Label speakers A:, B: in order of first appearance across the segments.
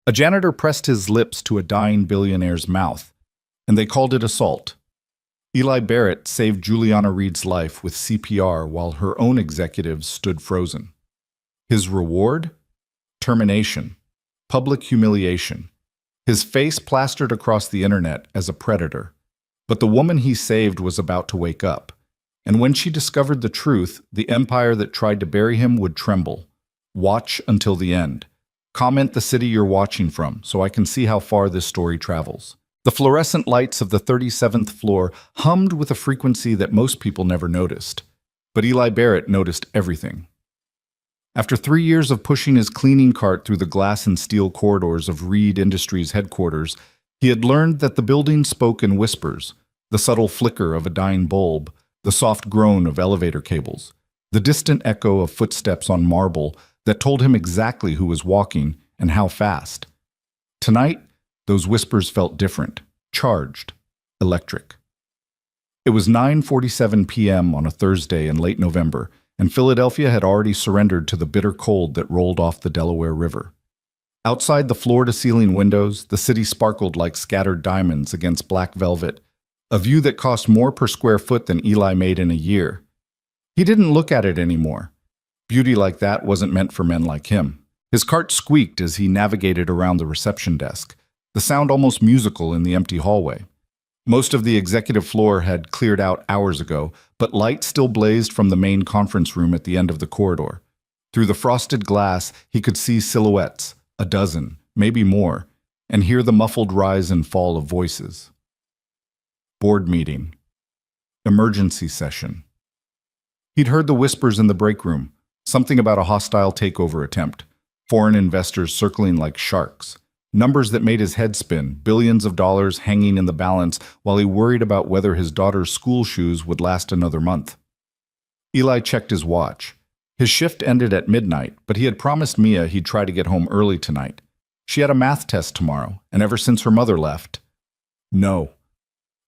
A: A janitor pressed his lips to a dying billionaire's mouth, and they called it assault. Eli Barrett saved Juliana Reed's life with CPR while her own executives stood frozen. His reward? Termination. Public humiliation. His face plastered across the internet as a predator. But the woman he saved was about to wake up. And when she discovered the truth, the empire that tried to bury him would tremble. Watch until the end. Comment the city you're watching from so I can see how far this story travels. The fluorescent lights of the 37th floor hummed with a frequency that most people never noticed. But Eli Barrett noticed everything. After 3 years of pushing his cleaning cart through the glass and steel corridors of Reed Industries headquarters, he had learned that the building spoke in whispers, the subtle flicker of a dying bulb, the soft groan of elevator cables, the distant echo of footsteps on marble that told him exactly who was walking and how fast. Tonight, those whispers felt different, charged, electric. It was 9:47 p.m. on a Thursday in late November, and Philadelphia had already surrendered to the bitter cold that rolled off the Delaware River. Outside the floor-to-ceiling windows, the city sparkled like scattered diamonds against black velvet, a view that cost more per square foot than Eli made in a year. He didn't look at it anymore. Beauty like that wasn't meant for men like him. His cart squeaked as he navigated around the reception desk, the sound almost musical in the empty hallway. Most of the executive floor had cleared out hours ago, but light still blazed from the main conference room at the end of the corridor. Through the frosted glass, he could see silhouettes, a dozen, maybe more, and hear the muffled rise and fall of voices. Board meeting. Emergency session. He'd heard the whispers in the break room, something about a hostile takeover attempt, foreign investors circling like sharks, numbers that made his head spin, billions of dollars hanging in the balance while he worried about whether his daughter's school shoes would last another month. Eli checked his watch. His shift ended at midnight, but he had promised Mia he'd try to get home early tonight. She had a math test tomorrow, and ever since her mother left. No.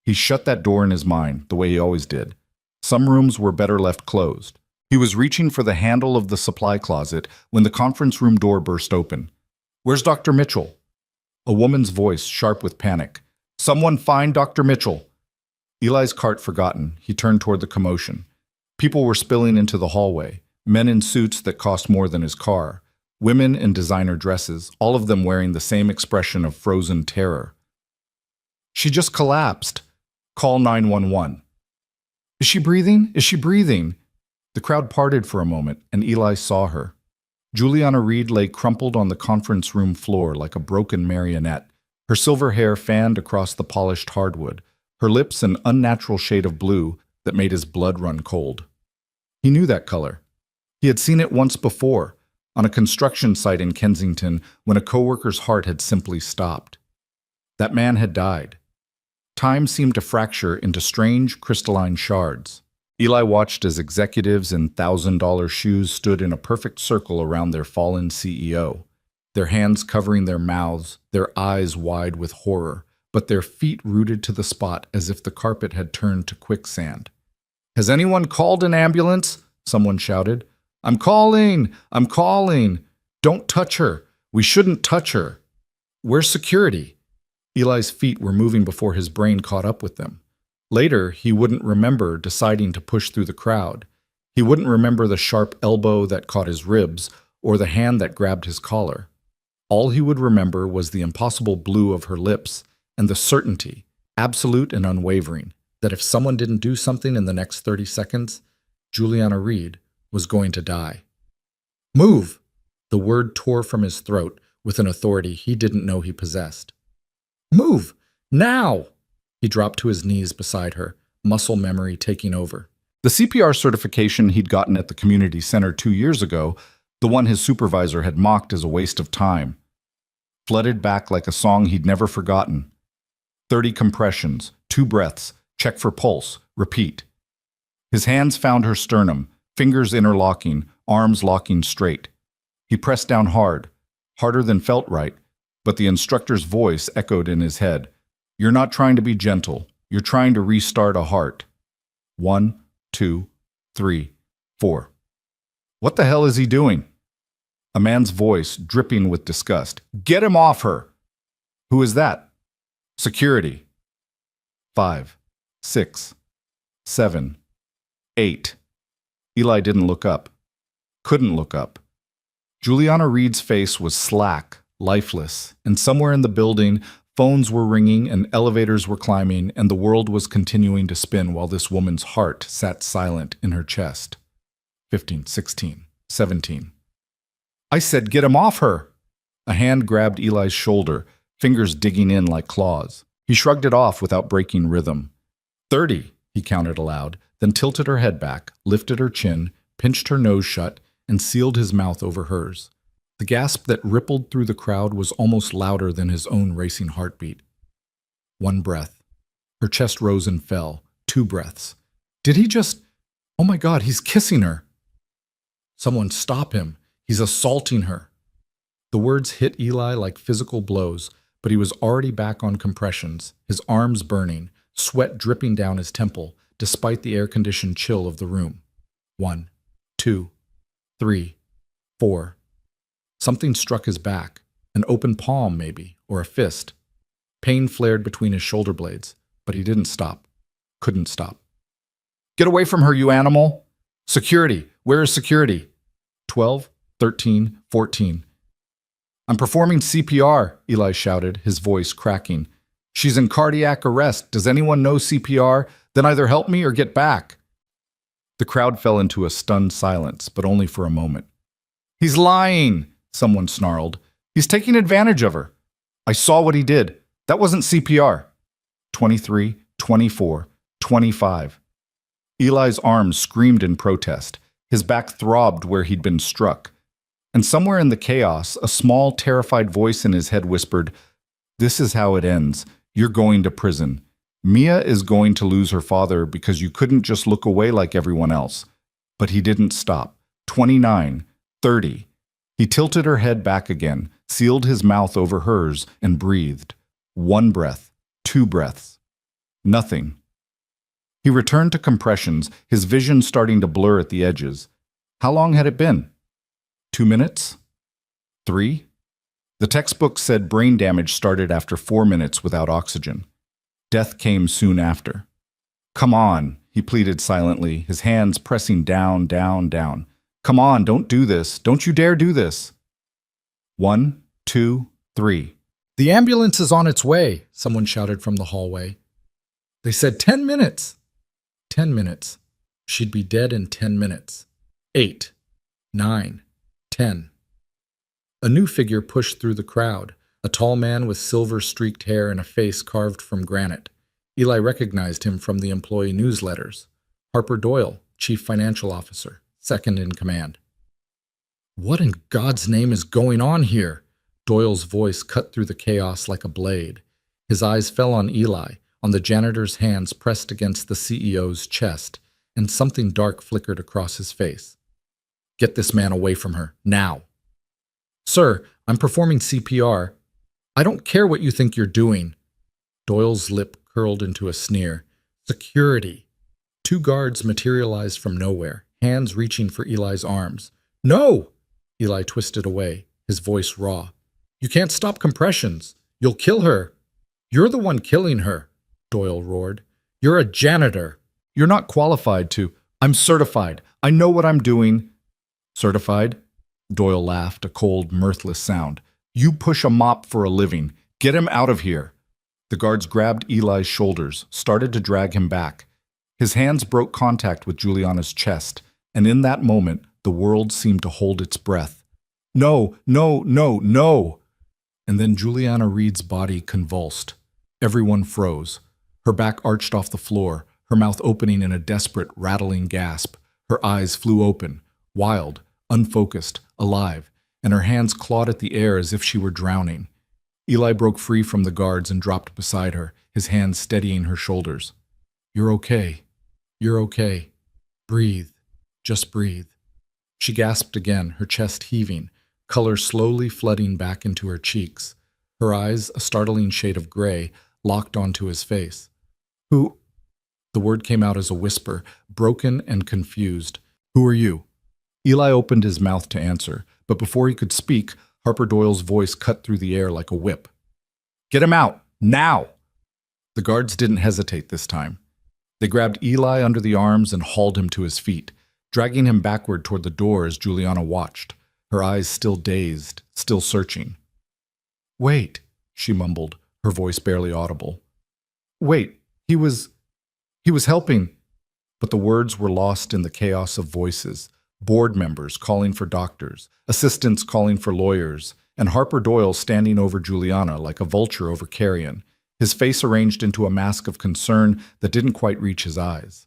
A: He shut that door in his mind, the way he always did. Some rooms were better left closed. He was reaching for the handle of the supply closet when the conference room door burst open. "Where's Dr. Mitchell?" A woman's voice, sharp with panic. "Someone find Dr. Mitchell." Eli's cart forgotten, he turned toward the commotion. People were spilling into the hallway, men in suits that cost more than his car, women in designer dresses, all of them wearing the same expression of frozen terror. "She just collapsed. Call 911. "Is she breathing? Is she breathing?" The crowd parted for a moment, and Eli saw her. Juliana Reed lay crumpled on the conference room floor like a broken marionette, her silver hair fanned across the polished hardwood, her lips an unnatural shade of blue that made his blood run cold. He knew that color. He had seen it once before, on a construction site in Kensington when a coworker's heart had simply stopped. That man had died. Time seemed to fracture into strange, crystalline shards. Eli watched as executives in $1,000 shoes stood in a perfect circle around their fallen CEO, their hands covering their mouths, their eyes wide with horror, but their feet rooted to the spot as if the carpet had turned to quicksand. "Has anyone called an ambulance?" someone shouted. "I'm calling! I'm calling! Don't touch her! We shouldn't touch her! Where's security?" Eli's feet were moving before his brain caught up with them. Later, he wouldn't remember deciding to push through the crowd. He wouldn't remember the sharp elbow that caught his ribs or the hand that grabbed his collar. All he would remember was the impossible blue of her lips and the certainty, absolute and unwavering, that if someone didn't do something in the next 30 seconds, Juliana Reed was going to die. "Move!" The word tore from his throat with an authority he didn't know he possessed. "Move! Now!" He dropped to his knees beside her, muscle memory taking over. The CPR certification he'd gotten at the community center 2 years ago, the one his supervisor had mocked as a waste of time, flooded back like a song he'd never forgotten. 30 compressions, 2 breaths, check for pulse, repeat. His hands found her sternum, fingers interlocking, arms locking straight. He pressed down hard, harder than felt right, but the instructor's voice echoed in his head. "You're not trying to be gentle. You're trying to restart a heart." 1, 2, 3, 4. What the hell is he doing? A man's voice, dripping with disgust. Get him off her! Who is that? Security. 5, 6, 7, 8. Eli didn't look up. Couldn't look up. Juliana Reed's face was slack, lifeless, and somewhere in the building, phones were ringing and elevators were climbing, and the world was continuing to spin while this woman's heart sat silent in her chest. 15, 16, 17. I said, get him off her! A hand grabbed Eli's shoulder, fingers digging in like claws. He shrugged it off without breaking rhythm. 30, he counted aloud, then tilted her head back, lifted her chin, pinched her nose shut, and sealed his mouth over hers. The gasp that rippled through the crowd was almost louder than his own racing heartbeat. 1 breath. Her chest rose and fell. 2 breaths. Did he just... Oh my God, he's kissing her! Someone stop him. He's assaulting her. The words hit Eli like physical blows, but he was already back on compressions, his arms burning, sweat dripping down his temple, despite the air-conditioned chill of the room. 1, 2, 3, 4. Something struck his back, an open palm maybe, or a fist. Pain flared between his shoulder blades, but he didn't stop. Couldn't stop. Get away from her, you animal! Security! Where is security? 12, 13, 14. I'm performing CPR, Eli shouted, his voice cracking. She's in cardiac arrest. Does anyone know CPR? Then either help me or get back. The crowd fell into a stunned silence, but only for a moment. He's lying, someone snarled. He's taking advantage of her. I saw what he did. That wasn't CPR. 23, 24, 25. Eli's arms screamed in protest. His back throbbed where he'd been struck. And somewhere in the chaos, a small, terrified voice in his head whispered, "This is how it ends. You're going to prison. Mia is going to lose her father because you couldn't just look away like everyone else." But he didn't stop. 29, 30. He tilted her head back again, sealed his mouth over hers, and breathed. 1 breath, 2 breaths. Nothing. He returned to compressions, his vision starting to blur at the edges. How long had it been? 2 minutes? 3? The textbook said brain damage started after 4 minutes without oxygen. Death came soon after. Come on, he pleaded silently, his hands pressing down, down, down. Come on, don't do this. Don't you dare do this. 1, 2, 3. The ambulance is on its way, someone shouted from the hallway. They said 10 minutes. 10 minutes. She'd be dead in 10 minutes. 8, 9, 10. A new figure pushed through the crowd, a tall man with silver-streaked hair and a face carved from granite. Eli recognized him from the employee newsletters. Harper Doyle, Chief Financial Officer, second in command. What in God's name is going on here? Doyle's voice cut through the chaos like a blade. His eyes fell on Eli, on the janitor's hands pressed against the CEO's chest, and something dark flickered across his face. Get this man away from her, now. Sir, I'm performing CPR. I don't care what you think you're doing. Doyle's lip curled into a sneer. Security. 2 guards materialized from nowhere, hands reaching for Eli's arms. No! Eli twisted away, his voice raw. You can't stop compressions. You'll kill her. You're the one killing her, Doyle roared. You're a janitor. You're not qualified to. I'm certified. I know what I'm doing. Certified? Doyle laughed, a cold, mirthless sound. You push a mop for a living. Get him out of here. The guards grabbed Eli's shoulders, started to drag him back. His hands broke contact with Juliana's chest, and in that moment, the world seemed to hold its breath. No, no, no, no! And then Juliana Reed's body convulsed. Everyone froze. Her back arched off the floor, her mouth opening in a desperate, rattling gasp. Her eyes flew open, wild, unfocused, alive, and her hands clawed at the air as if she were drowning. Eli broke free from the guards and dropped beside her, his hands steadying her shoulders. You're okay. You're okay. Breathe. Just breathe. She gasped again, her chest heaving, color slowly flooding back into her cheeks. Her eyes, a startling shade of gray, locked onto his face. Who? The word came out as a whisper, broken and confused. Who are you? Eli opened his mouth to answer, But before he could speak, Harper Doyle's voice cut through the air like a whip. "Get him out! Now!" The guards didn't hesitate this time. They grabbed Eli under the arms and hauled him to his feet, dragging him backward toward the door as Juliana watched, her eyes still dazed, still searching. "Wait," she mumbled, her voice barely audible. "Wait, he was helping." But the words were lost in the chaos of voices, board members calling for doctors, assistants calling for lawyers, and Harper Doyle standing over Juliana like a vulture over carrion, his face arranged into a mask of concern that didn't quite reach his eyes.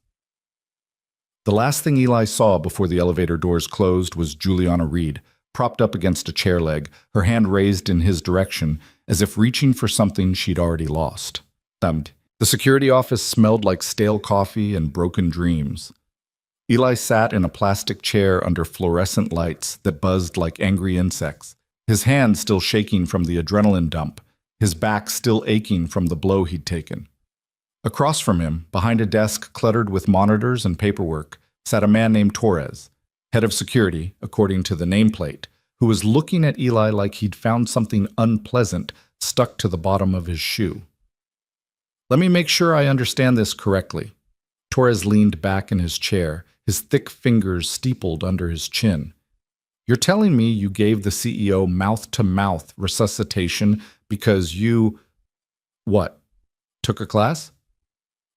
A: The last thing Eli saw before the elevator doors closed was Juliana Reed, propped up against a chair leg, her hand raised in his direction, as if reaching for something she'd already lost. The security office smelled like stale coffee and broken dreams. Eli sat in a plastic chair under fluorescent lights that buzzed like angry insects, his hand still shaking from the adrenaline dump, his back still aching from the blow he'd taken. Across from him, behind a desk cluttered with monitors and paperwork, sat a man named Torres, head of security, according to the nameplate, who was looking at Eli like he'd found something unpleasant stuck to the bottom of his shoe. "Let me make sure I understand this correctly." Torres leaned back in his chair, his thick fingers steepled under his chin. "You're telling me you gave the CEO mouth-to-mouth resuscitation because you... what? Took a class?"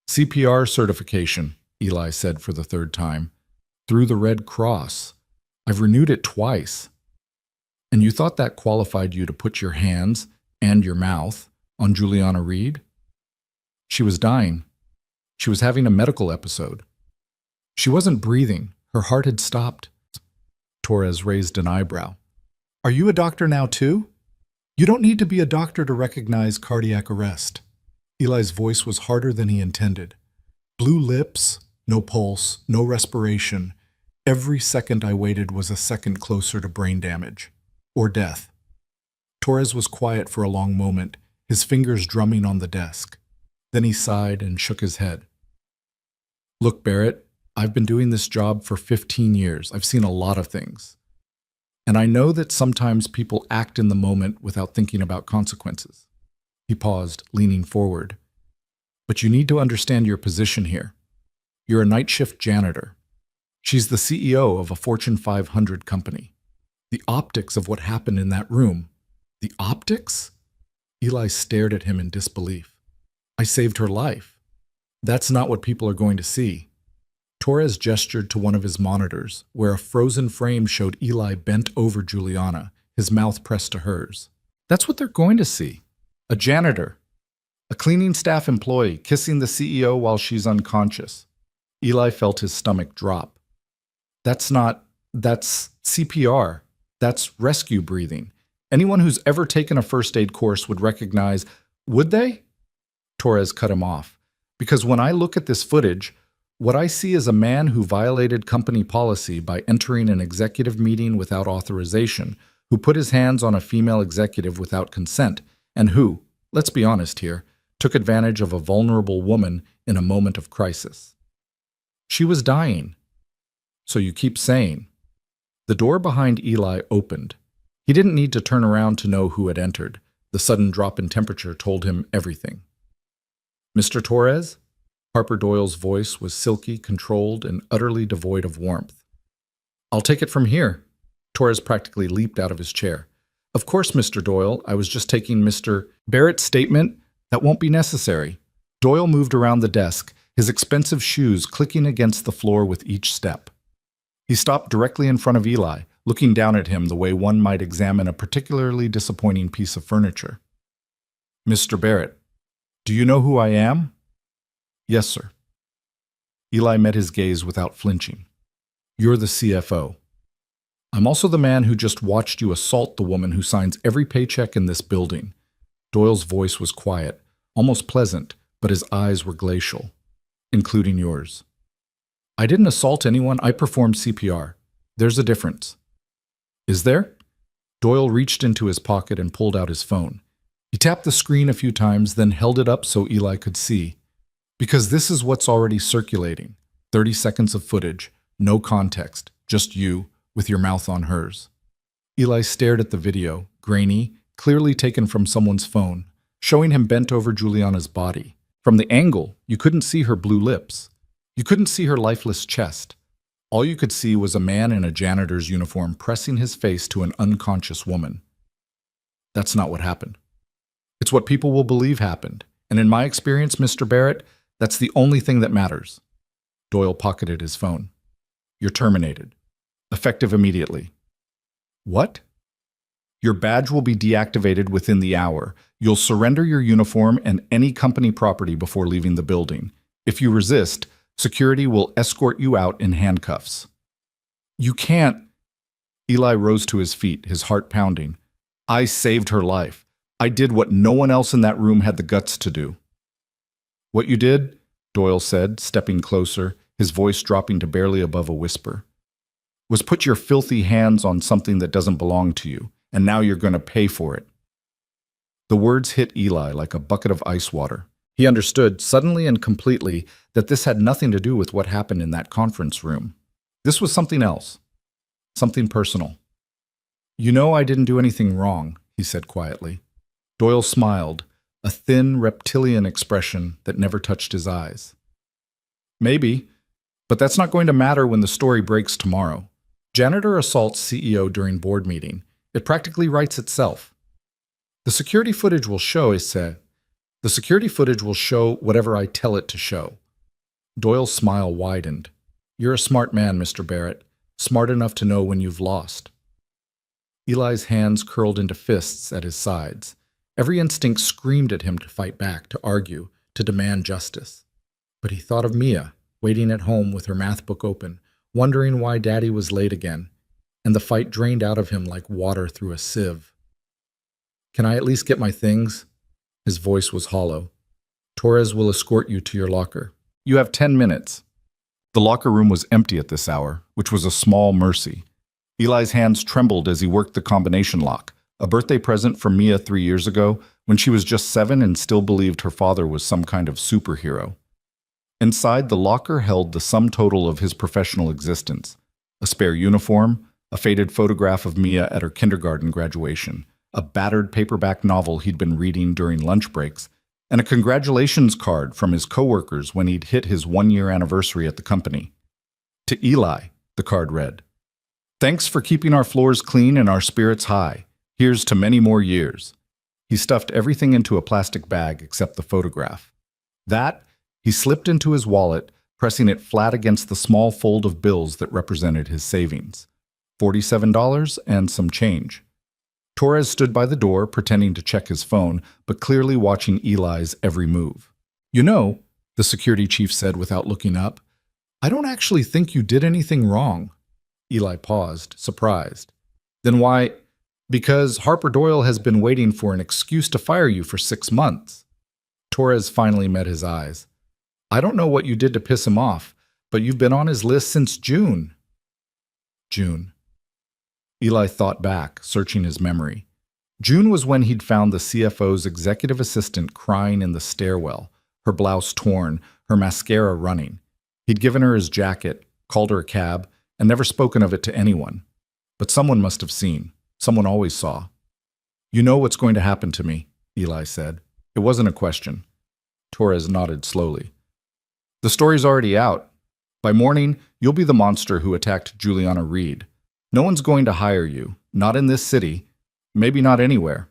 A: "CPR certification," Eli said for the third time. "Through the Red Cross. I've renewed it twice." "And you thought that qualified you to put your hands, and your mouth, on Juliana Reed?" "She was dying. She was having a medical episode. She wasn't breathing. Her heart had stopped." Torres raised an eyebrow. "Are you a doctor now too? You don't need to be a doctor to recognize cardiac arrest." Eli's voice was harder than he intended. "Blue lips, no pulse, no respiration. Every second I waited was a second closer to brain damage. Or death." Torres was quiet for a long moment, his fingers drumming on the desk. Then he sighed and shook his head. "Look, Barrett, I've been doing this job for 15 years. I've seen a lot of things. And I know that sometimes people act in the moment without thinking about consequences." He paused, leaning forward. "But you need to understand your position here. You're a night shift janitor. She's the CEO of a Fortune 500 company. The optics of what happened in that room. The optics?" Eli stared at him in disbelief. "I saved her life. That's not what people are going to see." Torres gestured to one of his monitors, where a frozen frame showed Eli bent over Juliana, his mouth pressed to hers. "That's what they're going to see. A janitor. A cleaning staff employee kissing the CEO while she's unconscious." Eli felt his stomach drop. That's CPR. That's rescue breathing. Anyone who's ever taken a first aid course would recognize, would they?" Torres cut him off. "Because when I look at this footage, what I see is a man who violated company policy by entering an executive meeting without authorization, who put his hands on a female executive without consent, and who, let's be honest here, took advantage of a vulnerable woman in a moment of crisis. She was dying. So you keep saying." The door behind Eli opened. He didn't need to turn around to know who had entered. The sudden drop in temperature told him everything. "Mr. Torres?" Harper Doyle's voice was silky, controlled, and utterly devoid of warmth. "I'll take it from here." Torres practically leaped out of his chair. "Of course, Mr. Doyle. I was just taking Mr. Barrett's statement. That won't be necessary." Doyle moved around the desk, his expensive shoes clicking against the floor with each step. He stopped directly in front of Eli, looking down at him the way one might examine a particularly disappointing piece of furniture. "Mr. Barrett, do you know who I am?" "Yes, sir." Eli met his gaze without flinching. "You're the CFO. I'm also the man who just watched you assault the woman who signs every paycheck in this building." Doyle's voice was quiet, almost pleasant, but his eyes were glacial. "Including yours." "I didn't assault anyone. I performed CPR. There's a difference." "Is there?" Doyle reached into his pocket and pulled out his phone. He tapped the screen a few times, then held it up so Eli could see. "Because this is what's already circulating. 30 seconds of footage, no context, just you, with your mouth on hers." Eli stared at the video, grainy, clearly taken from someone's phone, showing him bent over Juliana's body. From the angle, you couldn't see her blue lips. You couldn't see her lifeless chest. All you could see was a man in a janitor's uniform pressing his face to an unconscious woman. That's not what happened. It's what people will believe happened. And in my experience, Mr. Barrett, that's the only thing that matters. Doyle pocketed his phone. You're terminated. Effective immediately. What? Your badge will be deactivated within the hour. You'll surrender your uniform and any company property before leaving the building. If you resist, security will escort you out in handcuffs. You can't. Eli rose to his feet, his heart pounding. I saved her life. I did what no one else in that room had the guts to do. What you did, Doyle said, stepping closer, his voice dropping to barely above a whisper, was put your filthy hands on something that doesn't belong to you, and now you're going to pay for it. The words hit Eli like a bucket of ice water. He understood, suddenly and completely, that this had nothing to do with what happened in that conference room. This was something else. Something personal. You know I didn't do anything wrong, he said quietly. Doyle smiled, a thin, reptilian expression that never touched his eyes. Maybe, but that's not going to matter when the story breaks tomorrow. Janitor assaults CEO during board meeting. It practically writes itself. The security footage will show, he said. The security footage will show whatever I tell it to show. Doyle's smile widened. You're a smart man, Mr. Barrett. Smart enough to know when you've lost. Eli's hands curled into fists at his sides. Every instinct screamed at him to fight back, to argue, to demand justice. But he thought of Mia, waiting at home with her math book open, wondering why Daddy was late again, and the fight drained out of him like water through a sieve. Can I at least get my things? His voice was hollow. Torres will escort you to your locker. You have 10 minutes. The locker room was empty at this hour, which was a small mercy. Eli's hands trembled as he worked the combination lock, a birthday present from Mia 3 years ago when she was just 7 and still believed her father was some kind of superhero. Inside, the locker held the sum total of his professional existence: a spare uniform, a faded photograph of Mia at her kindergarten graduation, a battered paperback novel he'd been reading during lunch breaks, and a congratulations card from his coworkers when he'd hit his 1-year anniversary at the company. To Eli, the card read, "Thanks for keeping our floors clean and our spirits high. Here's to many more years." He stuffed everything into a plastic bag except the photograph. That, he slipped into his wallet, pressing it flat against the small fold of bills that represented his savings. $47 and some change. Torres stood by the door, pretending to check his phone, but clearly watching Eli's every move. You know, the security chief said without looking up, I don't actually think you did anything wrong. Eli paused, surprised. Then why? Because Harper Doyle has been waiting for an excuse to fire you for 6 months. Torres finally met his eyes. I don't know what you did to piss him off, but you've been on his list since June. June. Eli thought back, searching his memory. June was when he'd found the CFO's executive assistant crying in the stairwell, her blouse torn, her mascara running. He'd given her his jacket, called her a cab, and never spoken of it to anyone. But someone must have seen. Someone always saw. You know what's going to happen to me, Eli said. It wasn't a question. Torres nodded slowly. The story's already out. By morning, you'll be the monster who attacked Juliana Reed. No one's going to hire you, not in this city, maybe not anywhere.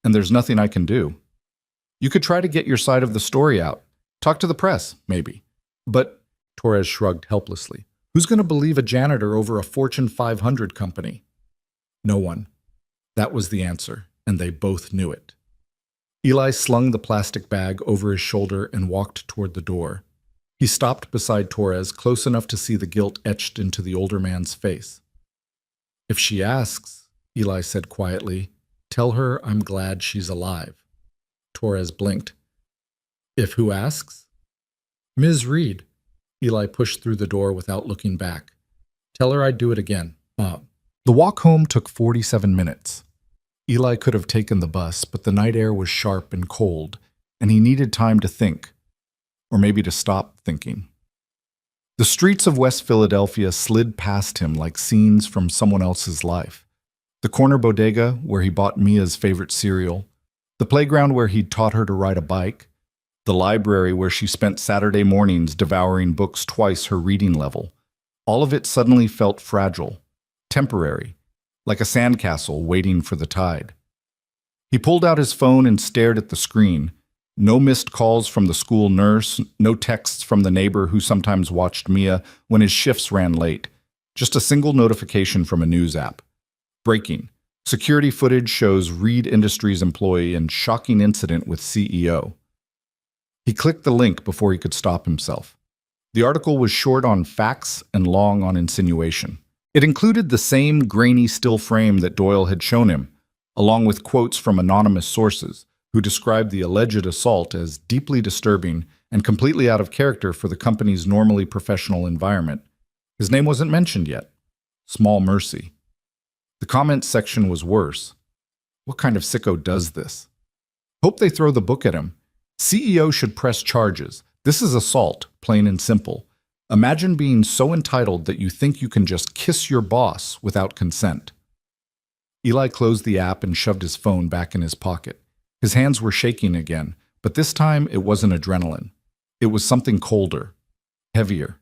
A: And there's nothing I can do. You could try to get your side of the story out. Talk to the press, maybe. But, Torres shrugged helplessly, who's going to believe a janitor over a Fortune 500 company? No one. That was the answer, and they both knew it. Eli slung the plastic bag over his shoulder and walked toward the door. He stopped beside Torres, close enough to see the guilt etched into the older man's face. If she asks, Eli said quietly, tell her I'm glad she's alive. Torres blinked. If who asks? Ms. Reed. Eli pushed through the door without looking back. Tell her I'd do it again. The walk home took 47 minutes. Eli could have taken the bus, but the night air was sharp and cold, and he needed time to think, or maybe to stop thinking. The streets of West Philadelphia slid past him like scenes from someone else's life. The corner bodega where he bought Mia's favorite cereal, the playground where he'd taught her to ride a bike, the library where she spent Saturday mornings devouring books twice her reading level. All of it suddenly felt fragile, temporary, like a sandcastle waiting for the tide. He pulled out his phone and stared at the screen. No missed calls from the school nurse, no texts from the neighbor who sometimes watched Mia when his shifts ran late. Just a single notification from a news app. Breaking. Security footage shows Reed Industries employee in shocking incident with CEO. He clicked the link before he could stop himself. The article was short on facts and long on insinuation. It included the same grainy still frame that Doyle had shown him, along with quotes from anonymous sources who described the alleged assault as deeply disturbing and completely out of character for the company's normally professional environment. His name wasn't mentioned yet. Small mercy. The comments section was worse. What kind of sicko does this? Hope they throw the book at him. CEO should press charges. This is assault, plain and simple. Imagine being so entitled that you think you can just kiss your boss without consent. Eli closed the app and shoved his phone back in his pocket. His hands were shaking again, but this time it wasn't adrenaline. It was something colder, heavier.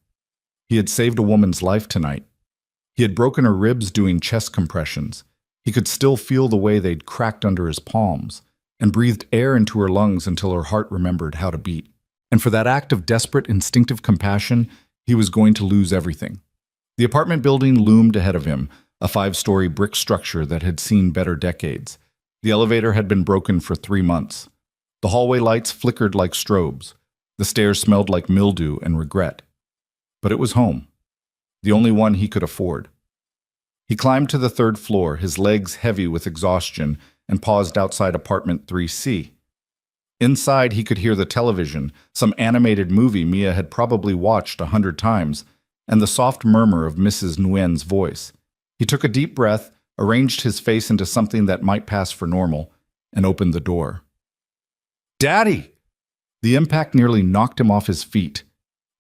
A: He had saved a woman's life tonight. He had broken her ribs doing chest compressions. He could still feel the way they'd cracked under his palms, and breathed air into her lungs until her heart remembered how to beat. And for that act of desperate, instinctive compassion, he was going to lose everything. The apartment building loomed ahead of him, a 5-story brick structure that had seen better decades. The elevator had been broken for 3 months. The hallway lights flickered like strobes. The stairs smelled like mildew and regret. But it was home, the only one he could afford. He climbed to the 3rd floor, his legs heavy with exhaustion, and paused outside apartment 3C. Inside, he could hear the television, some animated movie Mia had probably watched 100 times, and the soft murmur of Mrs. Nguyen's voice. He took a deep breath, arranged his face into something that might pass for normal, and opened the door. "Daddy!" The impact nearly knocked him off his feet.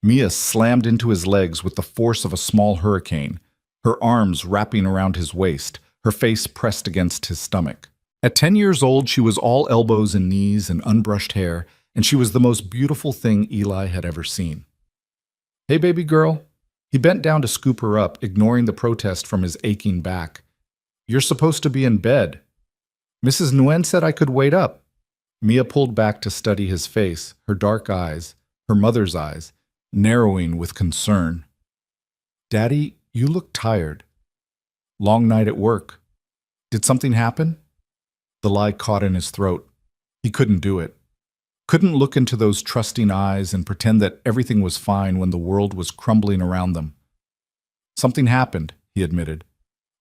A: Mia slammed into his legs with the force of a small hurricane, her arms wrapping around his waist, her face pressed against his stomach. At 10 years old, she was all elbows and knees and unbrushed hair, and she was the most beautiful thing Eli had ever seen. "Hey, baby girl." He bent down to scoop her up, ignoring the protest from his aching back. "You're supposed to be in bed." "Mrs. Nguyen said I could wait up." Mia pulled back to study his face, her dark eyes, her mother's eyes, narrowing with concern. "Daddy, you look tired. Long night at work. Did something happen?" The lie caught in his throat. He couldn't do it. Couldn't look into those trusting eyes and pretend that everything was fine when the world was crumbling around them. "Something happened," he admitted.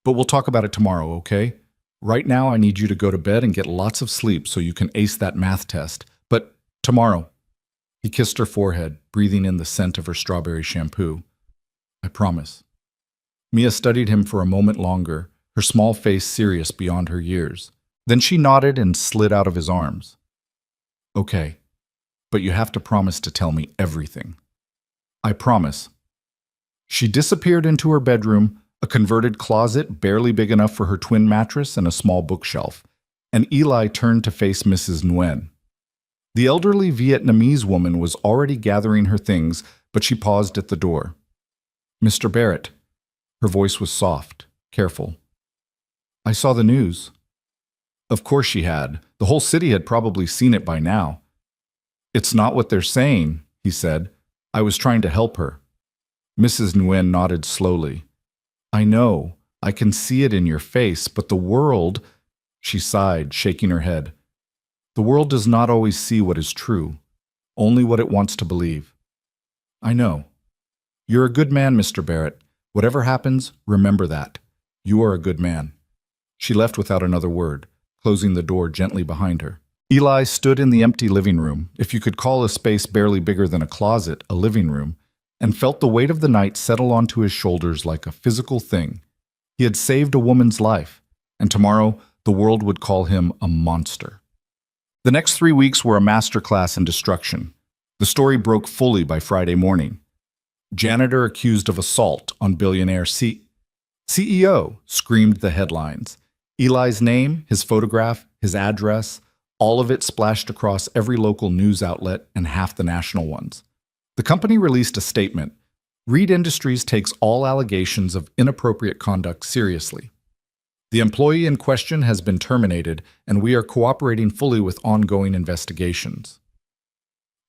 A: "But we'll talk about it tomorrow, okay? Right now I need you to go to bed and get lots of sleep so you can ace that math test. But tomorrow." He kissed her forehead, breathing in the scent of her strawberry shampoo. "I promise." Mia studied him for a moment longer, her small face serious beyond her years. Then she nodded and slid out of his arms. "Okay, but you have to promise to tell me everything." "I promise." She disappeared into her bedroom, a converted closet barely big enough for her twin mattress and a small bookshelf, and Eli turned to face Mrs. Nguyen. The elderly Vietnamese woman was already gathering her things, but she paused at the door. "Mr. Barrett." Her voice was soft, careful. "I saw the news." Of course she had. The whole city had probably seen it by now. "It's not what they're saying," he said. "I was trying to help her." Mrs. Nguyen nodded slowly. "I know. I can see it in your face, but the world—" She sighed, shaking her head. "The world does not always see what is true, only what it wants to believe." "I know. You're a good man, Mr. Barrett. Whatever happens, remember that. You are a good man." She left without another word, closing the door gently behind her. Eli stood in the empty living room, if you could call a space barely bigger than a closet a living room, and felt the weight of the night settle onto his shoulders like a physical thing. He had saved a woman's life, and tomorrow the world would call him a monster. The next 3 weeks were a masterclass in destruction. The story broke fully by Friday morning. Janitor accused of assault on Billionaire CEO, screamed the headlines. Eli's name, his photograph, his address, all of it splashed across every local news outlet and half the national ones. The company released a statement. Reed Industries takes all allegations of inappropriate conduct seriously. The employee in question has been terminated, and we are cooperating fully with ongoing investigations.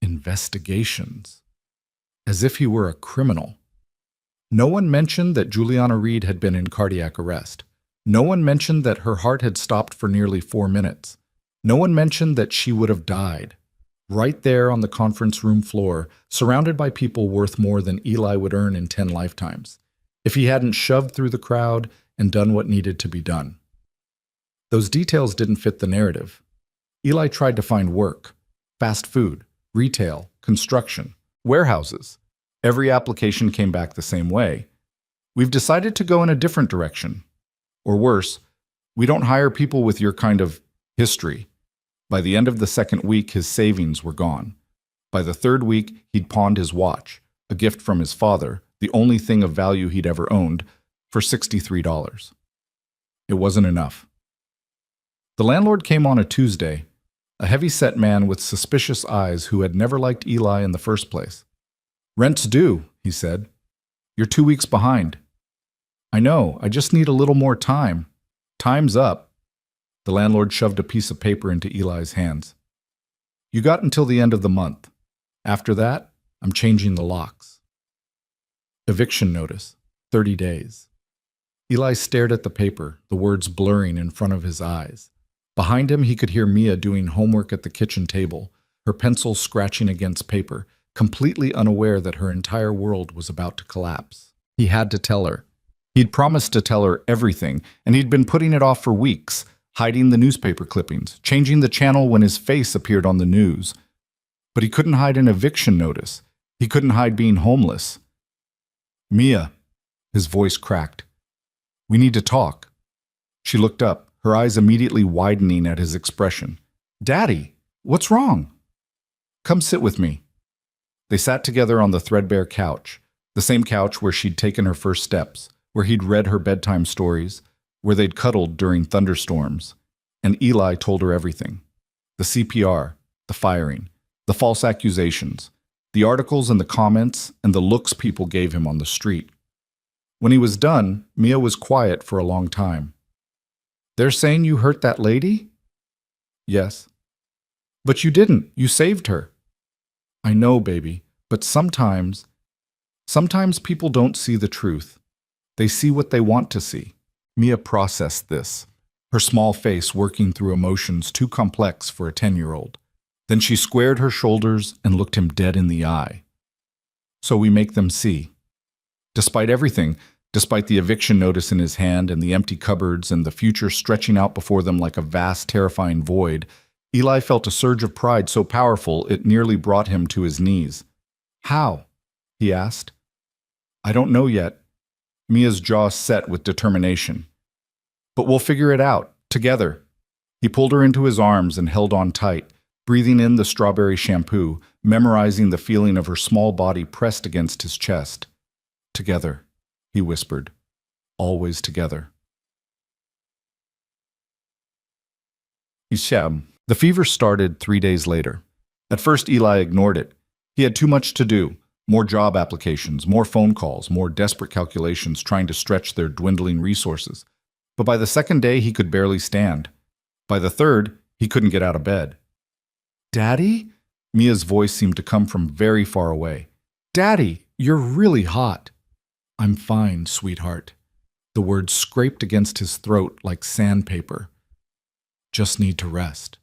A: Investigations? As if he were a criminal. No one mentioned that Juliana Reed had been in cardiac arrest. No one mentioned that her heart had stopped for nearly 4 minutes. No one mentioned that she would have died. Right there on the conference room floor, surrounded by people worth more than Eli would earn in 10 lifetimes, if he hadn't shoved through the crowd and done what needed to be done. Those details didn't fit the narrative. Eli tried to find work, fast food, retail, construction, warehouses. Every application came back the same way. We've decided to go in a different direction. Or worse, we don't hire people with your kind of history. By the end of the second week, his savings were gone. By the third week, he'd pawned his watch, a gift from his father, the only thing of value he'd ever owned, for $63. It wasn't enough. The landlord came on a Tuesday, a heavy-set man with suspicious eyes who had never liked Eli in the first place. "Rent's due," he said. "You're 2 weeks behind." "I know, I just need a little more time. Time's up." The landlord shoved a piece of paper into Eli's hands. "You got until the end of the month. After that, I'm changing the locks." Eviction notice, 30 days. Eli stared at the paper, the words blurring in front of his eyes. Behind him, he could hear Mia doing homework at the kitchen table, her pencil scratching against paper, completely unaware that her entire world was about to collapse. He had to tell her. He'd promised to tell her everything, and he'd been putting it off for weeks, hiding the newspaper clippings, changing the channel when his face appeared on the news. But he couldn't hide an eviction notice. He couldn't hide being homeless. "Mia," his voice cracked. "We need to talk." She looked up, her eyes immediately widening at his expression. "Daddy, what's wrong?" "Come sit with me." They sat together on the threadbare couch, the same couch where she'd taken her first steps, where he'd read her bedtime stories, where they'd cuddled during thunderstorms, and Eli told her everything. The CPR, the firing, the false accusations, the articles and the comments, and the looks people gave him on the street. When he was done, Mia was quiet for a long time. "They're saying you hurt that lady?" "Yes." "But you didn't. You saved her." "I know, baby, but sometimes people don't see the truth. They see what they want to see." Mia processed this, her small face working through emotions too complex for a 10-year-old. Then she squared her shoulders and looked him dead in the eye. "So we make them see. Despite everything, despite the eviction notice in his hand and the empty cupboards and the future stretching out before them like a vast, terrifying void, Eli felt a surge of pride so powerful it nearly brought him to his knees. "How?" he asked. "I don't know yet." Mia's jaw set with determination. "But we'll figure it out, together." He pulled her into his arms and held on tight, breathing in the strawberry shampoo, memorizing the feeling of her small body pressed against his chest. "Together," he whispered. "Always together." The fever started 3 days later. At first, Eli ignored it. He had too much to do. More job applications, more phone calls, more desperate calculations trying to stretch their dwindling resources. But by the second day, he could barely stand. By the third, he couldn't get out of bed. "Daddy?" Mia's voice seemed to come from very far away. "Daddy, you're really hot." "I'm fine, sweetheart." The words scraped against his throat like sandpaper. "Just need to rest."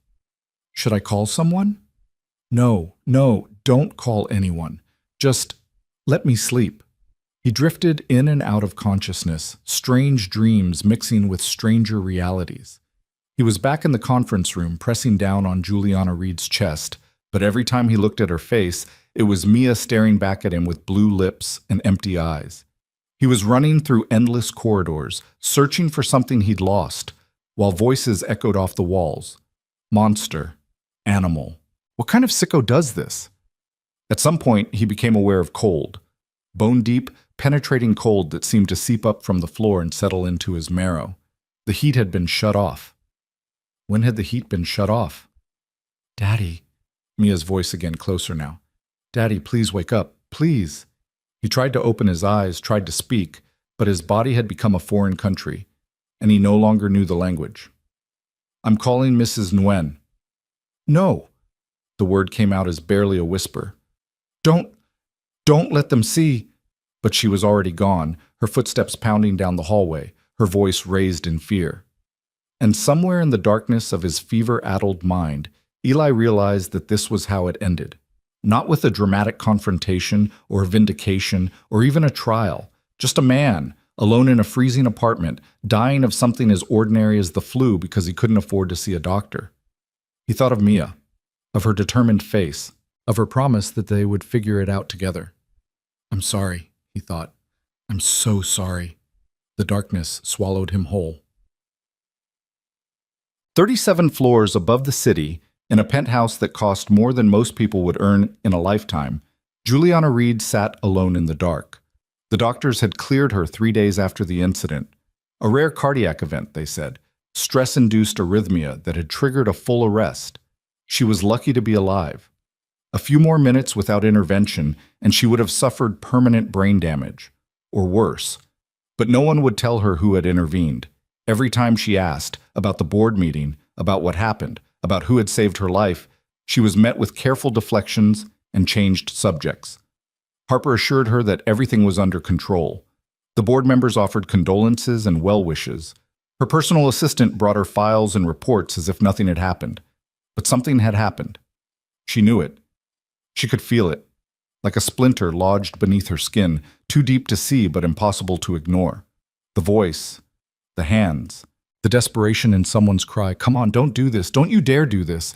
A: "Should I call someone?" No, don't call anyone. Just let me sleep." He drifted in and out of consciousness, strange dreams mixing with stranger realities. He was back in the conference room, pressing down on Juliana Reed's chest, but every time he looked at her face, it was Mia staring back at him with blue lips and empty eyes. He was running through endless corridors, searching for something he'd lost, while voices echoed off the walls. Monster. Animal. What kind of sicko does this? At some point, he became aware of cold. Bone-deep, penetrating cold that seemed to seep up from the floor and settle into his marrow. The heat had been shut off. When had the heat been shut off? Daddy. Mia's voice again, closer now. Daddy, please wake up. Please. He tried to open his eyes, tried to speak, but his body had become a foreign country, and he no longer knew the language. I'm calling Mrs. Nguyen. No. The word came out as barely a whisper. Don't let them see. But she was already gone, her footsteps pounding down the hallway, her voice raised in fear. And somewhere in the darkness of his fever-addled mind, Eli realized that this was how it ended. Not with a dramatic confrontation or vindication or even a trial, just a man, alone in a freezing apartment, dying of something as ordinary as the flu because he couldn't afford to see a doctor. He thought of Mia, of her determined face, of her promise that they would figure it out together. I'm sorry, he thought. I'm so sorry. The darkness swallowed him whole. 37 floors above the city, in a penthouse that cost more than most people would earn in a lifetime, Juliana Reed sat alone in the dark. The doctors had cleared her 3 days after the incident. A rare cardiac event, they said, stress-induced arrhythmia that had triggered a full arrest. She was lucky to be alive. A few more minutes without intervention, and she would have suffered permanent brain damage, or worse. But no one would tell her who had intervened. Every time she asked about the board meeting, about what happened, about who had saved her life, she was met with careful deflections and changed subjects. Harper assured her that everything was under control. The board members offered condolences and well wishes. Her personal assistant brought her files and reports as if nothing had happened. But something had happened. She knew it. She could feel it, like a splinter lodged beneath her skin, too deep to see but impossible to ignore. The voice, the hands, the desperation in someone's cry, "Come on, don't do this, don't you dare do this."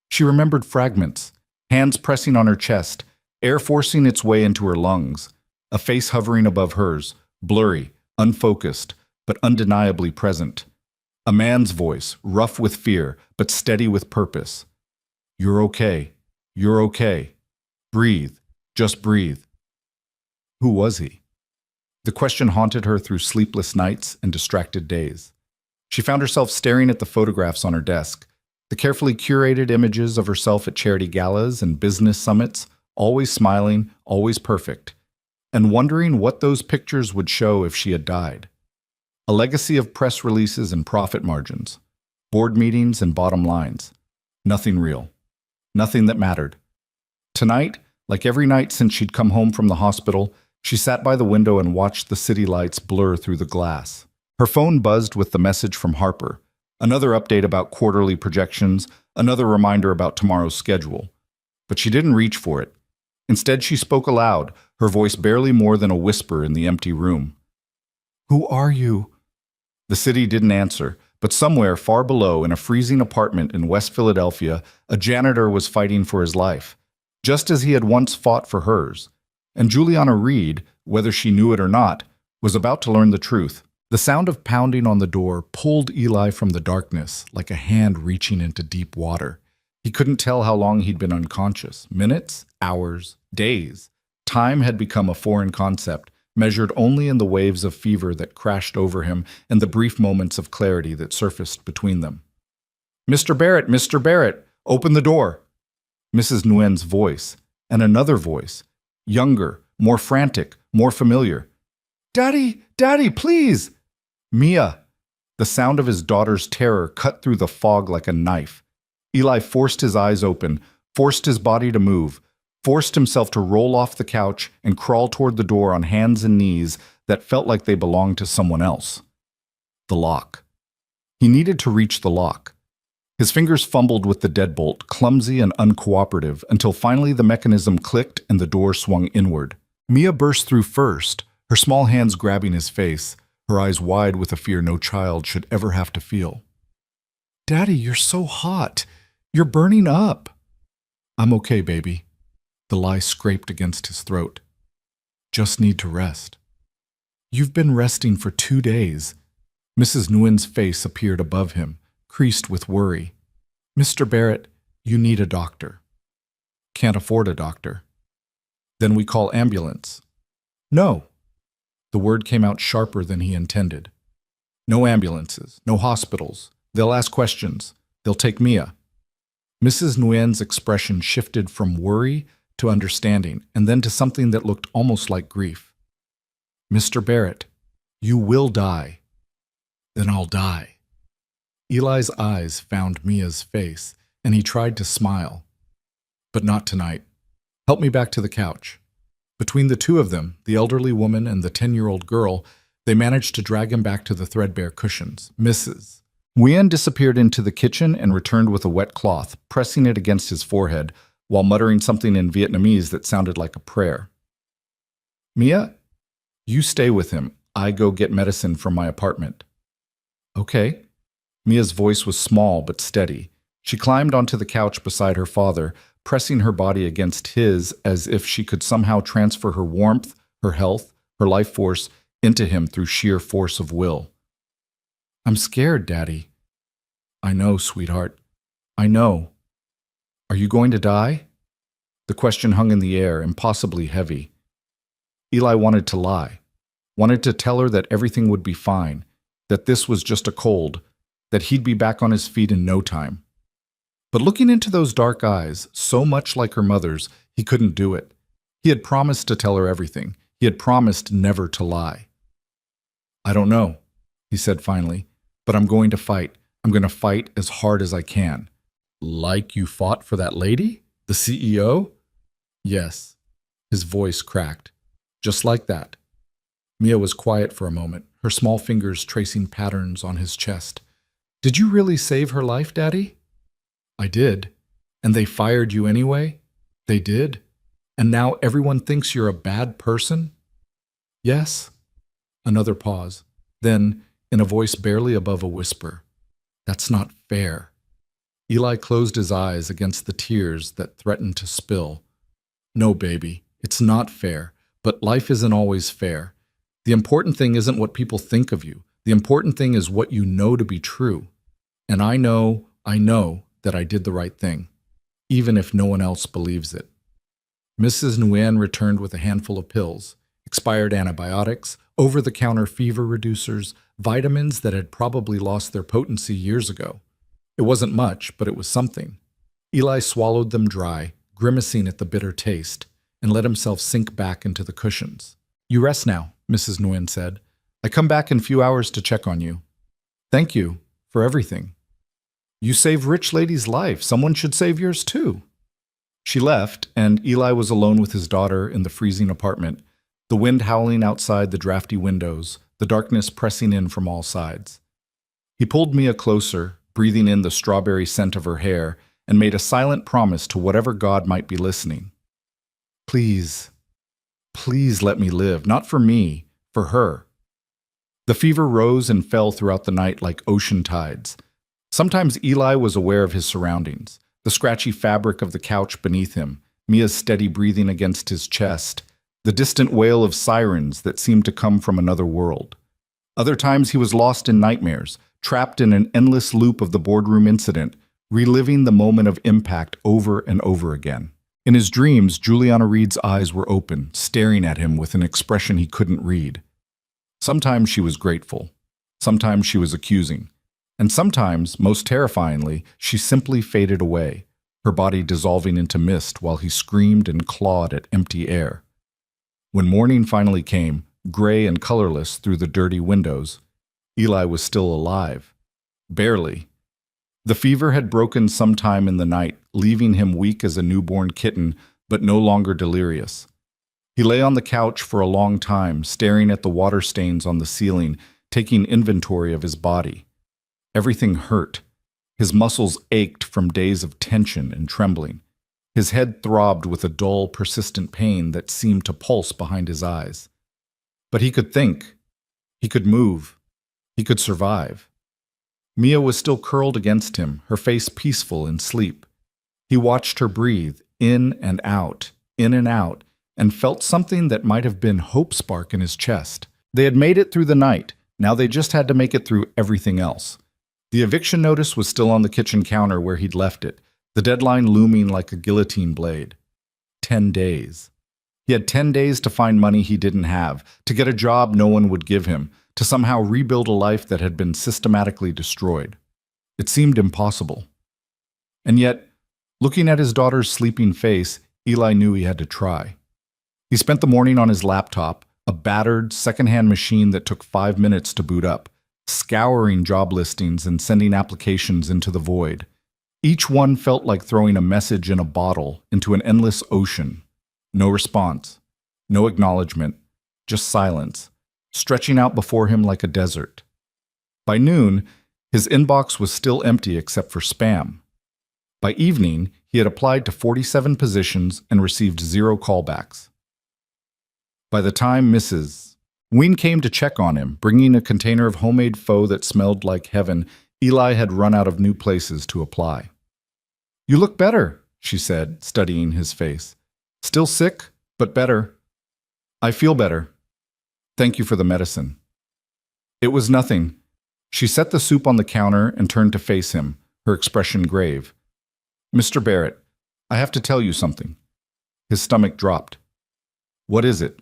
A: She remembered fragments, hands pressing on her chest, air forcing its way into her lungs, a face hovering above hers, blurry, unfocused, but undeniably present. A man's voice, rough with fear, but steady with purpose. You're okay. You're okay. Breathe. Just breathe. Who was he? The question haunted her through sleepless nights and distracted days. She found herself staring at the photographs on her desk, the carefully curated images of herself at charity galas and business summits, always smiling, always perfect, and wondering what those pictures would show if she had died. A legacy of press releases and profit margins, board meetings and bottom lines. Nothing real. Nothing that mattered. Tonight, like every night since she'd come home from the hospital, she sat by the window and watched the city lights blur through the glass. Her phone buzzed with the message from Harper, another update about quarterly projections, another reminder about tomorrow's schedule. But she didn't reach for it. Instead, she spoke aloud, her voice barely more than a whisper in the empty room. "Who are you?" The city didn't answer, but somewhere far below, in a freezing apartment in West Philadelphia, a janitor was fighting for his life, just as he had once fought for hers. And Juliana Reed, whether she knew it or not, was about to learn the truth. The sound of pounding on the door pulled Eli from the darkness, like a hand reaching into deep water. He couldn't tell how long he'd been unconscious. Minutes, hours, days. Time had become a foreign concept, measured only in the waves of fever that crashed over him and the brief moments of clarity that surfaced between them. "Mr. Barrett, Mr. Barrett, open the door." Mrs. Nguyen's voice, and another voice, younger, more frantic, more familiar. "Daddy, Daddy, please!" "Mia!" The sound of his daughter's terror cut through the fog like a knife. Eli forced his eyes open, forced his body to move, forced himself to roll off the couch and crawl toward the door on hands and knees that felt like they belonged to someone else. The lock. He needed to reach the lock. His fingers fumbled with the deadbolt, clumsy and uncooperative, until finally the mechanism clicked and the door swung inward. Mia burst through first, her small hands grabbing his face, her eyes wide with a fear no child should ever have to feel. "Daddy, you're so hot. You're burning up." "I'm okay, baby." The lie scraped against his throat. "Just need to rest." "You've been resting for 2 days." Mrs. Nguyen's face appeared above him, creased with worry. "Mr. Barrett, you need a doctor." "Can't afford a doctor." "Then we call ambulance." "No." The word came out sharper than he intended. No ambulances, no hospitals. They'll ask questions. They'll take Mia. Mrs. Nguyen's expression shifted from worry to understanding, and then to something that looked almost like grief. Mr. Barrett, you will die. Then I'll die. Eli's eyes found Mia's face, and he tried to smile. But not tonight. Help me back to the couch. Between the two of them, the elderly woman and the 10-year-old girl, they managed to drag him back to the threadbare cushions. Mrs. Nguyen disappeared into the kitchen and returned with a wet cloth, pressing it against his forehead, while muttering something in Vietnamese that sounded like a prayer. Mia, you stay with him. I go get medicine from my apartment. Okay. Mia's voice was small but steady. She climbed onto the couch beside her father, pressing her body against his as if she could somehow transfer her warmth, her health, her life force into him through sheer force of will. I'm scared, Daddy. I know, sweetheart. I know. Are you going to die? The question hung in the air, impossibly heavy. Eli wanted to lie, wanted to tell her that everything would be fine, that this was just a cold, that he'd be back on his feet in no time. But looking into those dark eyes, so much like her mother's, he couldn't do it. He had promised to tell her everything. He had promised never to lie. I don't know, he said finally, but I'm going to fight. I'm going to fight as hard as I can. Like you fought for that lady? The CEO? Yes. His voice cracked. Just like that. Mia was quiet for a moment, her small fingers tracing patterns on his chest. Did you really save her life, Daddy? I did. And they fired you anyway? They did. And now everyone thinks you're a bad person? Yes. Another pause. Then, in a voice barely above a whisper, that's not fair. Eli closed his eyes against the tears that threatened to spill. No, baby, it's not fair, but life isn't always fair. The important thing isn't what people think of you. The important thing is what you know to be true. And I know that I did the right thing, even if no one else believes it. Mrs. Nguyen returned with a handful of pills, expired antibiotics, over-the-counter fever reducers, vitamins that had probably lost their potency years ago. It wasn't much, but it was something. Eli swallowed them dry, grimacing at the bitter taste, and let himself sink back into the cushions. You rest now, Mrs. Nguyen said. I come back in a few hours to check on you. Thank you for everything. You saved Rich Lady's life. Someone should save yours too. She left, and Eli was alone with his daughter in the freezing apartment, the wind howling outside the drafty windows, the darkness pressing in from all sides. He pulled Mia closer, breathing in the strawberry scent of her hair, and made a silent promise to whatever God might be listening. Please, please let me live, not for me, for her. The fever rose and fell throughout the night like ocean tides. Sometimes Eli was aware of his surroundings, the scratchy fabric of the couch beneath him, Mia's steady breathing against his chest, the distant wail of sirens that seemed to come from another world. Other times he was lost in nightmares, trapped in an endless loop of the boardroom incident, reliving the moment of impact over and over again. In his dreams, Juliana Reed's eyes were open, staring at him with an expression he couldn't read. Sometimes she was grateful. Sometimes she was accusing. And sometimes, most terrifyingly, she simply faded away, her body dissolving into mist while he screamed and clawed at empty air. When morning finally came, gray and colorless through the dirty windows, Eli was still alive. Barely. The fever had broken sometime in the night, leaving him weak as a newborn kitten, but no longer delirious. He lay on the couch for a long time, staring at the water stains on the ceiling, taking inventory of his body. Everything hurt. His muscles ached from days of tension and trembling. His head throbbed with a dull, persistent pain that seemed to pulse behind his eyes. But he could think. He could move. He could survive. Mia was still curled against him, her face peaceful in sleep. He watched her breathe, in and out, and felt something that might have been hope spark in his chest. They had made it through the night. Now they just had to make it through everything else. The eviction notice was still on the kitchen counter where he'd left it, the deadline looming like a guillotine blade. 10 days. He had 10 days to find money he didn't have, to get a job no one would give him, to somehow rebuild a life that had been systematically destroyed. It seemed impossible. And yet, looking at his daughter's sleeping face, Eli knew he had to try. He spent the morning on his laptop, a battered, secondhand machine that took 5 minutes to boot up, scouring job listings and sending applications into the void. Each one felt like throwing a message in a bottle into an endless ocean. No response, no acknowledgement, just silence, stretching out before him like a desert. By noon, his inbox was still empty except for spam. By evening, he had applied to 47 positions and received 0 callbacks. By the time Mrs. Ween came to check on him, bringing a container of homemade pho that smelled like heaven, Eli had run out of new places to apply. "You look better," she said, studying his face. "Still sick, but better." "I feel better. Thank you for the medicine." It was nothing. She set the soup on the counter and turned to face him, her expression grave. "Mr. Barrett, I have to tell you something." His stomach dropped. "What is it?"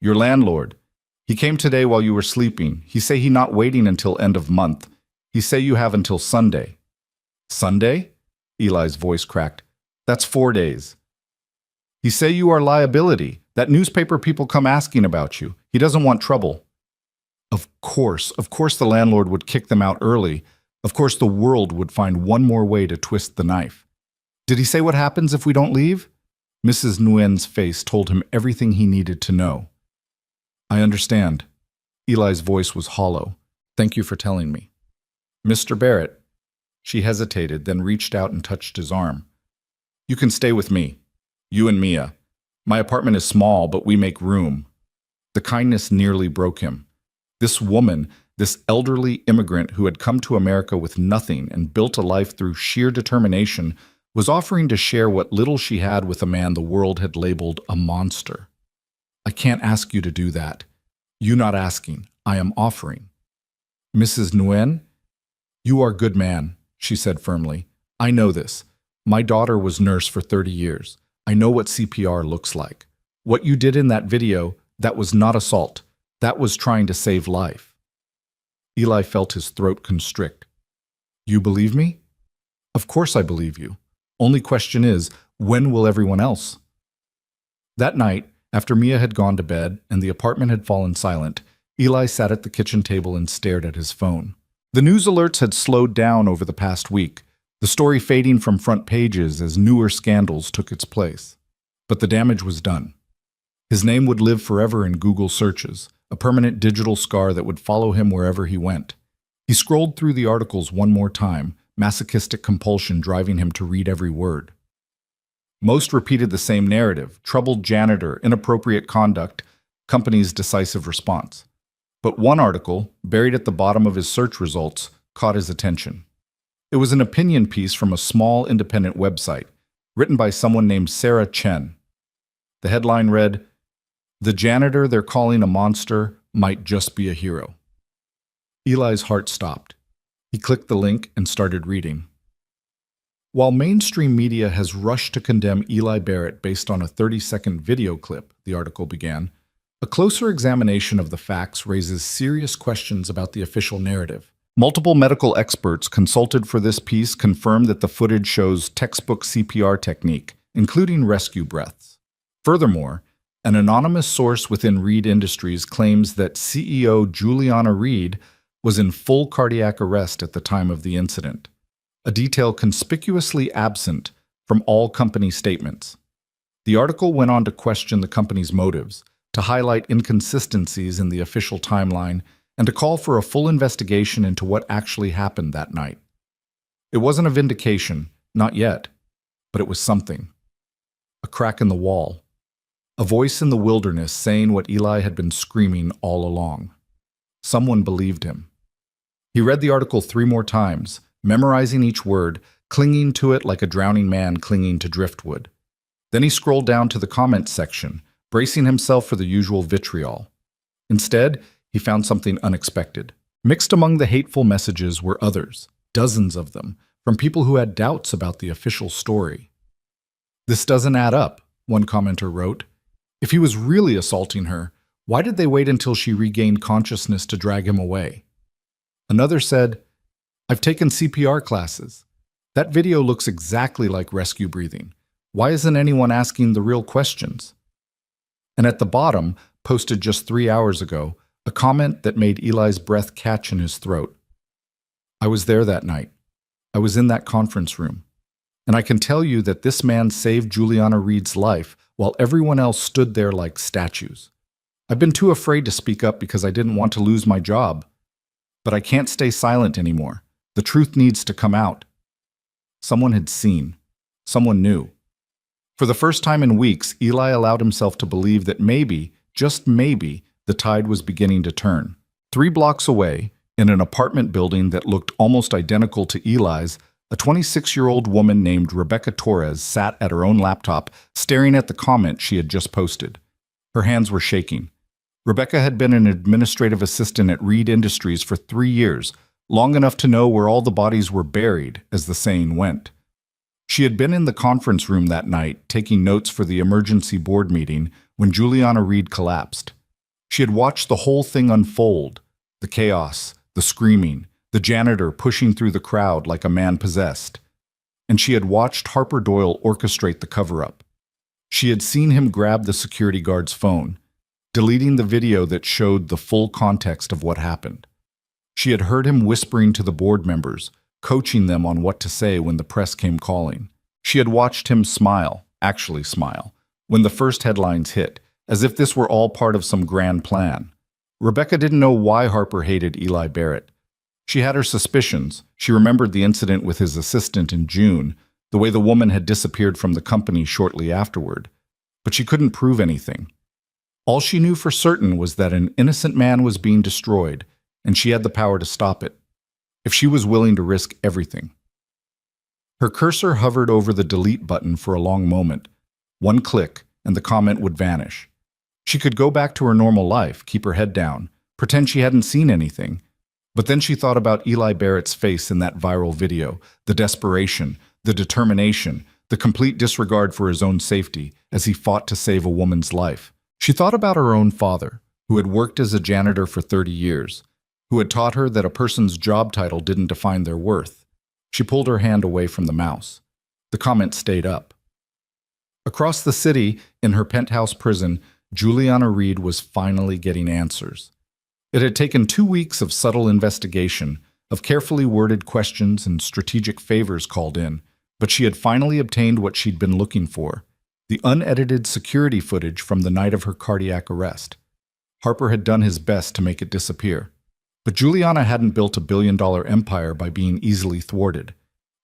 A: "Your landlord. He came today while you were sleeping. He say he not waiting until end of month. He say you have until Sunday." "Sunday?" Eli's voice cracked. "That's 4 days." "He say you are liability. That newspaper people come asking about you. He doesn't want trouble." Of course the landlord would kick them out early. Of course the world would find one more way to twist the knife. "Did he say what happens if we don't leave?" Mrs. Nguyen's face told him everything he needed to know. "I understand." Eli's voice was hollow. "Thank you for telling me." "Mr. Barrett." She hesitated, then reached out and touched his arm. "You can stay with me. You and Mia. My apartment is small, but we make room." The kindness nearly broke him. This woman, this elderly immigrant who had come to America with nothing and built a life through sheer determination, was offering to share what little she had with a man the world had labeled a monster. "I can't ask you to do that. You not asking. I am offering." "Mrs. Nguyen, you are a good man," she said firmly. "I know this. My daughter was nurse for 30 years. I know what CPR looks like. What you did in that video, that was not assault. That was trying to save life." Eli felt his throat constrict. "You believe me?" "Of course I believe you. Only question is, when will everyone else?" That night, after Mia had gone to bed and the apartment had fallen silent, Eli sat at the kitchen table and stared at his phone. The news alerts had slowed down over the past week, the story fading from front pages as newer scandals took its place. But the damage was done. His name would live forever in Google searches, a permanent digital scar that would follow him wherever he went. He scrolled through the articles one more time, masochistic compulsion driving him to read every word. Most repeated the same narrative: troubled janitor, inappropriate conduct, company's decisive response. But one article, buried at the bottom of his search results, caught his attention. It was an opinion piece from a small independent website, written by someone named Sarah Chen. The headline read, "The janitor they're calling a monster might just be a hero." Eli's heart stopped. He clicked the link and started reading. While mainstream media has rushed to condemn Eli Barrett based on a 30-second video clip, the article began, a closer examination of the facts raises serious questions about the official narrative. Multiple medical experts consulted for this piece confirmed that the footage shows textbook CPR technique, including rescue breaths. Furthermore, an anonymous source within Reed Industries claims that CEO Juliana Reed was in full cardiac arrest at the time of the incident, a detail conspicuously absent from all company statements. The article went on to question the company's motives, to highlight inconsistencies in the official timeline, and to call for a full investigation into what actually happened that night. It wasn't a vindication, not yet, but it was something. A crack in the wall. A voice in the wilderness saying what Eli had been screaming all along. Someone believed him. He read the article 3 more times, memorizing each word, clinging to it like a drowning man clinging to driftwood. Then he scrolled down to the comments section, bracing himself for the usual vitriol. Instead, he found something unexpected. Mixed among the hateful messages were others, dozens of them, from people who had doubts about the official story. "This doesn't add up," one commenter wrote. "If he was really assaulting her, Why did they wait until she regained consciousness to drag him away? Another said, I've taken CPR classes. That video looks exactly like rescue breathing. Why isn't anyone asking the real questions? And at the bottom, posted just 3 hours ago, a comment that made Eli's breath catch in his throat. I was there that night. I was in that conference room. And I can tell you that this man saved Juliana Reed's life while everyone else stood there like statues. I've been too afraid to speak up because I didn't want to lose my job. But I can't stay silent anymore. The truth needs to come out. Someone had seen. Someone knew. For the first time in weeks, Eli allowed himself to believe that maybe, just maybe, the tide was beginning to turn. 3 blocks away, in an apartment building that looked almost identical to Eli's, a 26-year-old woman named Rebecca Torres sat at her own laptop, staring at the comment she had just posted. Her hands were shaking. Rebecca had been an administrative assistant at Reed Industries for 3 years, long enough to know where all the bodies were buried, as the saying went. She had been in the conference room that night, taking notes for the emergency board meeting, when Juliana Reed collapsed. She had watched the whole thing unfold, the chaos, the screaming, the janitor pushing through the crowd like a man possessed. And she had watched Harper Doyle orchestrate the cover-up. She had seen him grab the security guard's phone, deleting the video that showed the full context of what happened. She had heard him whispering to the board members, coaching them on what to say when the press came calling. She had watched him smile, actually smile, when the first headlines hit, as if this were all part of some grand plan. Rebecca didn't know why Harper hated Eli Barrett. She had her suspicions. She remembered the incident with his assistant in June, the way the woman had disappeared from the company shortly afterward. But she couldn't prove anything. All she knew for certain was that an innocent man was being destroyed, and she had the power to stop it, if she was willing to risk everything. Her cursor hovered over the delete button for a long moment. One click, and the comment would vanish. She could go back to her normal life, keep her head down, pretend she hadn't seen anything. But then she thought about Eli Barrett's face in that viral video, the desperation, the determination, the complete disregard for his own safety as he fought to save a woman's life. She thought about her own father, who had worked as a janitor for 30 years, who had taught her that a person's job title didn't define their worth. She pulled her hand away from the mouse. The comment stayed up. Across the city, in her penthouse prison, Juliana Reed was finally getting answers. It had taken 2 weeks of subtle investigation, of carefully worded questions and strategic favors called in, but she had finally obtained what she'd been looking for, the unedited security footage from the night of her cardiac arrest. Harper had done his best to make it disappear. But Juliana hadn't built a billion-dollar empire by being easily thwarted.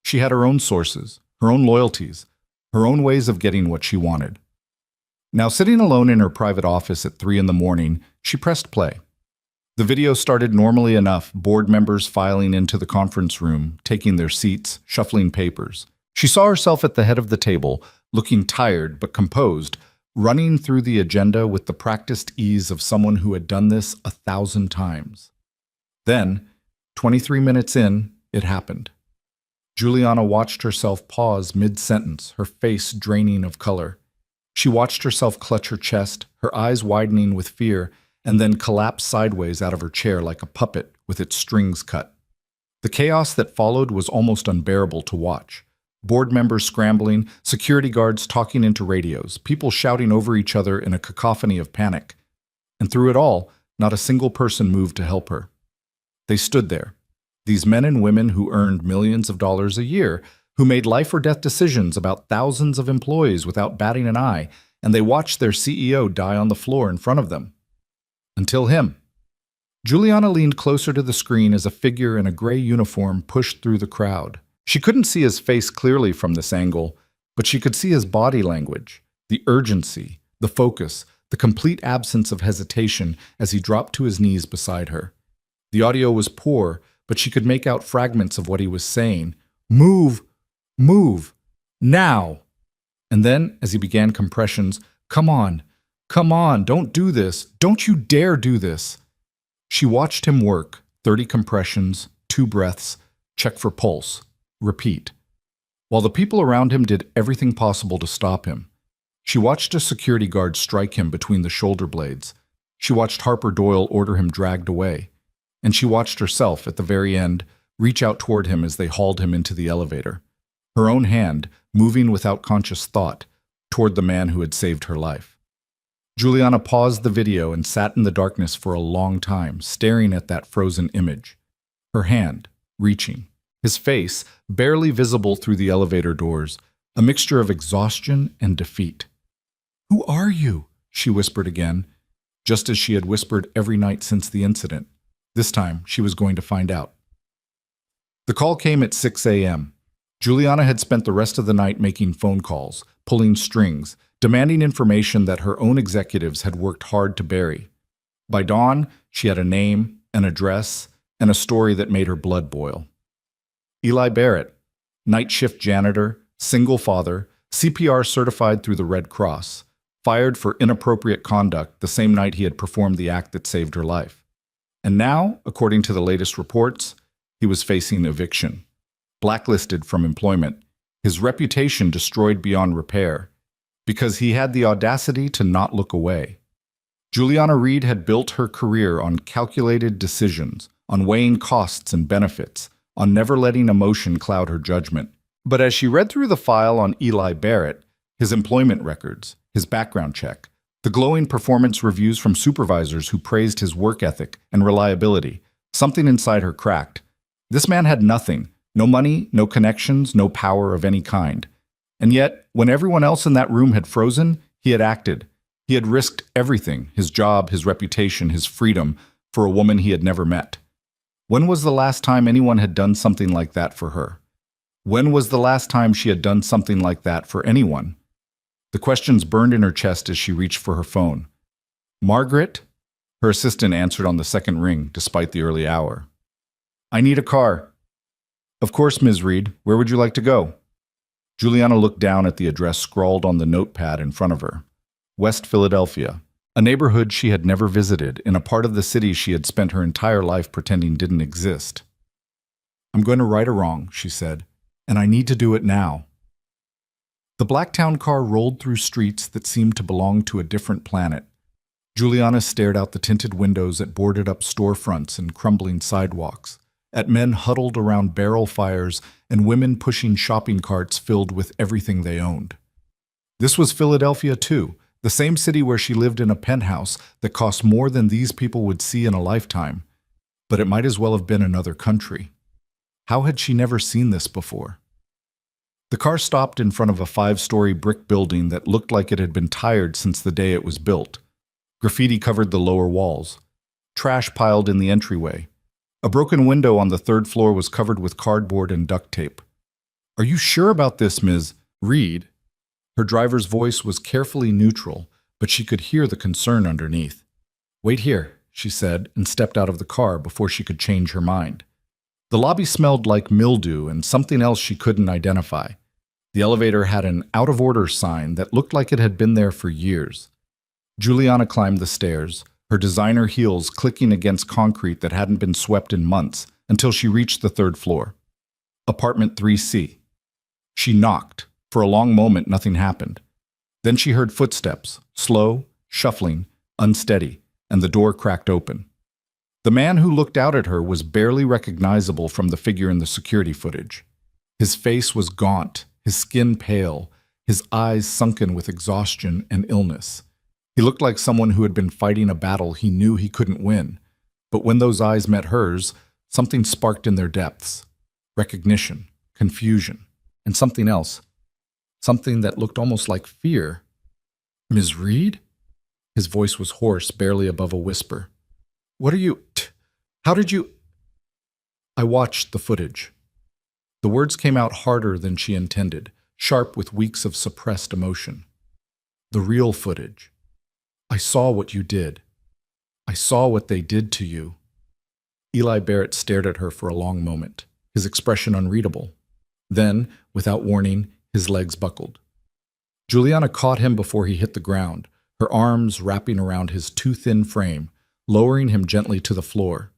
A: She had her own sources, her own loyalties, her own ways of getting what she wanted. Now, sitting alone in her private office at 3 in the morning, she pressed play. The video started normally enough, board members filing into the conference room, taking their seats, shuffling papers. She saw herself at the head of the table, looking tired but composed, running through the agenda with the practiced ease of someone who had done this 1,000 times. Then, 23 minutes in, it happened. Juliana watched herself pause mid-sentence, her face draining of color. She watched herself clutch her chest, her eyes widening with fear, and then collapse sideways out of her chair like a puppet with its strings cut. The chaos that followed was almost unbearable to watch. Board members scrambling, security guards talking into radios, people shouting over each other in a cacophony of panic. And through it all, not a single person moved to help her. They stood there, these men and women who earned millions of dollars a year, who made life or death decisions about thousands of employees without batting an eye, and they watched their CEO die on the floor in front of them. Until him. Juliana leaned closer to the screen as a figure in a gray uniform pushed through the crowd. She couldn't see his face clearly from this angle, but she could see his body language, the urgency, the focus, the complete absence of hesitation as he dropped to his knees beside her. The audio was poor, but she could make out fragments of what he was saying. Move! Move! Now! And then, as he began compressions, come on, don't do this. Don't you dare do this. She watched him work, 30 compressions, 2 breaths, check for pulse, repeat. While the people around him did everything possible to stop him. She watched a security guard strike him between the shoulder blades. She watched Harper Doyle order him dragged away, and she watched herself, at the very end, reach out toward him as they hauled him into the elevator, her own hand moving without conscious thought toward the man who had saved her life. Juliana paused the video and sat in the darkness for a long time, staring at that frozen image, her hand reaching, his face barely visible through the elevator doors, a mixture of exhaustion and defeat. "Who are you?" she whispered again, just as she had whispered every night since the incident. This time, she was going to find out. The call came at 6 a.m. Juliana had spent the rest of the night making phone calls, pulling strings, demanding information that her own executives had worked hard to bury. By dawn, she had a name, an address, and a story that made her blood boil. Eli Barrett, night shift janitor, single father, CPR certified through the Red Cross, fired for inappropriate conduct the same night he had performed the act that saved her life. And now, according to the latest reports, he was facing eviction. Blacklisted from employment, his reputation destroyed beyond repair, because he had the audacity to not look away. Juliana Reed had built her career on calculated decisions, on weighing costs and benefits, on never letting emotion cloud her judgment. But as she read through the file on Eli Barrett, his employment records, his background check, the glowing performance reviews from supervisors who praised his work ethic and reliability, something inside her cracked. This man had nothing, no money, no connections, no power of any kind. And yet, when everyone else in that room had frozen, he had acted. He had risked everything, his job, his reputation, his freedom, for a woman he had never met. When was the last time anyone had done something like that for her? When was the last time she had done something like that for anyone? The questions burned in her chest as she reached for her phone. "Margaret?" Her assistant answered on the second ring, despite the early hour. "I need a car." "Of course, Ms. Reed. Where would you like to go?" Juliana looked down at the address scrawled on the notepad in front of her. West Philadelphia, a neighborhood she had never visited, in a part of the city she had spent her entire life pretending didn't exist. "I'm going to right a wrong," she said, "and I need to do it now." The Blacktown car rolled through streets that seemed to belong to a different planet. Juliana stared out the tinted windows at boarded-up storefronts and crumbling sidewalks, at men huddled around barrel fires and women pushing shopping carts filled with everything they owned. This was Philadelphia, too, the same city where she lived in a penthouse that cost more than these people would see in a lifetime. But it might as well have been another country. How had she never seen this before? The car stopped in front of a 5-story brick building that looked like it had been tired since the day it was built. Graffiti covered the lower walls. Trash piled in the entryway. A broken window on the 3rd floor was covered with cardboard and duct tape. "Are you sure about this, Ms. Reed?" Her driver's voice was carefully neutral, but she could hear the concern underneath. "Wait here," she said, and stepped out of the car before she could change her mind. The lobby smelled like mildew and something else she couldn't identify. The elevator had an out-of-order sign that looked like it had been there for years. Juliana climbed the stairs, her designer heels clicking against concrete that hadn't been swept in months, until she reached the 3rd floor. Apartment 3C. She knocked. For a long moment, nothing happened. Then she heard footsteps, slow, shuffling, unsteady, and the door cracked open. The man who looked out at her was barely recognizable from the figure in the security footage. His face was gaunt, his skin pale, his eyes sunken with exhaustion and illness. He looked like someone who had been fighting a battle he knew he couldn't win. But when those eyes met hers, something sparked in their depths. Recognition, confusion, and something else. Something that looked almost like fear. "Ms. Reed?" His voice was hoarse, barely above a whisper. "What are you... How did you..." I watched the footage. The words came out harder than she intended, sharp with weeks of suppressed emotion. The real footage. "I saw what you did. I saw what they did to you." Eli Barrett stared at her for a long moment, his expression unreadable. Then, without warning, his legs buckled. Juliana caught him before he hit the ground, her arms wrapping around his too thin frame, lowering him gently to the floor.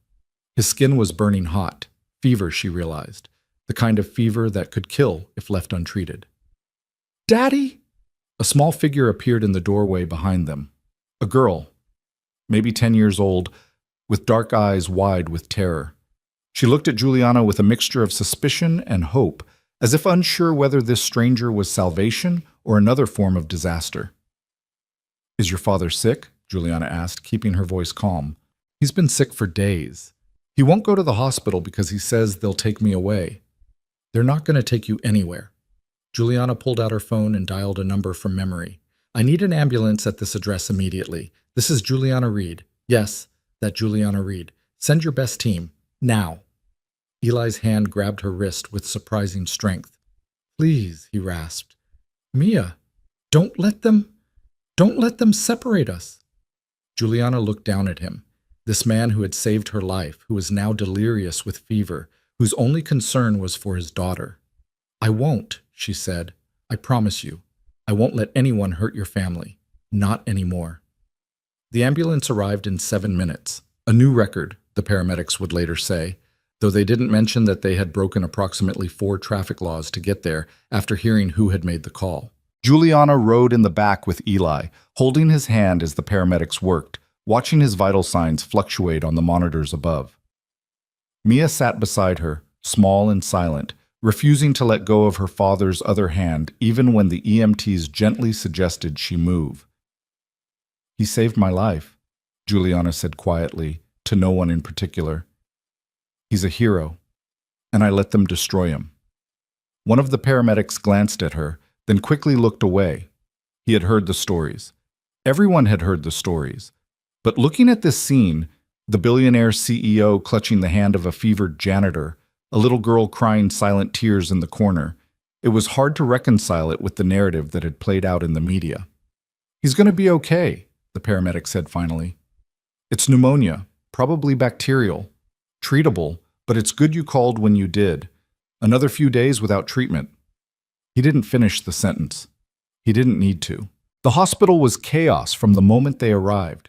A: His skin was burning hot, fever, she realized, the kind of fever that could kill if left untreated. "Daddy!" A small figure appeared in the doorway behind them. A girl. maybe 10 years old, with dark eyes wide with terror. She looked at Juliana with a mixture of suspicion and hope, as if unsure whether this stranger was salvation or another form of disaster. "Is your father sick?" Juliana asked, keeping her voice calm. "He's been sick for days. He won't go to the hospital because he says they'll take me away." "They're not going to take you anywhere." Juliana pulled out her phone and dialed a number from memory. "I need an ambulance at this address immediately. This is Juliana Reed." "Yes, that Juliana Reed. Send your best team. Now." Eli's hand grabbed her wrist with surprising strength. "Please," he rasped. "Mia, don't let them separate us." Juliana looked down at him. This man who had saved her life, who was now delirious with fever, whose only concern was for his daughter. "I won't," she said. "I promise you. I won't let anyone hurt your family. Not anymore." The ambulance arrived in 7 minutes. A new record, the paramedics would later say, though they didn't mention that they had broken approximately 4 traffic laws to get there after hearing who had made the call. Juliana rode in the back with Eli, holding his hand as the paramedics worked, watching his vital signs fluctuate on the monitors above. Mia sat beside her, small and silent, refusing to let go of her father's other hand even when the EMTs gently suggested she move. "He saved my life," Juliana said quietly, to no one in particular. "He's a hero, and I let them destroy him." One of the paramedics glanced at her, then quickly looked away. He had heard the stories. Everyone had heard the stories. But looking at this scene, the billionaire CEO clutching the hand of a fevered janitor, a little girl crying silent tears in the corner, it was hard to reconcile it with the narrative that had played out in the media. "He's going to be okay," the paramedic said finally. "It's pneumonia, probably bacterial. Treatable, but it's good you called when you did. Another few days without treatment." He didn't finish the sentence. He didn't need to. The hospital was chaos from the moment they arrived.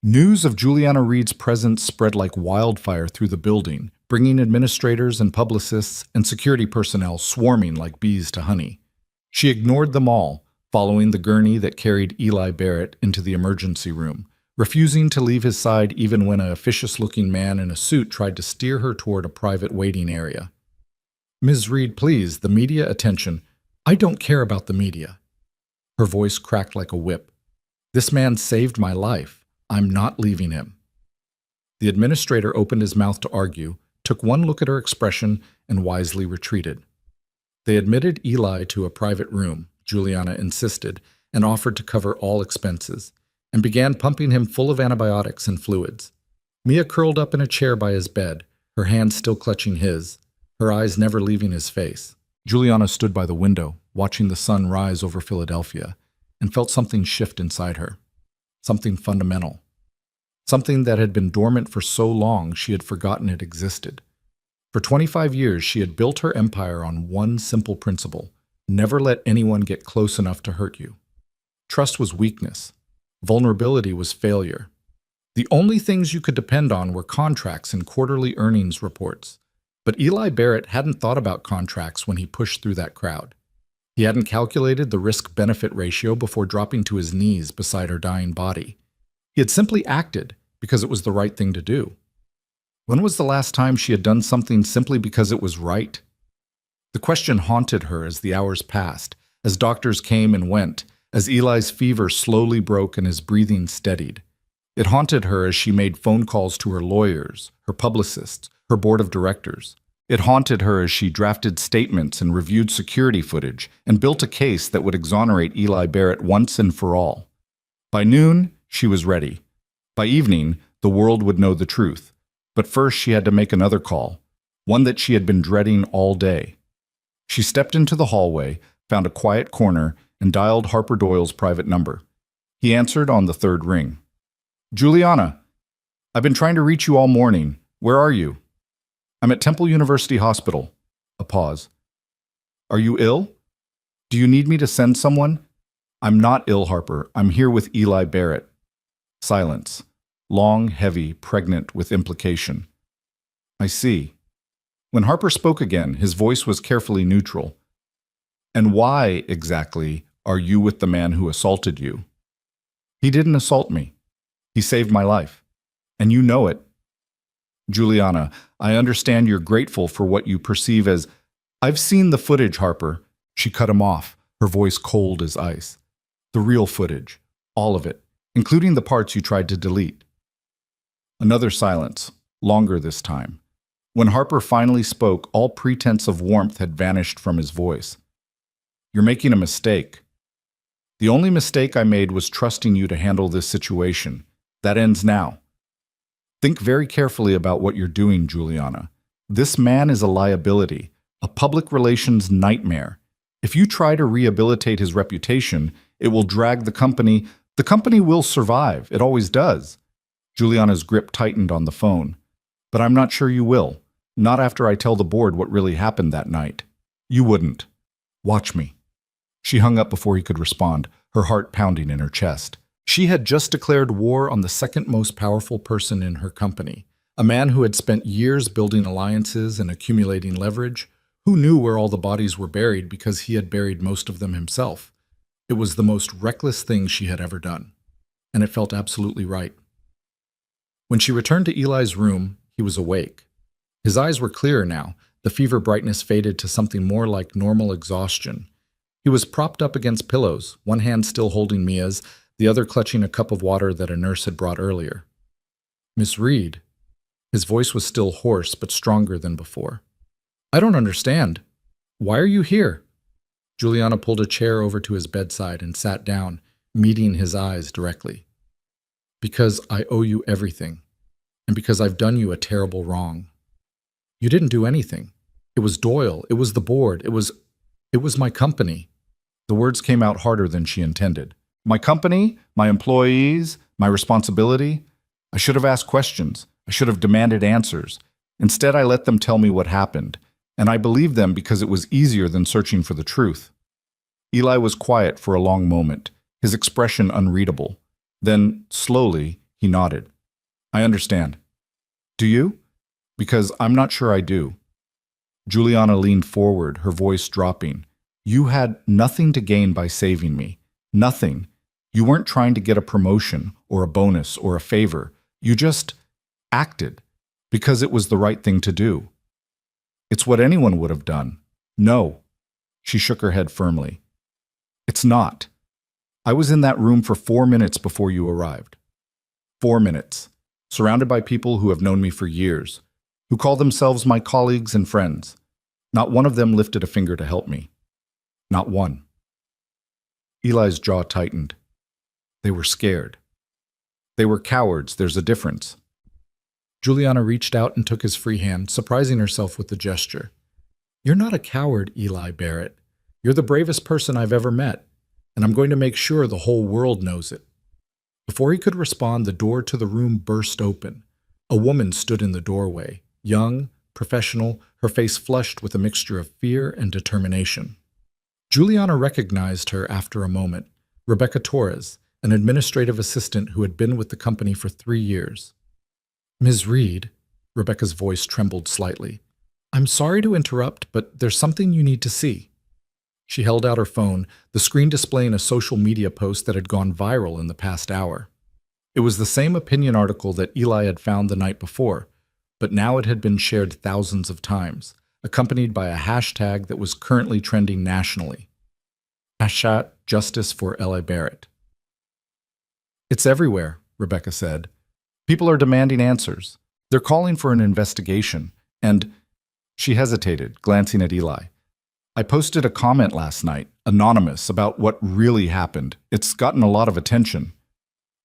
A: News of Juliana Reed's presence spread like wildfire through the building, bringing administrators and publicists and security personnel swarming like bees to honey. She ignored them all, following the gurney that carried Eli Barrett into the emergency room, refusing to leave his side even when an officious-looking man in a suit tried to steer her toward a private waiting area. "Ms. Reed, please, the media attention." "I don't care about the media." Her voice cracked like a whip. "This man saved my life. I'm not leaving him." The administrator opened his mouth to argue, took one look at her expression, and wisely retreated. They admitted Eli to a private room, Juliana insisted, and offered to cover all expenses, and began pumping him full of antibiotics and fluids. Mia curled up in a chair by his bed, her hands still clutching his, her eyes never leaving his face. Juliana stood by the window, watching the sun rise over Philadelphia, and felt something shift inside her. Something fundamental. Something that had been dormant for so long she had forgotten it existed. For 25 years, she had built her empire on one simple principle: never let anyone get close enough to hurt you. Trust was weakness. Vulnerability was failure. The only things you could depend on were contracts and quarterly earnings reports. But Eli Barrett hadn't thought about contracts when he pushed through that crowd. He hadn't calculated the risk-benefit ratio before dropping to his knees beside her dying body. He had simply acted because it was the right thing to do. When was the last time she had done something simply because it was right? The question haunted her as the hours passed, as doctors came and went, as Eli's fever slowly broke and his breathing steadied. It haunted her as she made phone calls to her lawyers, her publicists, her board of directors. It haunted her as she drafted statements and reviewed security footage and built a case that would exonerate Eli Barrett once and for all. By noon, she was ready. By evening, the world would know the truth. But first she had to make another call, one that she had been dreading all day. She stepped into the hallway, found a quiet corner, and dialed Harper Doyle's private number. He answered on the 3rd ring. "Juliana, I've been trying to reach you all morning. Where are you?" "I'm at Temple University Hospital." A pause. "Are you ill? Do you need me to send someone?" "I'm not ill, Harper. I'm here with Eli Barrett." Silence. Long, heavy, pregnant with implication. "I see." When Harper spoke again, his voice was carefully neutral. "And why, exactly, are you with the man who assaulted you?" "He didn't assault me." He saved my life. And you know it. Juliana, I understand you're grateful for what you perceive as... I've seen the footage, Harper. She cut him off, her voice cold as ice. The real footage. All of it, including the parts you tried to delete. Another silence, longer this time. When Harper finally spoke, all pretense of warmth had vanished from his voice. You're making a mistake. The only mistake I made was trusting you to handle this situation. That ends now. Think very carefully about what you're doing, Juliana. This man is a liability, a public relations nightmare. If you try to rehabilitate his reputation, it will drag the company. The company will survive. It always does. Juliana's grip tightened on the phone. But I'm not sure you will. Not after I tell the board what really happened that night. You wouldn't. Watch me. She hung up before he could respond, her heart pounding in her chest. She had just declared war on the second most powerful person in her company, a man who had spent years building alliances and accumulating leverage, who knew where all the bodies were buried because he had buried most of them himself. It was the most reckless thing she had ever done, and it felt absolutely right. When she returned to Eli's room, he was awake. His eyes were clearer now, the fever brightness faded to something more like normal exhaustion. He was propped up against pillows, one hand still holding Mia's, the other clutching a cup of water that a nurse had brought earlier. Miss Reed. His voice was still hoarse, but stronger than before. I don't understand. Why are you here? Juliana pulled a chair over to his bedside and sat down, meeting his eyes directly. Because I owe you everything, and because I've done you a terrible wrong. You didn't do anything. It was Doyle, it was the board, it was my company. The words came out harder than she intended. My company, my employees, my responsibility. I should have asked questions. I should have demanded answers. Instead, I let them tell me what happened, and I believed them because it was easier than searching for the truth. Eli was quiet for a long moment, his expression unreadable. Then, slowly, he nodded. I understand. Do you? Because I'm not sure I do. Juliana leaned forward, her voice dropping. You had nothing to gain by saving me. Nothing. You weren't trying to get a promotion or a bonus or a favor. You just acted because it was the right thing to do. It's what anyone would have done. No. She shook her head firmly. It's not. I was in that room for 4 minutes before you arrived. 4 minutes. Surrounded by people who have known me for years, who call themselves my colleagues and friends. Not one of them lifted a finger to help me. Not one. Eli's jaw tightened. They were scared. They were cowards, there's a difference. Juliana reached out and took his free hand, surprising herself with the gesture. You're not a coward, Eli Barrett. You're the bravest person I've ever met, and I'm going to make sure the whole world knows it. Before he could respond, the door to the room burst open. A woman stood in the doorway, young, professional, her face flushed with a mixture of fear and determination. Juliana recognized her after a moment, Rebecca Torres, an administrative assistant who had been with the company for 3 years. Ms. Reed, Rebecca's voice trembled slightly. I'm sorry to interrupt, but there's something you need to see. She held out her phone, the screen displaying a social media post that had gone viral in the past hour. It was the same opinion article that Eli had found the night before, but now it had been shared thousands of times, accompanied by a hashtag that was currently trending nationally. #Justice for Eli Barrett. It's everywhere, Rebecca said. People are demanding answers. They're calling for an investigation, and she hesitated, glancing at Eli. I posted a comment last night, anonymous, about what really happened. It's gotten a lot of attention.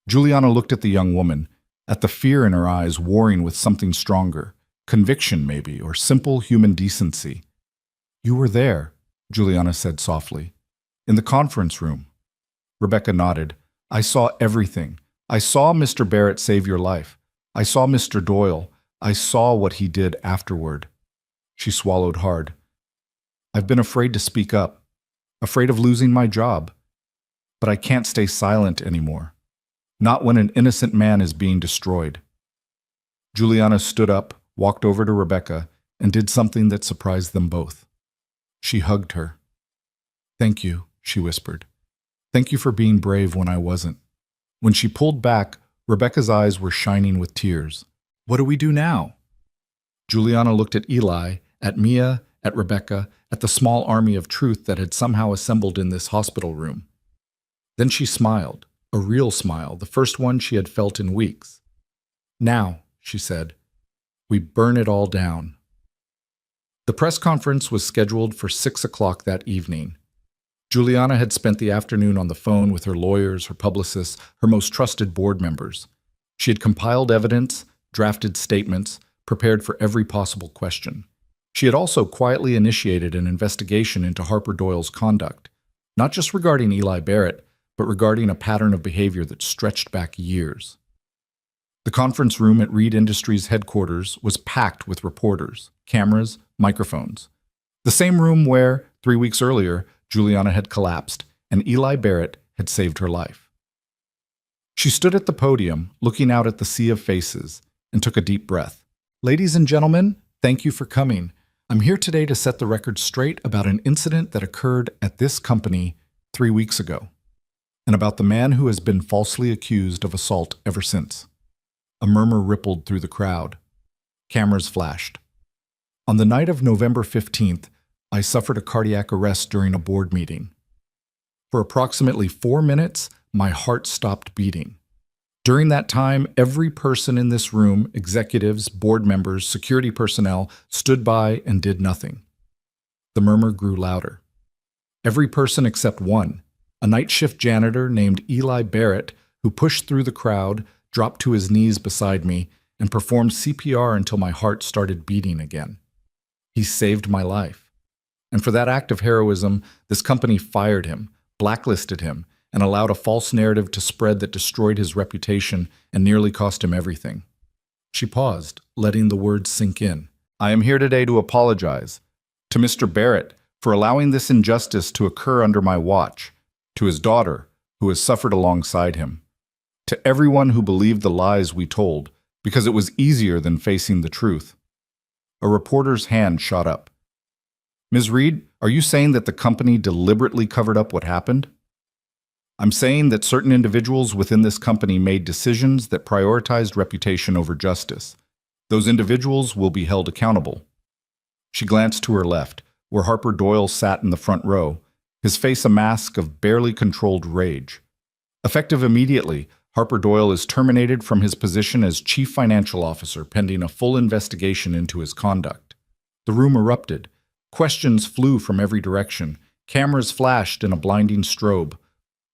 A: Juliana looked at the young woman, at the fear in her eyes warring with something stronger, conviction maybe, or simple human decency. You were there, Juliana said softly. In the conference room. Rebecca nodded. I saw everything. I saw Mr. Barrett save your life. I saw Mr. Doyle. I saw what he did afterward. She swallowed hard. I've been afraid to speak up, afraid of losing my job. But I can't stay silent anymore. Not when an innocent man is being destroyed. Juliana stood up, walked over to Rebecca, and did something that surprised them both. She hugged her. Thank you, she whispered. Thank you for being brave when I wasn't. When she pulled back, Rebecca's eyes were shining with tears. What do we do now? Juliana looked at Eli, at Mia, at Rebecca, at the small army of truth that had somehow assembled in this hospital room. Then she smiled, a real smile, the first one she had felt in weeks. Now, she said, we burn it all down. The press conference was scheduled for 6 o'clock that evening. Juliana had spent the afternoon on the phone with her lawyers, her publicists, her most trusted board members. She had compiled evidence, drafted statements, prepared for every possible question. She had also quietly initiated an investigation into Harper Doyle's conduct, not just regarding Eli Barrett, but regarding a pattern of behavior that stretched back years. The conference room at Reed Industries headquarters was packed with reporters, cameras, microphones. The same room where, 3 weeks earlier, Juliana had collapsed and Eli Barrett had saved her life. She stood at the podium, looking out at the sea of faces, and took a deep breath. Ladies and gentlemen, thank you for coming. I'm here today to set the record straight about an incident that occurred at this company 3 weeks ago, and about the man who has been falsely accused of assault ever since. A murmur rippled through the crowd. Cameras flashed. On the night of November 15th, I suffered a cardiac arrest during a board meeting. For approximately 4 minutes, my heart stopped beating. During that time, every person in this room, executives, board members, security personnel, stood by and did nothing. The murmur grew louder. Every person except one, a night shift janitor named Eli Barrett, who pushed through the crowd, dropped to his knees beside me, and performed CPR until my heart started beating again. He saved my life. And for that act of heroism, this company fired him, blacklisted him, and allowed a false narrative to spread that destroyed his reputation and nearly cost him everything. She paused, letting the words sink in. I am here today to apologize to Mr. Barrett for allowing this injustice to occur under my watch, to his daughter, who has suffered alongside him, to everyone who believed the lies we told, because it was easier than facing the truth. A reporter's hand shot up. Ms. Reed, are you saying that the company deliberately covered up what happened? I'm saying that certain individuals within this company made decisions that prioritized reputation over justice. Those individuals will be held accountable. She glanced to her left, where Harper Doyle sat in the front row, his face a mask of barely controlled rage. Effective immediately, Harper Doyle is terminated from his position as Chief Financial Officer pending a full investigation into his conduct. The room erupted. Questions flew from every direction. Cameras flashed in a blinding strobe.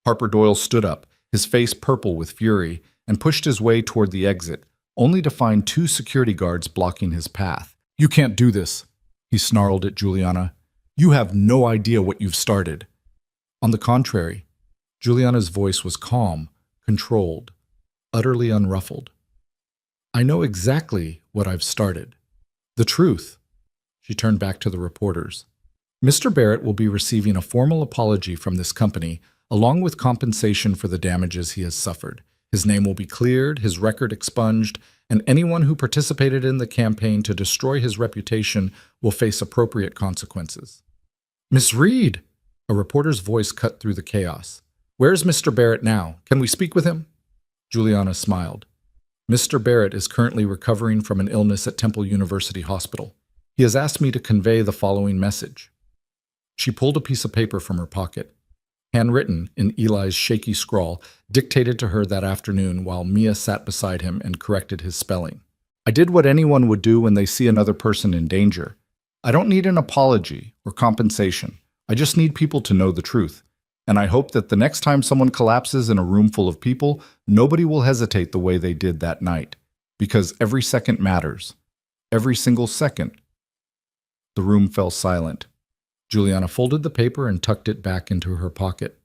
A: Harper Doyle stood up, his face purple with fury, and pushed his way toward the exit, only to find 2 security guards blocking his path. You can't do this, he snarled at Juliana. You have no idea what you've started. On the contrary, Juliana's voice was calm, controlled, utterly unruffled. I know exactly what I've started. The truth. She turned back to the reporters. Mr. Barrett will be receiving a formal apology from this company, along with compensation for the damages he has suffered. His name will be cleared, his record expunged, and anyone who participated in the campaign to destroy his reputation will face appropriate consequences. Miss Reed! A reporter's voice cut through the chaos. Where's Mr. Barrett now? Can we speak with him? Juliana smiled. Mr. Barrett is currently recovering from an illness at Temple University Hospital. He has asked me to convey the following message. She pulled a piece of paper from her pocket. Handwritten in Eli's shaky scrawl, dictated to her that afternoon while Mia sat beside him and corrected his spelling. I did what anyone would do when they see another person in danger. I don't need an apology or compensation. I just need people to know the truth. And I hope that the next time someone collapses in a room full of people, nobody will hesitate the way they did that night. Because every second matters. Every single second. The room fell silent. Juliana folded the paper and tucked it back into her pocket.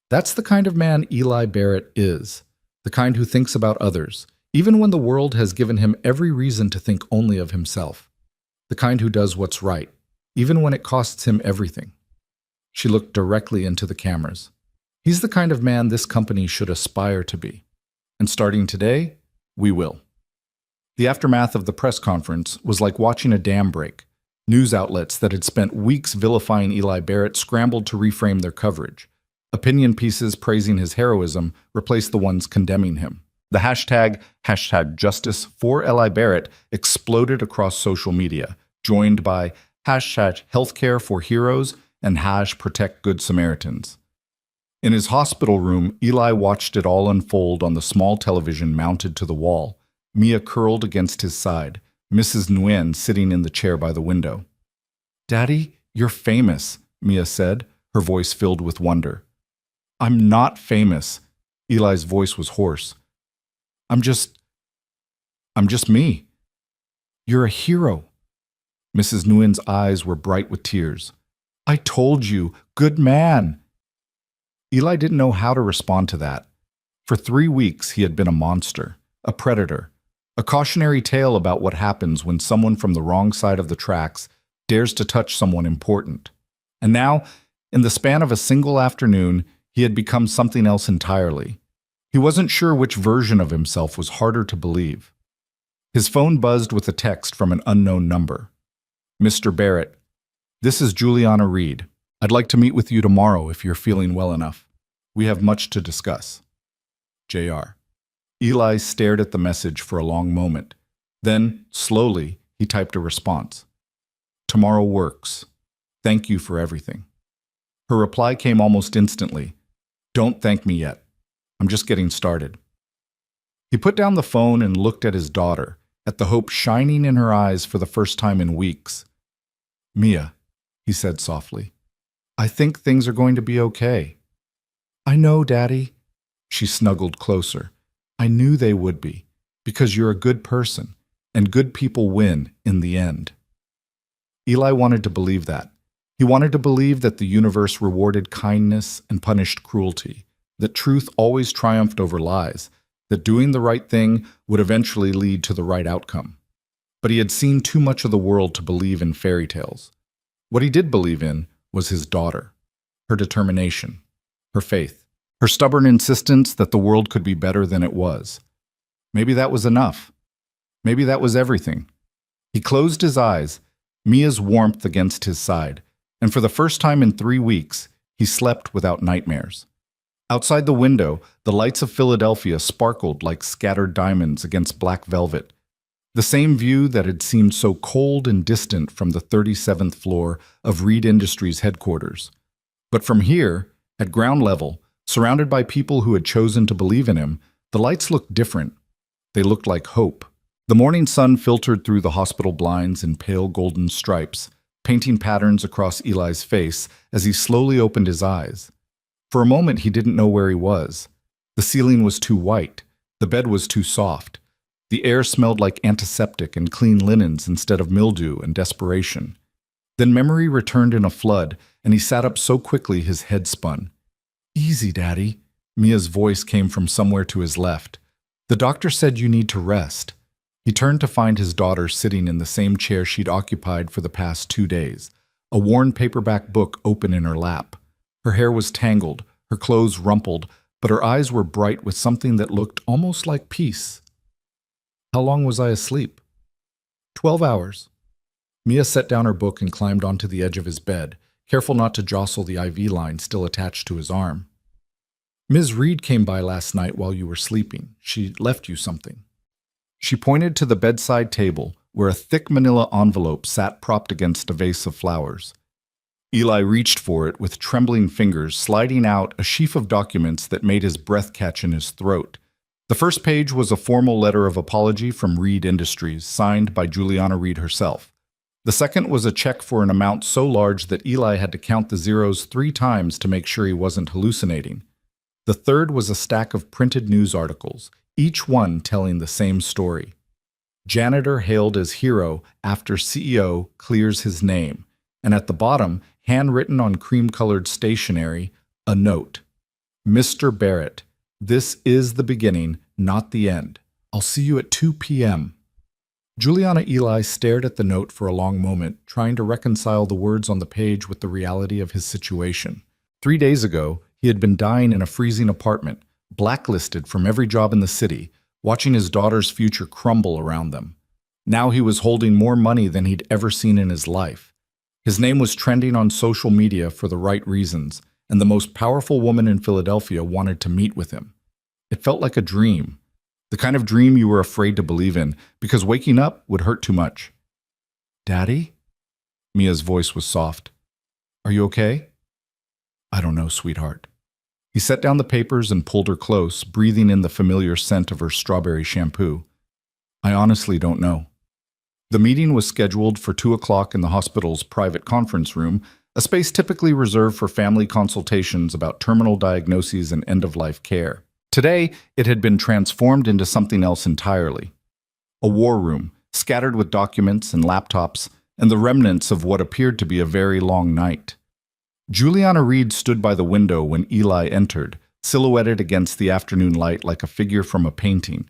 A: That's the kind of man Eli Barrett is, the kind who thinks about others, even when the world has given him every reason to think only of himself. The kind who does what's right, even when it costs him everything. She looked directly into the cameras. He's the kind of man this company should aspire to be. And starting today, we will. The aftermath of the press conference was like watching a dam break. News outlets that had spent weeks vilifying Eli Barrett scrambled to reframe their coverage. Opinion pieces praising his heroism replaced the ones condemning him. The hashtag Justice for Eli Barrett exploded across social media, joined by hashtag Healthcare for Heroes and Protect Good Samaritans. In his hospital room, Eli watched it all unfold on the small television mounted to the wall, Mia curled against his side, Mrs. Nguyen sitting in the chair by the window. "Daddy, you're famous," Mia said, her voice filled with wonder. "I'm not famous." Eli's voice was hoarse. I'm just me. You're a hero." Mrs. Nguyen's eyes were bright with tears. "I told you, good man." Eli didn't know how to respond to that. For 3 weeks, he had been a monster, a predator, a cautionary tale about what happens when someone from the wrong side of the tracks dares to touch someone important. And now, in the span of a single afternoon, he had become something else entirely. He wasn't sure which version of himself was harder to believe. His phone buzzed with a text from an unknown number. "Mr. Barrett, this is Juliana Reed. I'd like to meet with you tomorrow if you're feeling well enough. We have much to discuss. Jr." Eli stared at the message for a long moment. Then, slowly, he typed a response. "Tomorrow works. Thank you for everything." Her reply came almost instantly. "Don't thank me yet. I'm just getting started." He put down the phone and looked at his daughter, at the hope shining in her eyes for the first time in weeks. "Mia," he said softly, "I think things are going to be okay." "I know, Daddy." She snuggled closer. "I knew they would be, because you're a good person, and good people win in the end." Eli wanted to believe that. He wanted to believe that the universe rewarded kindness and punished cruelty, that truth always triumphed over lies, that doing the right thing would eventually lead to the right outcome. But he had seen too much of the world to believe in fairy tales. What he did believe in was his daughter, her determination, her faith, her stubborn insistence that the world could be better than it was. Maybe that was enough. Maybe that was everything. He closed his eyes, Mia's warmth against his side, and for the first time in 3 weeks, he slept without nightmares. Outside the window, the lights of Philadelphia sparkled like scattered diamonds against black velvet. The same view that had seemed so cold and distant from the 37th floor of Reed Industries headquarters. But from here, at ground level, surrounded by people who had chosen to believe in him, the lights looked different. They looked like hope. The morning sun filtered through the hospital blinds in pale golden stripes, painting patterns across Eli's face as he slowly opened his eyes. For a moment, he didn't know where he was. The ceiling was too white. The bed was too soft. The air smelled like antiseptic and clean linens instead of mildew and desperation. Then memory returned in a flood, and he sat up so quickly his head spun. "Easy, Daddy." Mia's voice came from somewhere to his left. "The doctor said you need to rest." He turned to find his daughter sitting in the same chair she'd occupied for the past 2 days, a worn paperback book open in her lap. Her hair was tangled, her clothes rumpled, but her eyes were bright with something that looked almost like peace. "How long was I asleep?" 12 hours. Mia set down her book and climbed onto the edge of his bed, careful not to jostle the IV line still attached to his arm. "Ms. Reed came by last night while you were sleeping. She left you something." She pointed to the bedside table, where a thick manila envelope sat propped against a vase of flowers. Eli reached for it with trembling fingers, sliding out a sheaf of documents that made his breath catch in his throat. The first page was a formal letter of apology from Reed Industries, signed by Juliana Reed herself. The second was a check for an amount so large that Eli had to count the zeros 3 times to make sure he wasn't hallucinating. The third was a stack of printed news articles, each one telling the same story. Janitor hailed as hero after CEO clears his name, and at the bottom, handwritten on cream-colored stationery, a note. "Mr. Barrett, this is the beginning, not the end. I'll see you at 2 p.m. Juliana Eli stared at the note for a long moment, trying to reconcile the words on the page with the reality of his situation. 3 days ago, he had been dying in a freezing apartment, blacklisted from every job in the city, watching his daughter's future crumble around them. Now he was holding more money than he'd ever seen in his life. His name was trending on social media for the right reasons, and the most powerful woman in Philadelphia wanted to meet with him. It felt like a dream. The kind of dream you were afraid to believe in because waking up would hurt too much. Daddy? Mia's voice was soft. Are you okay? I don't know, sweetheart. He set down the papers and pulled her close, breathing in the familiar scent of her strawberry shampoo. I honestly don't know. The meeting was scheduled for 2 o'clock in the hospital's private conference room, a space typically reserved for family consultations about terminal diagnoses and end-of-life care. Today, it had been transformed into something else entirely. A war room, scattered with documents and laptops, and the remnants of what appeared to be a very long night. Juliana Reed stood by the window when Eli entered, silhouetted against the afternoon light like a figure from a painting.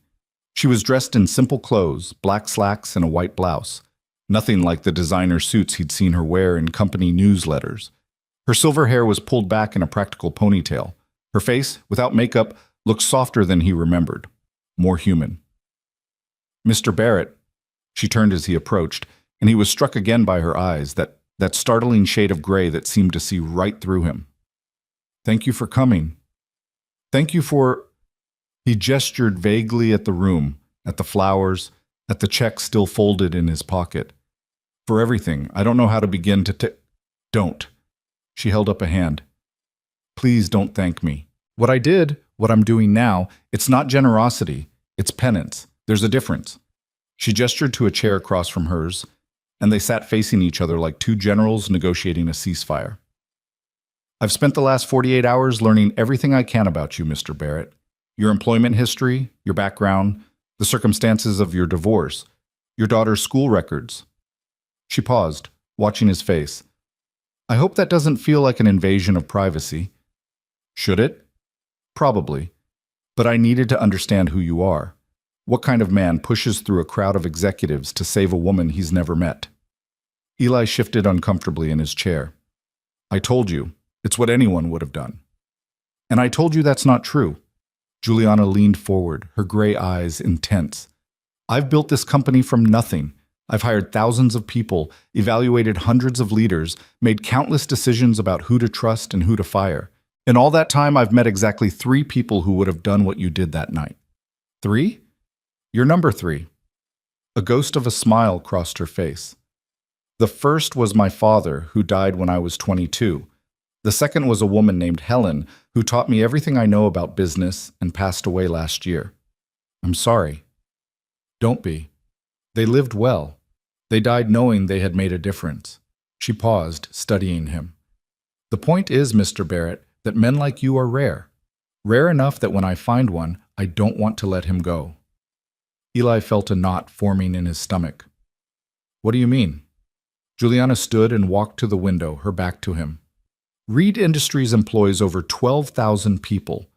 A: She was dressed in simple clothes, black slacks and a white blouse. Nothing like the designer suits he'd seen her wear in company newsletters. Her silver hair was pulled back in a practical ponytail. Her face, without makeup, looked softer than he remembered, more human. Mr. Barrett, she turned as he approached, and he was struck again by her eyes, that startling shade of gray that seemed to see right through him. Thank you for coming. Thank you for... He gestured vaguely at the room, at the flowers, at the check still folded in his pocket. For everything. I don't know how to begin to Don't. She held up a hand. Please don't thank me. What I did, what I'm doing now, it's not generosity. It's penance. There's a difference. She gestured to a chair across from hers, and they sat facing each other like two generals negotiating a ceasefire. I've spent the last 48 hours learning everything I can about you, Mr. Barrett. Your employment history, your background, the circumstances of your divorce, your daughter's school records. She paused, watching his face. I hope that doesn't feel like an invasion of privacy. Should it? Probably. But I needed to understand who you are. What kind of man pushes through a crowd of executives to save a woman he's never met? Eli shifted uncomfortably in his chair. I told you, it's what anyone would have done. And I told you that's not true. Juliana leaned forward, her gray eyes intense. I've built this company from nothing. I've hired thousands of people, evaluated hundreds of leaders, made countless decisions about who to trust and who to fire. In all that time, I've met exactly 3 people who would have done what you did that night. 3? You're number 3. A ghost of a smile crossed her face. The first was my father, who died when I was 22. The second was a woman named Helen, who taught me everything I know about business and passed away last year. I'm sorry. Don't be. They lived well. They died knowing they had made a difference. She paused, studying him. The point is, Mr. Barrett, that men like you are rare. Rare enough that when I find one, I don't want to let him go. Eli felt a knot forming in his stomach. What do you mean? Juliana stood and walked to the window, her back to him. Reed Industries employs over 12,000 people.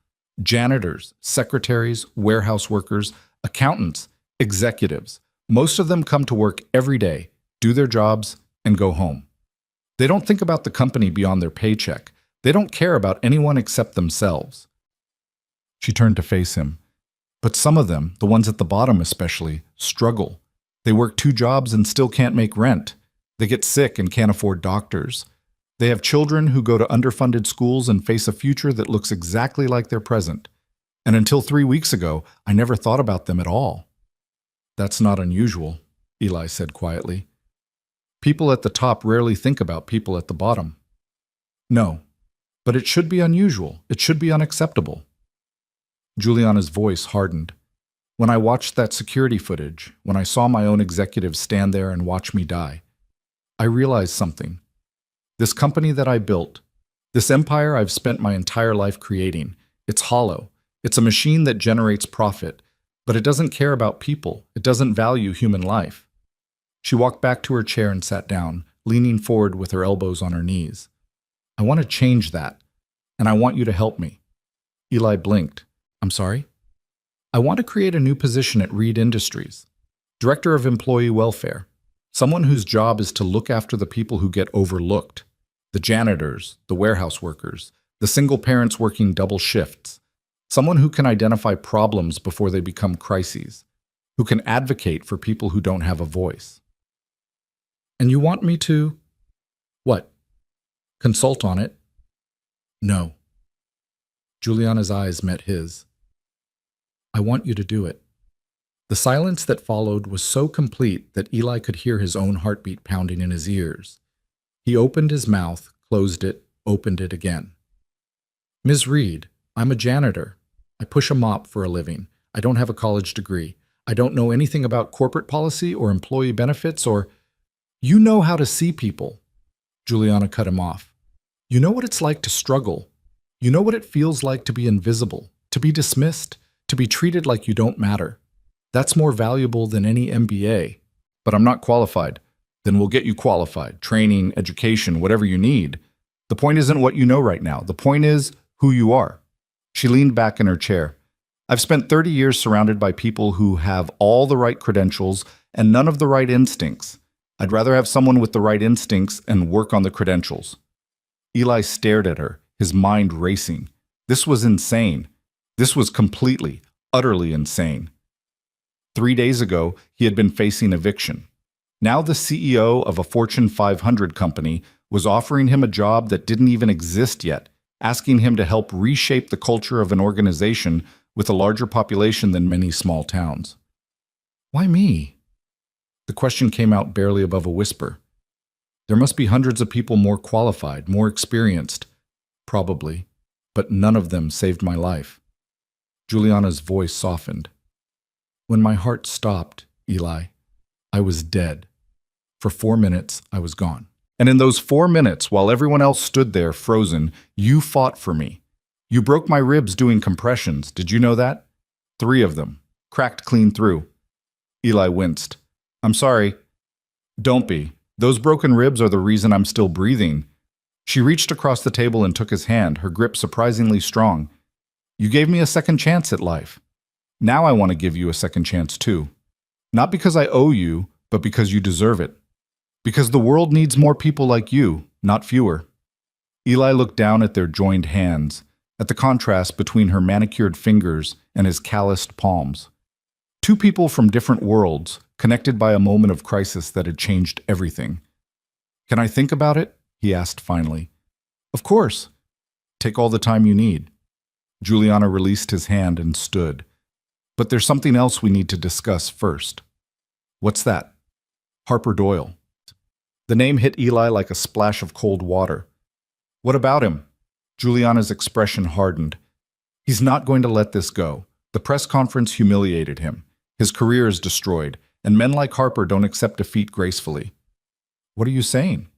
A: Janitors, secretaries, warehouse workers, accountants, executives. Most of them come to work every day, do their jobs, and go home. They don't think about the company beyond their paycheck. They don't care about anyone except themselves. She turned to face him. But some of them, the ones at the bottom especially, struggle. They work 2 jobs and still can't make rent. They get sick and can't afford doctors. They have children who go to underfunded schools and face a future that looks exactly like their present. And until 3 weeks ago, I never thought about them at all. That's not unusual, Eli said quietly. People at the top rarely think about people at the bottom. No, but it should be unusual. It should be unacceptable. Juliana's voice hardened. When I watched that security footage, when I saw my own executives stand there and watch me die, I realized something. This company that I built, this empire I've spent my entire life creating, it's hollow. It's a machine that generates profit, but it doesn't care about people. It doesn't value human life. She walked back to her chair and sat down, leaning forward with her elbows on her knees. I want to change that, and I want you to help me. Eli blinked. I'm sorry? I want to create a new position at Reed Industries, Director of Employee Welfare, someone whose job is to look after the people who get overlooked, the janitors, the warehouse workers, the single parents working double shifts, someone who can identify problems before they become crises, who can advocate for people who don't have a voice. And you want me to... What? Consult on it? No. Juliana's eyes met his. I want you to do it. The silence that followed was so complete that Eli could hear his own heartbeat pounding in his ears. He opened his mouth, closed it, opened it again. "Ms. Reed, I'm a janitor. I push a mop for a living. I don't have a college degree. I don't know anything about corporate policy or employee benefits or—" "You know how to see people." Juliana cut him off. "You know what it's like to struggle. You know what it feels like to be invisible, to be dismissed, to be treated like you don't matter. That's more valuable than any MBA. But I'm not qualified. Then we'll get you qualified. Training, education, whatever you need. The point isn't what you know right now. The point is who you are." She leaned back in her chair. "I've spent 30 years surrounded by people who have all the right credentials and none of the right instincts. I'd rather have someone with the right instincts and work on the credentials." Eli stared at her, his mind racing. This was insane. This was completely, utterly insane. 3 days ago, he had been facing eviction. Now the CEO of a Fortune 500 company was offering him a job that didn't even exist yet, asking him to help reshape the culture of an organization with a larger population than many small towns. "Why me?" The question came out barely above a whisper. "There must be hundreds of people more qualified, more experienced. Probably, but none of them saved my life." Juliana's voice softened. "When my heart stopped, Eli, I was dead. For 4 minutes, I was gone. And in those 4 minutes, while everyone else stood there frozen, you fought for me. You broke my ribs doing compressions. Did you know that? 3 of them. Cracked clean through." Eli winced. "I'm sorry." "Don't be. Those broken ribs are the reason I'm still breathing." She reached across the table and took his hand, her grip surprisingly strong. "You gave me a second chance at life. Now I want to give you a second chance too. Not because I owe you, but because you deserve it. Because the world needs more people like you, not fewer." Eli looked down at their joined hands, at the contrast between her manicured fingers and his calloused palms. 2 people from different worlds, connected by a moment of crisis that had changed everything. "Can I think about it?" he asked finally. "Of course. Take all the time you need." Juliana released his hand and stood. "But there's something else we need to discuss first." "What's that?" "Harper Doyle." The name hit Eli like a splash of cold water. "What about him?" Juliana's expression hardened. "He's not going to let this go. The press conference humiliated him. His career is destroyed, and men like Harper don't accept defeat gracefully." "What are you saying?"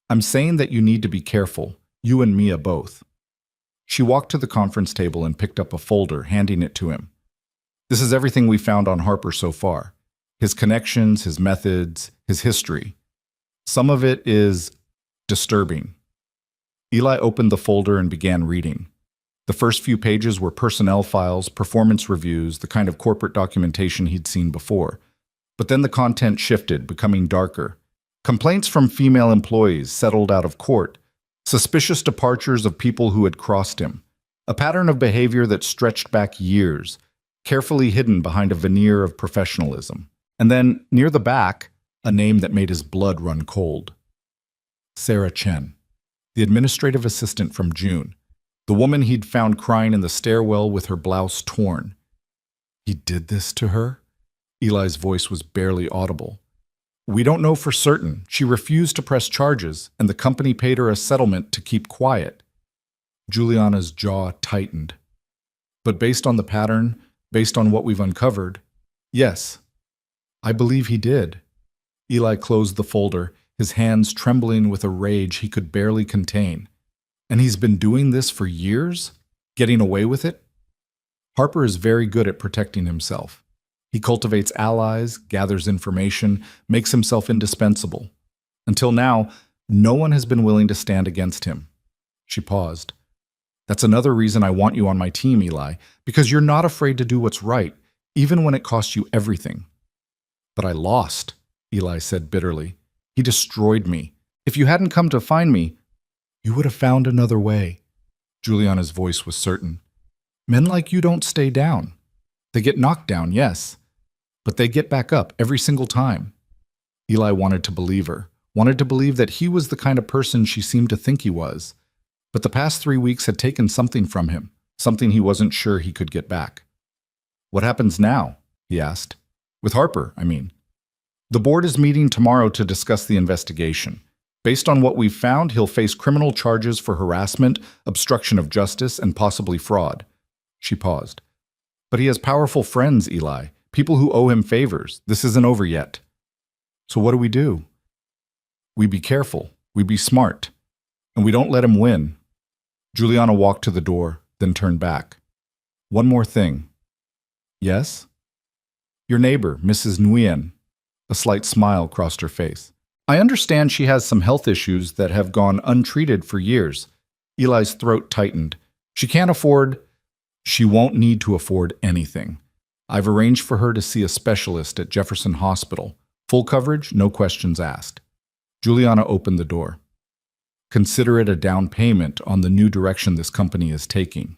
A: "I'm saying that you need to be careful, you and Mia both." She walked to the conference table and picked up a folder, handing it to him. "This is everything we found on Harper so far. His connections, his methods, his history. Some of it is disturbing." Eli opened the folder and began reading. The first few pages were personnel files, performance reviews, the kind of corporate documentation he'd seen before. But then the content shifted, becoming darker. Complaints from female employees settled out of court, suspicious departures of people who had crossed him, a pattern of behavior that stretched back years, carefully hidden behind a veneer of professionalism. And then, near the back, a name that made his blood run cold. Sarah Chen, the administrative assistant from June, the woman he'd found crying in the stairwell with her blouse torn. He did this to her? Eli's voice was barely audible. "We don't know for certain. She refused to press charges, and the company paid her a settlement to keep quiet." Juliana's jaw tightened. "But based on the pattern, based on what we've uncovered, yes, I believe he did." Eli closed the folder, his hands trembling with a rage he could barely contain. "And he's been doing this for years? Getting away with it?" Harper is very good at protecting himself. He cultivates allies, gathers information, makes himself indispensable. Until now, no one has been willing to stand against him. She paused. "That's another reason I want you on my team, Eli, because you're not afraid to do what's right, even when it costs you everything." "But I lost," Eli said bitterly. "He destroyed me. If you hadn't come to find me, you would have found another way." Juliana's voice was certain. "Men like you don't stay down. They get knocked down, yes, but they get back up every single time." Eli wanted to believe her, wanted to believe that he was the kind of person she seemed to think he was. But the past 3 weeks had taken something from him, something he wasn't sure he could get back. "What happens now?" he asked. With Harper, I mean. The board is meeting tomorrow to discuss the investigation. Based on what we've found, he'll face criminal charges for harassment, obstruction of justice, and possibly fraud. She paused. But he has powerful friends, Eli. People who owe him favors. This isn't over yet. So what do? We be careful. We be smart. And we don't let him win. Juliana walked to the door, then turned back. One more thing. Yes? Your neighbor, Mrs. Nguyen. A slight smile crossed her face. I understand she has some health issues that have gone untreated for years. Eli's throat tightened. She won't need to afford anything. I've arranged for her to see a specialist at Jefferson Hospital. Full coverage, no questions asked. Juliana opened the door. Consider it a down payment on the new direction this company is taking.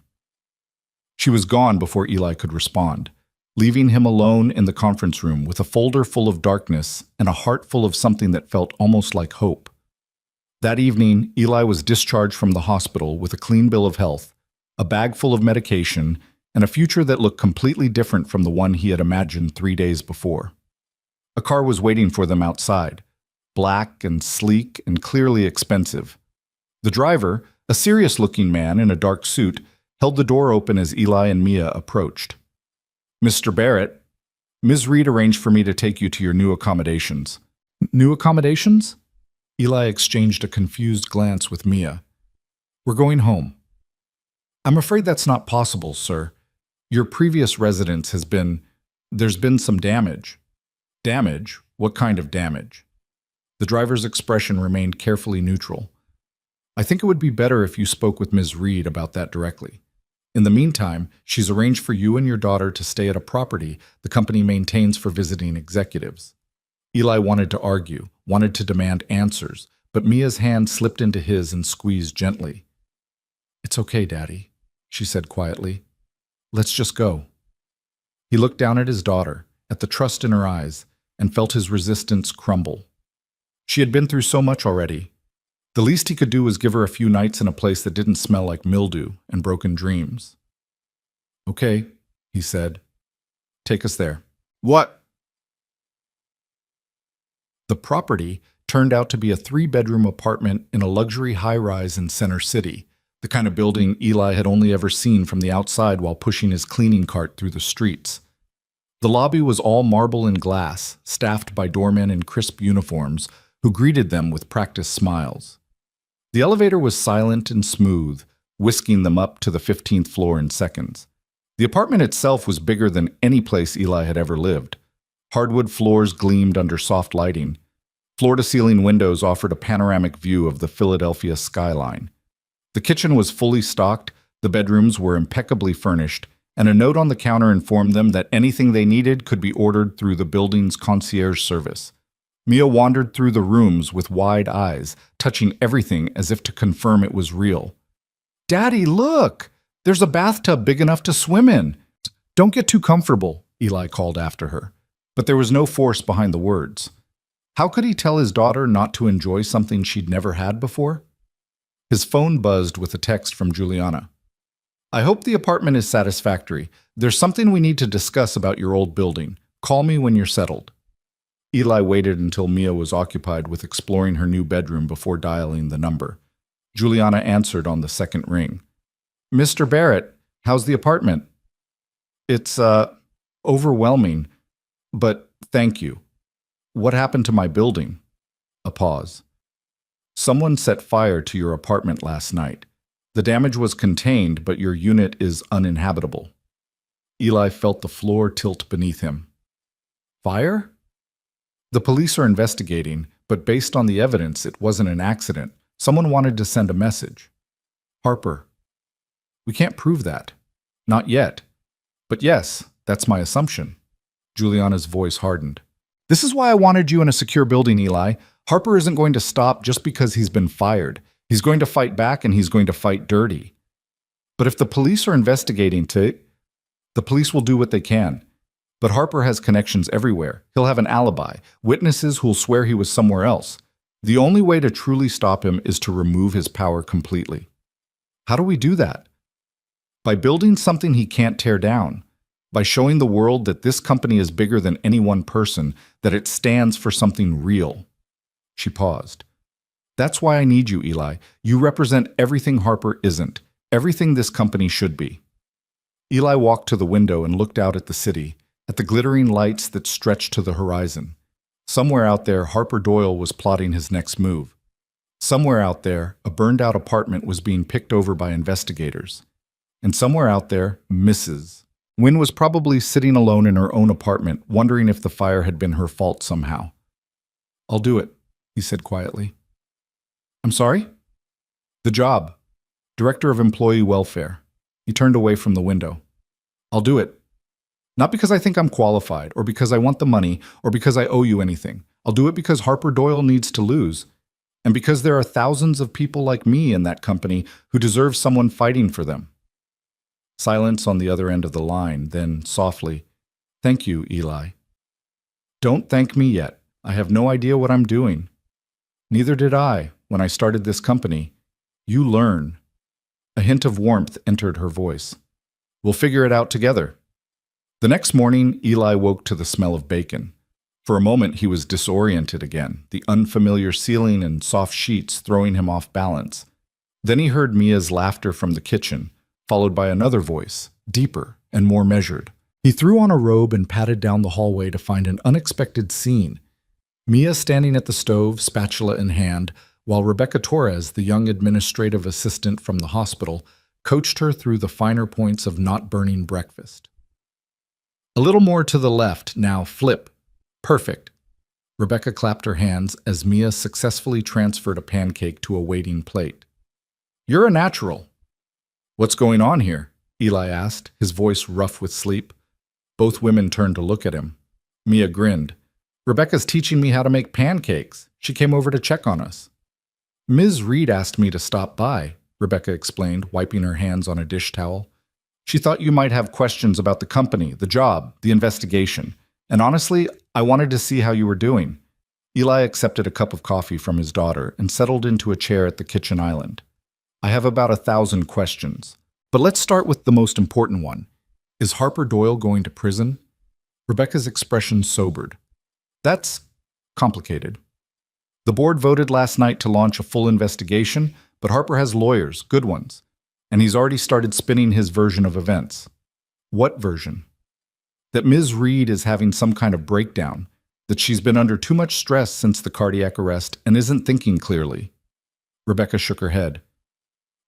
A: She was gone before Eli could respond, leaving him alone in the conference room with a folder full of darkness and a heart full of something that felt almost like hope. That evening, Eli was discharged from the hospital with a clean bill of health, a bag full of medication, and a future that looked completely different from the one he had imagined 3 days before. A car was waiting for them outside, black and sleek and clearly expensive. The driver, a serious-looking man in a dark suit, held the door open as Eli and Mia approached. Mr. Barrett, Ms. Reed arranged for me to take you to your new accommodations. New accommodations? Eli exchanged a confused glance with Mia. We're going home. I'm afraid that's not possible, sir. Your previous residence there's been some damage. Damage? What kind of damage? The driver's expression remained carefully neutral. I think it would be better if you spoke with Ms. Reed about that directly. In the meantime, she's arranged for you and your daughter to stay at a property the company maintains for visiting executives. Eli wanted to argue, wanted to demand answers, but Mia's hand slipped into his and squeezed gently. It's okay, Daddy, she said quietly. Let's just go. He looked down at his daughter, at the trust in her eyes, and felt his resistance crumble. She had been through so much already. The least he could do was give her a few nights in a place that didn't smell like mildew and broken dreams. Okay, he said. Take us there. What? The property turned out to be a 3-bedroom apartment in a luxury high-rise in Center City, the kind of building Eli had only ever seen from the outside while pushing his cleaning cart through the streets. The lobby was all marble and glass, staffed by doormen in crisp uniforms who greeted them with practiced smiles. The elevator was silent and smooth, whisking them up to the 15th floor in seconds. The apartment itself was bigger than any place Eli had ever lived. Hardwood floors gleamed under soft lighting. Floor-to-ceiling windows offered a panoramic view of the Philadelphia skyline. The kitchen was fully stocked, the bedrooms were impeccably furnished, and a note on the counter informed them that anything they needed could be ordered through the building's concierge service. Mia wandered through the rooms with wide eyes, touching everything as if to confirm it was real. Daddy, look! There's a bathtub big enough to swim in. Don't get too comfortable, Eli called after her. But there was no force behind the words. How could he tell his daughter not to enjoy something she'd never had before? His phone buzzed with a text from Juliana. I hope the apartment is satisfactory. There's something we need to discuss about your old building. Call me when you're settled. Eli waited until Mia was occupied with exploring her new bedroom before dialing the number. Juliana answered on the second ring. Mr. Barrett, how's the apartment? It's, overwhelming, but thank you. What happened to my building? A pause. Someone set fire to your apartment last night. The damage was contained, but your unit is uninhabitable. Eli felt the floor tilt beneath him. Fire? The police are investigating, but based on the evidence, it wasn't an accident. Someone wanted to send a message. Harper. We can't prove that. Not yet. But yes, that's my assumption. Juliana's voice hardened. This is why I wanted you in a secure building, Eli. Harper isn't going to stop just because he's been fired. He's going to fight back and he's going to fight dirty. But if the police are investigating the police will do what they can. But Harper has connections everywhere. He'll have an alibi, witnesses who'll swear he was somewhere else. The only way to truly stop him is to remove his power completely. How do we do that? By building something he can't tear down. by showing the world that this company is bigger than any one person, that it stands for something real. She paused. That's why I need you, Eli. You represent everything Harper isn't, everything this company should be. Eli walked to the window and looked out at the city, at the glittering lights that stretched to the horizon. Somewhere out there, Harper Doyle was plotting his next move. Somewhere out there, a burned-out apartment was being picked over by investigators. And somewhere out there, Mrs. Wynne was probably sitting alone in her own apartment, wondering if the fire had been her fault somehow. "I'll do it," he said quietly. "I'm sorry?" "The job. Director of Employee Welfare." He turned away from the window. "I'll do it. Not because I think I'm qualified, or because I want the money, or because I owe you anything. I'll do it because Harper Doyle needs to lose. And because there are thousands of people like me in that company who deserve someone fighting for them." Silence on the other end of the line, then softly, "Thank you, Eli." "Don't thank me yet. I have no idea what I'm doing." "Neither did I when I started this company. You learn." A hint of warmth entered her voice. "We'll figure it out together." The next morning, Eli woke to the smell of bacon. For a moment, he was disoriented again, the unfamiliar ceiling and soft sheets throwing him off balance. Then he heard Mia's laughter from the kitchen, followed by another voice, deeper and more measured. He threw on a robe and padded down the hallway to find an unexpected scene. Mia standing at the stove, spatula in hand, while Rebecca Torres, the young administrative assistant from the hospital, coached her through the finer points of not burning breakfast. "A little more to the left, now flip. Perfect." Rebecca clapped her hands as Mia successfully transferred a pancake to a waiting plate. "You're a natural." "What's going on here?" Eli asked, his voice rough with sleep. Both women turned to look at him. Mia grinned. "Rebecca's teaching me how to make pancakes. She came over to check on us." "Ms. Reed asked me to stop by," Rebecca explained, wiping her hands on a dish towel. "She thought you might have questions about the company, the job, the investigation. And honestly, I wanted to see how you were doing." Eli accepted a cup of coffee from his daughter and settled into a chair at the kitchen island. "I have about 1,000 questions. But let's start with the most important one. Is Harper Doyle going to prison?" Rebecca's expression sobered. "That's complicated. The board voted last night to launch a full investigation, but Harper has lawyers, good ones. And he's already started spinning his version of events." "What version?" "That Ms. Reed is having some kind of breakdown, that she's been under too much stress since the cardiac arrest and isn't thinking clearly." Rebecca shook her head.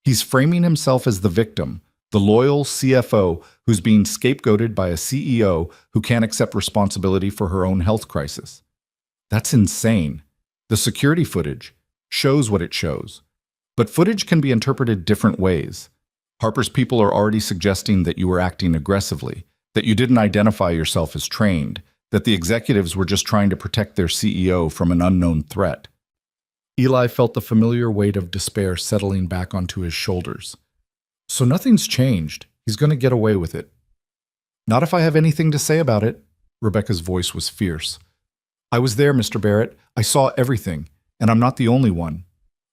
A: "He's framing himself as the victim, the loyal CFO who's being scapegoated by a CEO who can't accept responsibility for her own health crisis. That's insane. The security footage shows what it shows. But footage can be interpreted different ways. Harper's people are already suggesting that you were acting aggressively, that you didn't identify yourself as trained, that the executives were just trying to protect their CEO from an unknown threat." Eli felt the familiar weight of despair settling back onto his shoulders. "So nothing's changed. He's going to get away with it." "Not if I have anything to say about it." Rebecca's voice was fierce. "I was there, Mr. Barrett. I saw everything, and I'm not the only one.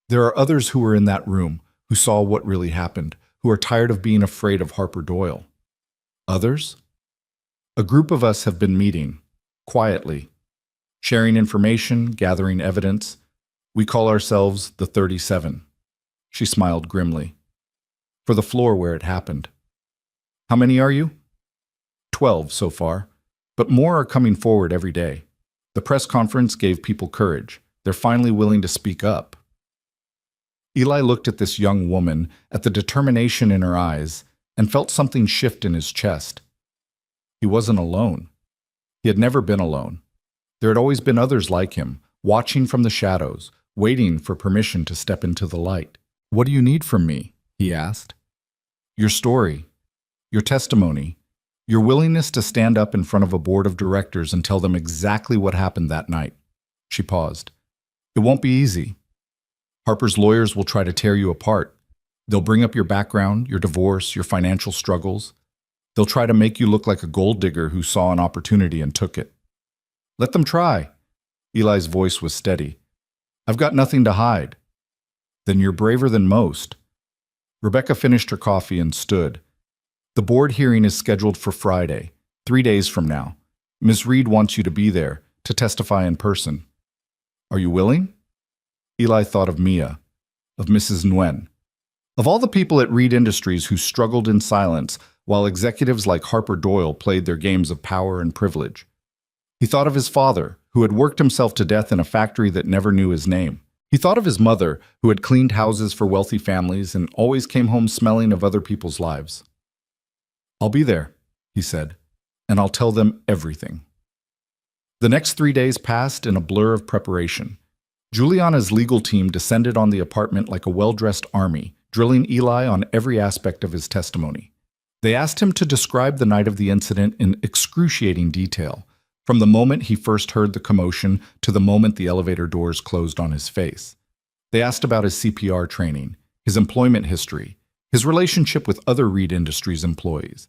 A: There are others who were in that room, who saw what really happened, who are tired of being afraid of Harper Doyle." "Others?" "A group of us have been meeting, quietly, sharing information, gathering evidence. We call ourselves the 37. She smiled grimly. "For the floor where it happened." "How many are you?" 12 so far, but more are coming forward every day. The press conference gave people courage. They're finally willing to speak up." Eli looked at this young woman, at the determination in her eyes, and felt something shift in his chest. He wasn't alone. He had never been alone. There had always been others like him, watching from the shadows, waiting for permission to step into the light. "What do you need from me?" he asked. "Your story, your testimony, your willingness to stand up in front of a board of directors and tell them exactly what happened that night." She paused. "It won't be easy. Harper's lawyers will try to tear you apart. They'll bring up your background, your divorce, your financial struggles. They'll try to make you look like a gold digger who saw an opportunity and took it. Let them try." Eli's voice was steady. "I've got nothing to hide." "Then you're braver than most." Rebecca finished her coffee and stood. "The board hearing is scheduled for Friday. 3 days from now. Ms. Reed wants you to be there to testify in person. Are you willing? Eli thought of Mia, of Mrs. Nguyen, of all the people at Reed Industries who struggled in silence while executives like Harper Doyle played their games of power and privilege. He thought of his father, who had worked himself to death in a factory that never knew his name. He thought of his mother, who had cleaned houses for wealthy families and always came home smelling of other people's lives. I'll be there, he said, and I'll tell them everything. The next 3 days passed in a blur of preparation. Juliana's legal team descended on the apartment like a well-dressed army, drilling Eli on every aspect of his testimony. They asked him to describe the night of the incident in excruciating detail, from the moment he first heard the commotion to the moment the elevator doors closed on his face. They asked about his CPR training, his employment history, his relationship with other Reed Industries employees.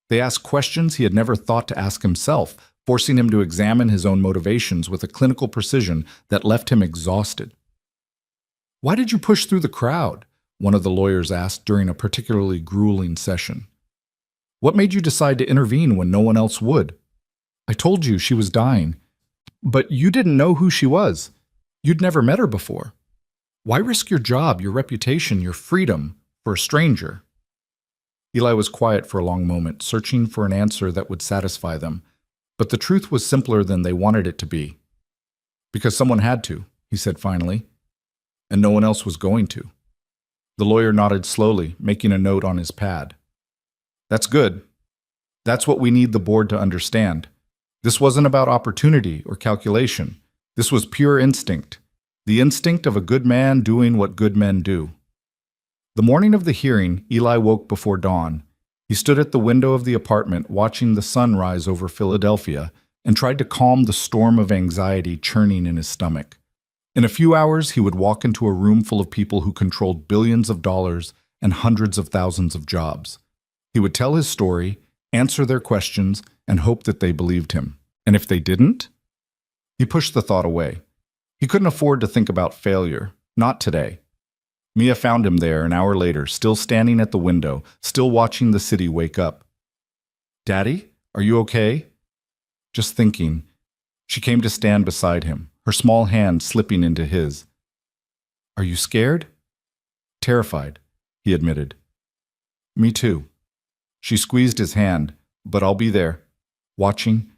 A: They asked questions he had never thought to ask himself, forcing him to examine his own motivations with a clinical precision that left him exhausted. "Why did you push through the crowd?" one of the lawyers asked during a particularly grueling session. "What made you decide to intervene when no one else would? I told you she was dying, but you didn't know who she was. You'd never met her before. Why risk your job, your reputation, your freedom for a stranger?" Eli was quiet for a long moment, searching for an answer that would satisfy them, but the truth was simpler than they wanted it to be. "Because someone had to," he said finally, "and no one else was going to." The lawyer nodded slowly, making a note on his pad. "That's good. That's what we need the board to understand. This wasn't about opportunity or calculation. This was pure instinct. The instinct of a good man doing what good men do." The morning of the hearing, Eli woke before dawn. He stood at the window of the apartment watching the sun rise over Philadelphia and tried to calm the storm of anxiety churning in his stomach. In a few hours, he would walk into a room full of people who controlled billions of dollars and hundreds of thousands of jobs. He would tell his story, answer their questions, and hope that they believed him. And if they didn't? He pushed the thought away. He couldn't afford to think about failure. Not today. Mia found him there an hour later, still standing at the window, still watching the city wake up. "Daddy, are you okay?" Just thinking. She came to stand beside him, her small hand slipping into his. "Are you scared?" "Terrified," he admitted. "Me too." She squeezed his hand. "But I'll be there, watching.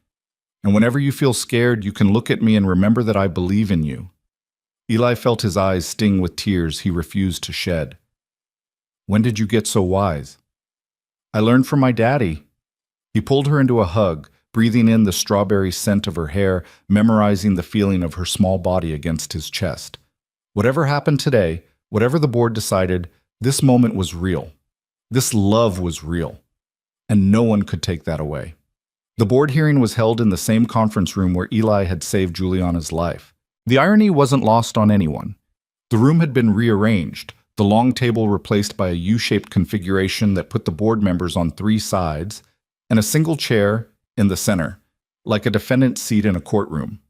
A: And whenever you feel scared, you can look at me and remember that I believe in you." Eli felt his eyes sting with tears he refused to shed. "When did you get so wise?" "I learned from my daddy." He pulled her into a hug, breathing in the strawberry scent of her hair, memorizing the feeling of her small body against his chest. Whatever happened today, whatever the board decided, this moment was real. This love was real. And no one could take that away. The board hearing was held in the same conference room where Eli had saved Juliana's life. The irony wasn't lost on anyone. The room had been rearranged, the long table replaced by a U-shaped configuration that put the board members on 3 sides, and a single chair in the center, like a defendant's seat in a courtroom.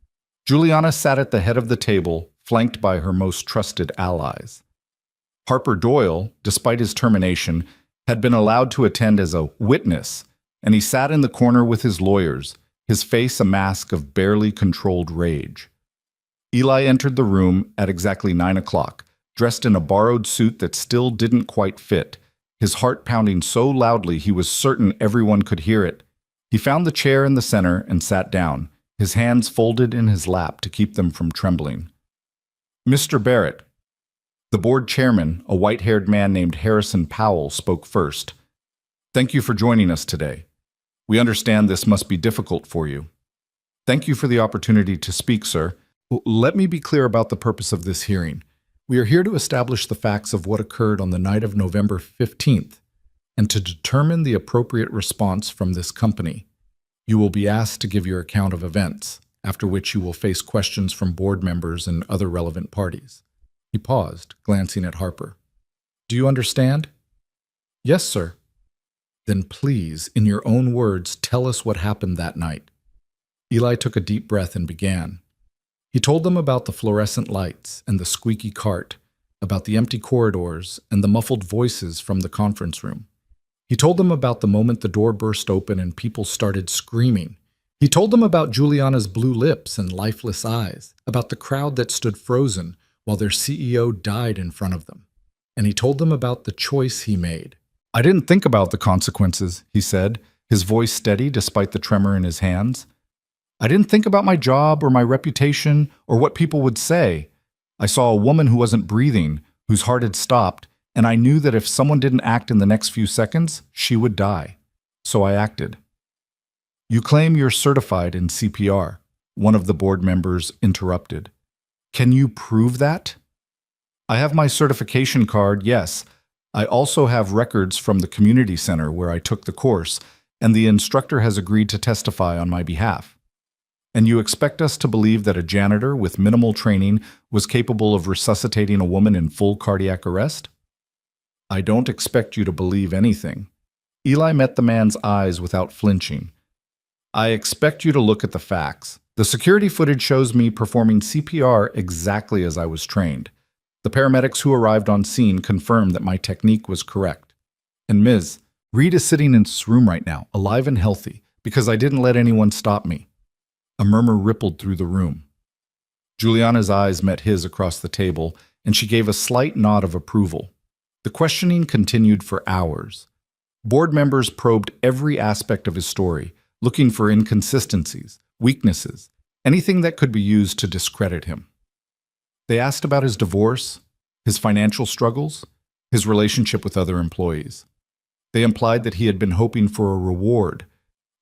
A: Juliana sat at the head of the table, flanked by her most trusted allies. Harper Doyle, despite his termination, had been allowed to attend as a witness, and he sat in the corner with his lawyers, his face a mask of barely controlled rage. Eli entered the room at exactly 9 o'clock, dressed in a borrowed suit that still didn't quite fit, his heart pounding so loudly he was certain everyone could hear it. He found the chair in the center and sat down, his hands folded in his lap to keep them from trembling. "Mr. Barrett." The board chairman, a white-haired man named Harrison Powell, spoke first. "Thank you for joining us today. We understand this must be difficult for you. Thank you for the opportunity to speak, sir. Let me be clear about the purpose of this hearing. We are here to establish the facts of what occurred on the night of November 15th, and to determine the appropriate response from this company. You will be asked to give your account of events, after which you will face questions from board members and other relevant parties." He paused, glancing at Harper. "Do you understand?" "Yes, sir." "Then please, in your own words, tell us what happened that night." Eli took a deep breath and began. He told them about the fluorescent lights and the squeaky cart, about the empty corridors and the muffled voices from the conference room. He told them about the moment the door burst open and people started screaming. He told them about Juliana's blue lips and lifeless eyes, about the crowd that stood frozen while their CEO died in front of them. And he told them about the choice he made. "I didn't think about the consequences," he said, his voice steady despite the tremor in his hands. "I didn't think about my job or my reputation or what people would say. I saw a woman who wasn't breathing, whose heart had stopped, and I knew that if someone didn't act in the next few seconds, she would die. So I acted." "You claim you're certified in CPR," one of the board members interrupted. "Can you prove that?" "I have my certification card, yes. I also have records from the community center where I took the course, and the instructor has agreed to testify on my behalf." "And you expect us to believe that a janitor with minimal training was capable of resuscitating a woman in full cardiac arrest?" "I don't expect you to believe anything." Eli met the man's eyes without flinching. "I expect you to look at the facts. The security footage shows me performing CPR exactly as I was trained. The paramedics who arrived on scene confirmed that my technique was correct. And Ms. Reed is sitting in this room right now, alive and healthy, because I didn't let anyone stop me." A murmur rippled through the room. Juliana's eyes met his across the table, and she gave a slight nod of approval. The questioning continued for hours. Board members probed every aspect of his story, looking for inconsistencies, weaknesses, anything that could be used to discredit him. They asked about his divorce, his financial struggles, his relationship with other employees. They implied that he had been hoping for a reward,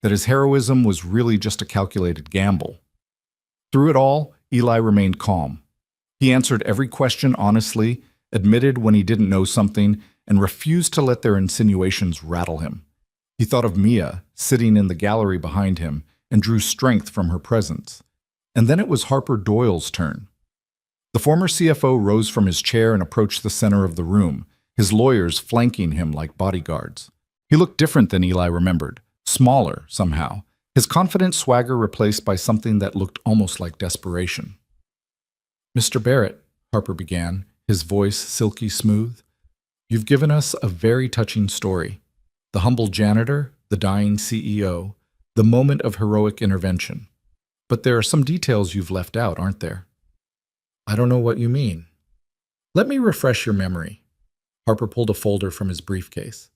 A: that his heroism was really just a calculated gamble. Through it all, Eli remained calm. He answered every question honestly, admitted when he didn't know something, and refused to let their insinuations rattle him. He thought of Mia, sitting in the gallery behind him, and drew strength from her presence. And then it was Harper Doyle's turn. The former CFO rose from his chair and approached the center of the room, his lawyers flanking him like bodyguards. He looked different than Eli remembered, smaller somehow, his confident swagger replaced by something that looked almost like desperation. "Mr. Barrett," Harper began, his voice silky smooth, "you've given us a very touching story. The humble janitor, the dying CEO, the moment of heroic intervention. But there are some details you've left out, aren't there?" "I don't know what you mean." "Let me refresh your memory." Harper pulled a folder from his briefcase.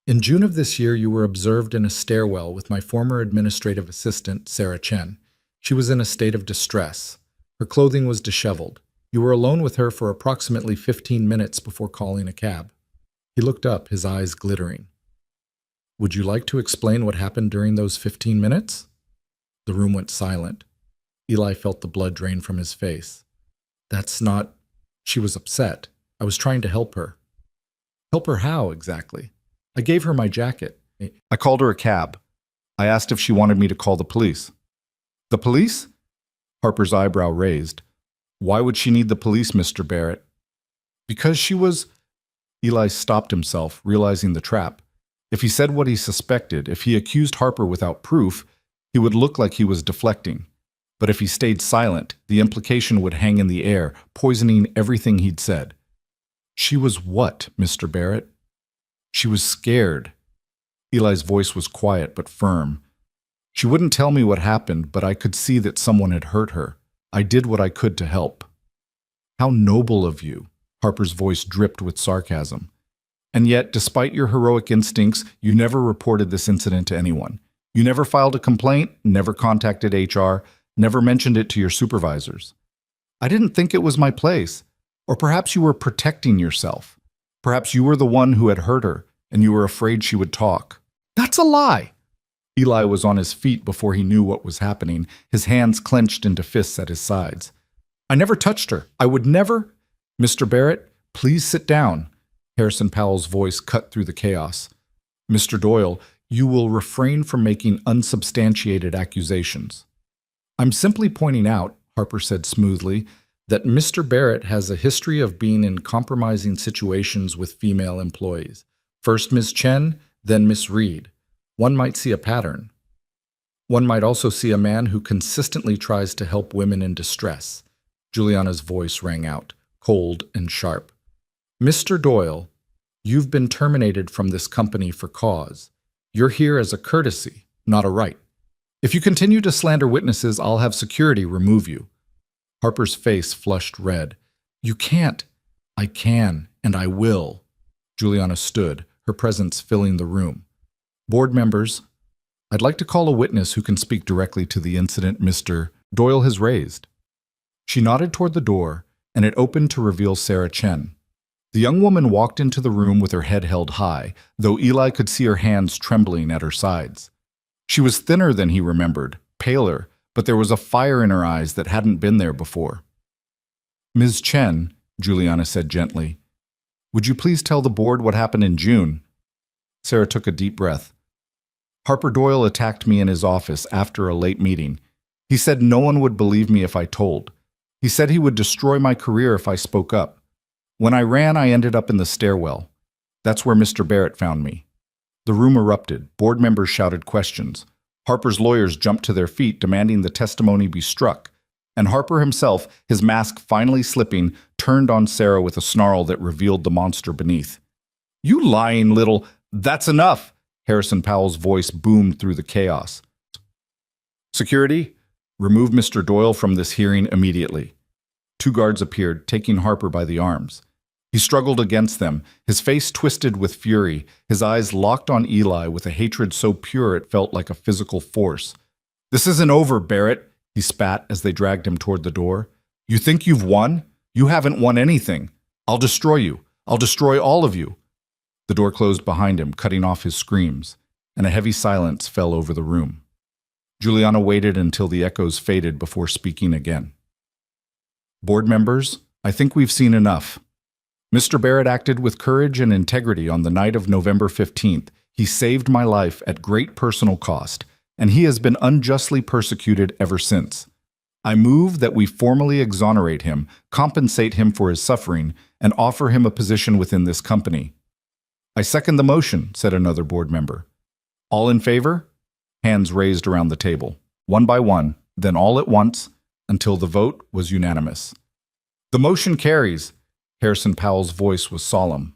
A: "In June of this year, you were observed in a stairwell with my former administrative assistant, Sarah Chen. She was in a state of distress. Her clothing was disheveled. You were alone with her for approximately 15 minutes before calling a cab." He looked up, his eyes glittering. "Would you like to explain what happened during those 15 minutes? The room went silent. Eli felt the blood drain from his face. "That's not—" She was upset. "I was trying to help her." "Help her how, exactly?" "I gave her my jacket. I called her a cab. I asked if she wanted me to call the police." "The police?" Harper's eyebrow raised. "Why would she need the police, Mr. Barrett?" "Because she was—" Eli stopped himself, realizing the trap. If he said what he suspected, if he accused Harper without proof, he would look like he was deflecting. But if he stayed silent, the implication would hang in the air, poisoning everything he'd said. "She was what, Mr. Barrett?" "She was scared." Eli's voice was quiet but firm. "She wouldn't tell me what happened, but I could see that someone had hurt her. I did what I could to help." "How noble of you." Harper's voice dripped with sarcasm. "And yet, despite your heroic instincts, you never reported this incident to anyone. You never filed a complaint, never contacted HR, never mentioned it to your supervisors." "I didn't think it was my place. Or perhaps you were protecting yourself. Perhaps you were the one who had hurt her, and you were afraid she would talk." "That's a lie!" Eli was on his feet before he knew what was happening, his hands clenched into fists at his sides. "I never touched her. I would never—" "Mr. Barrett, please sit down." Harrison Powell's voice cut through the chaos. "Mr. Doyle, you will refrain from making unsubstantiated accusations." "I'm simply pointing out," Harper said smoothly, "that Mr. Barrett has a history of being in compromising situations with female employees. First Ms. Chen, then Miss Reed. One might see a pattern. One might also see a man who consistently tries to help women in distress." Juliana's voice rang out, cold and sharp. "Mr. Doyle, You've been terminated from this company for cause. You're here as a courtesy, not a right. If you continue to slander witnesses, I'll have security remove you." Harper's face flushed red. "You can't." "I can, and I will." Juliana stood, her presence filling the room. "Board members, I'd like to call a witness who can speak directly to the incident Mr. Doyle has raised." She nodded toward the door, and it opened to reveal Sarah Chen. The young woman walked into the room with her head held high, though Eli could see her hands trembling at her sides. She was thinner than he remembered, paler, but there was a fire in her eyes that hadn't been there before. "Ms. Chen," Juliana said gently, "would you please tell the board what happened in June?" Sarah took a deep breath. "Harper Doyle attacked me in his office after a late meeting. He said no one would believe me if I told. He said he would destroy my career if I spoke up. When I ran, I ended up in the stairwell. That's where Mr. Barrett found me." The room erupted. Board members shouted questions. Harper's lawyers jumped to their feet, demanding the testimony be struck. And Harper himself, his mask finally slipping, turned on Sarah with a snarl that revealed the monster beneath. "You lying little—" "That's enough!" Harrison Powell's voice boomed through the chaos. "Security, remove Mr. Doyle from this hearing immediately." 2 guards appeared, taking Harper by the arms. He struggled against them, his face twisted with fury, his eyes locked on Eli with a hatred so pure it felt like a physical force. "This isn't over, Barrett," he spat as they dragged him toward the door. "You think you've won? You haven't won anything. I'll destroy you. I'll destroy all of you." The door closed behind him, cutting off his screams, and a heavy silence fell over the room. Juliana waited until the echoes faded before speaking again. "Board members, I think we've seen enough. Mr. Barrett acted with courage and integrity on the night of November 15th. He saved my life at great personal cost, and he has been unjustly persecuted ever since. I move that we formally exonerate him, compensate him for his suffering, and offer him a position within this company." "I second the motion," said another board member. "All in favor?" Hands raised around the table, one by one, then all at once, until the vote was unanimous. "The motion carries." Harrison Powell's voice was solemn.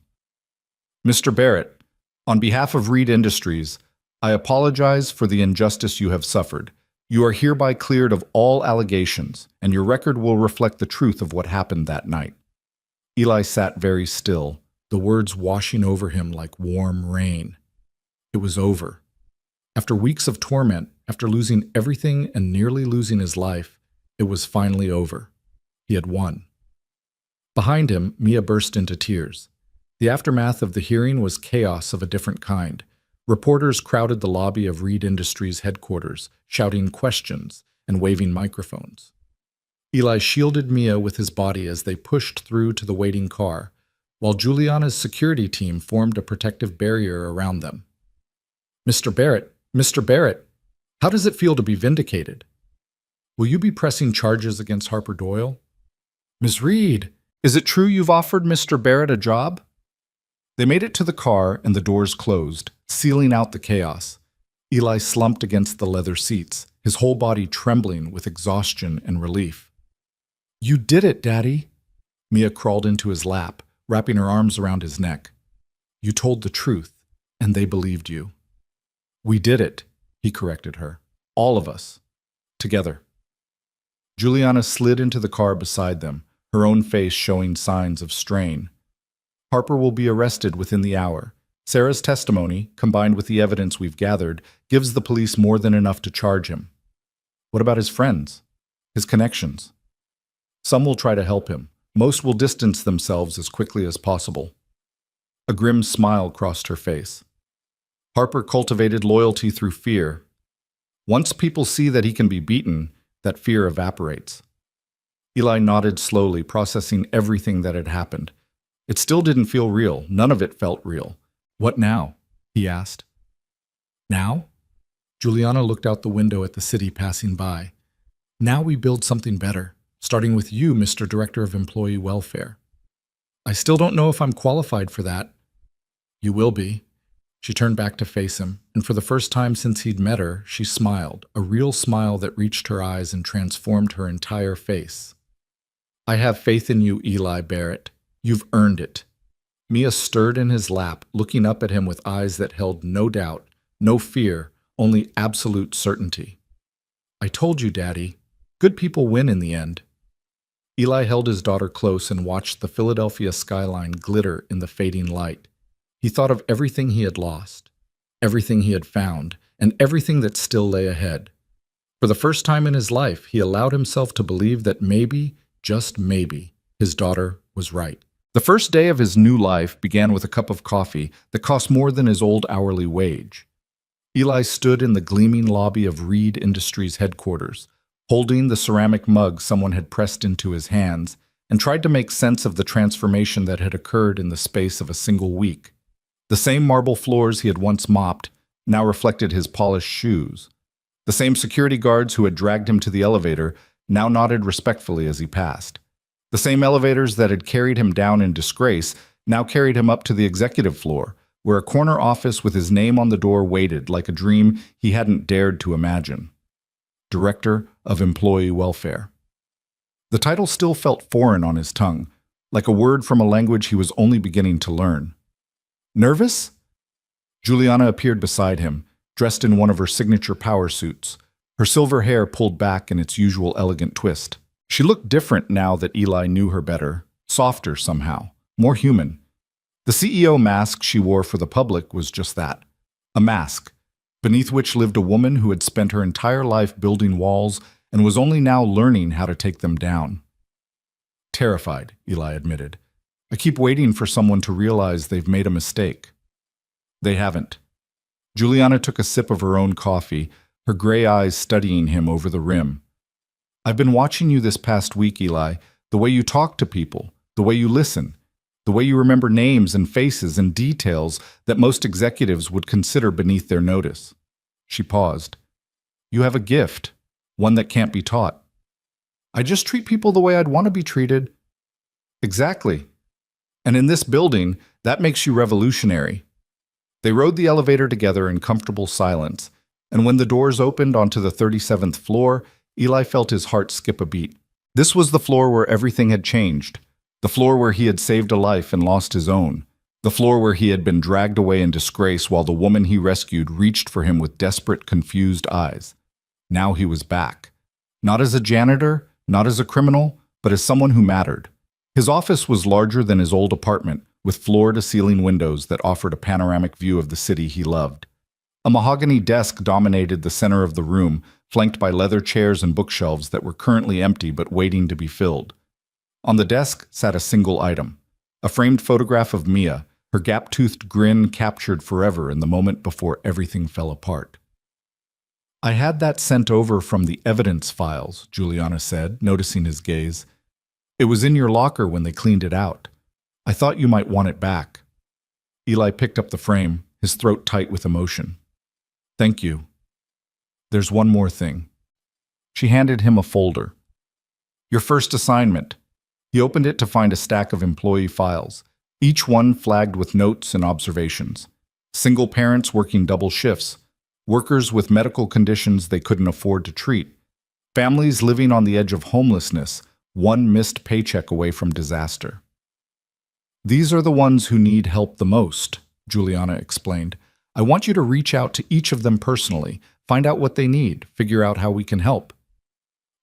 A: "Mr. Barrett, on behalf of Reed Industries, I apologize for the injustice you have suffered. You are hereby cleared of all allegations, and your record will reflect the truth of what happened that night." Eli sat very still, the words washing over him like warm rain. It was over. After weeks of torment, after losing everything and nearly losing his life, it was finally over. He had won. Behind him, Mia burst into tears. The aftermath of the hearing was chaos of a different kind. Reporters crowded the lobby of Reed Industries headquarters, shouting questions and waving microphones. Eli shielded Mia with his body as they pushed through to the waiting car, while Juliana's security team formed a protective barrier around them. "Mr. Barrett, how does it feel to be vindicated? Will you be pressing charges against Harper Doyle?" "Ms. Reed, is it true you've offered Mr. Barrett a job?" They made it to the car and the doors closed, sealing out the chaos. Eli slumped against the leather seats, his whole body trembling with exhaustion and relief. "You did it, Daddy." Mia crawled into his lap, wrapping her arms around his neck. "You told the truth, and they believed you." "We did it," he corrected her. "All of us. Together." Juliana slid into the car beside them, her own face showing signs of strain. "Harper will be arrested within the hour. Sarah's testimony, combined with the evidence we've gathered, gives the police more than enough to charge him. What about his friends? His connections? Some will try to help him. Most will distance themselves as quickly as possible." A grim smile crossed her face. "Harper cultivated loyalty through fear. Once people see that he can be beaten, that fear evaporates." Eli nodded slowly, processing everything that had happened. It still didn't feel real. None of it felt real. "What now?" he asked. "Now?" Juliana looked out the window at the city passing by. "Now we build something better, starting with you, Mr. Director of Employee Welfare. I still don't know if I'm qualified for that." "You will be." She turned back to face him, and for the first time since he'd met her, she smiled, a real smile that reached her eyes and transformed her entire face. "I have faith in you, Eli Barrett. You've earned it." Mia stirred in his lap, looking up at him with eyes that held no doubt, no fear, only absolute certainty. I told you, Daddy. Good people win in the end. Eli held his daughter close and watched the Philadelphia skyline glitter in the fading light. He thought of everything he had lost, everything he had found, and everything that still lay ahead. For the first time in his life, he allowed himself to believe that maybe, just maybe, his daughter was right. The first day of his new life began with a cup of coffee that cost more than his old hourly wage. Eli stood in the gleaming lobby of Reed Industries headquarters, holding the ceramic mug someone had pressed into his hands, and tried to make sense of the transformation that had occurred in the space of a single week. The same marble floors he had once mopped now reflected his polished shoes. The same security guards who had dragged him to the elevator now nodded respectfully as he passed. The same elevators that had carried him down in disgrace now carried him up to the executive floor, where a corner office with his name on the door waited like a dream he hadn't dared to imagine. Director of Employee Welfare. The title still felt foreign on his tongue, like a word from a language he was only beginning to learn. Nervous? Juliana appeared beside him, dressed in one of her signature power suits, her silver hair pulled back in its usual elegant twist. She looked different now that Eli knew her better, softer somehow, more human. The CEO mask she wore for the public was just that, a mask, beneath which lived a woman who had spent her entire life building walls and was only now learning how to take them down. Terrified, Eli admitted. I keep waiting for someone to realize they've made a mistake. They haven't. Juliana took a sip of her own coffee, her gray eyes studying him over the rim. I've been watching you this past week, Eli, the way you talk to people, the way you listen, the way you remember names and faces and details that most executives would consider beneath their notice. She paused. You have a gift, one that can't be taught. I just treat people the way I'd want to be treated. Exactly. And in this building, that makes you revolutionary. They rode the elevator together in comfortable silence, and when the doors opened onto the 37th floor, Eli felt his heart skip a beat. This was the floor where everything had changed, the floor where he had saved a life and lost his own, the floor where he had been dragged away in disgrace while the woman he rescued reached for him with desperate, confused eyes. Now he was back. Not as a janitor, not as a criminal, but as someone who mattered. His office was larger than his old apartment, with floor-to-ceiling windows that offered a panoramic view of the city he loved. A mahogany desk dominated the center of the room, flanked by leather chairs and bookshelves that were currently empty but waiting to be filled. On the desk sat a single item, a framed photograph of Mia, her gap-toothed grin captured forever in the moment before everything fell apart. I had that sent over from the evidence files, Juliana said, noticing his gaze. It was in your locker when they cleaned it out. I thought you might want it back. Eli picked up the frame, his throat tight with emotion. Thank you. There's one more thing. She handed him a folder. Your first assignment. He opened it to find a stack of employee files, each one flagged with notes and observations. Single parents working double shifts, workers with medical conditions they couldn't afford to treat, families living on the edge of homelessness, one missed paycheck away from disaster. These are the ones who need help the most, Juliana explained. I want you to reach out to each of them personally, find out what they need, figure out how we can help.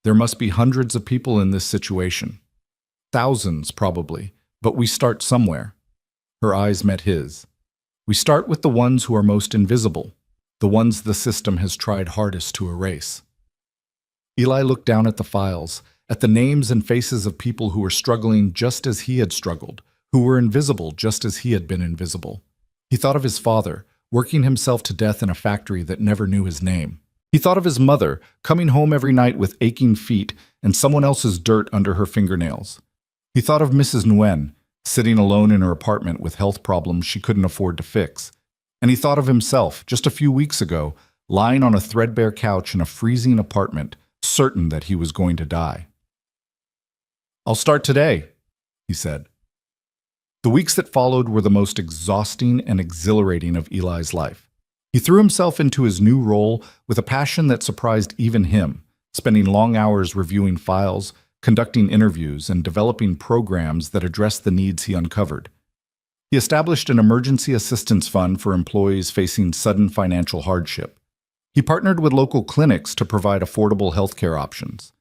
A: There must be hundreds of people in this situation. Thousands, probably, but we start somewhere. Her eyes met his. We start with the ones who are most invisible, the ones the system has tried hardest to erase. Eli looked down at the files, at the names and faces of people who were struggling just as he had struggled, who were invisible just as he had been invisible. He thought of his father, working himself to death in a factory that never knew his name. He thought of his mother, coming home every night with aching feet and someone else's dirt under her fingernails. He thought of Mrs. Nguyen, sitting alone in her apartment with health problems she couldn't afford to fix. And he thought of himself, just a few weeks ago, lying on a threadbare couch in a freezing apartment, certain that he was going to die. I'll start today, he said. The weeks that followed were the most exhausting and exhilarating of Eli's life. He threw himself into his new role with a passion that surprised even him, spending long hours reviewing files, conducting interviews, and developing programs that addressed the needs he uncovered. He established an emergency assistance fund for employees facing sudden financial hardship. He partnered with local clinics to provide affordable healthcare options.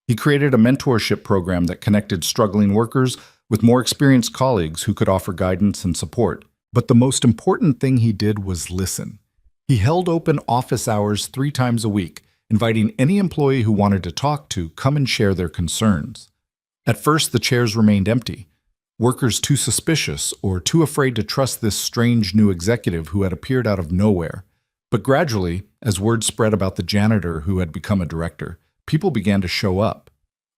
A: He created a mentorship program that connected struggling workers with more experienced colleagues who could offer guidance and support. But the most important thing he did was listen. He held open office hours 3 times a week, inviting any employee who wanted to talk to come and share their concerns. At first, the chairs remained empty. Workers too suspicious or too afraid to trust this strange new executive who had appeared out of nowhere. But gradually, as word spread about the janitor who had become a director, people began to show up.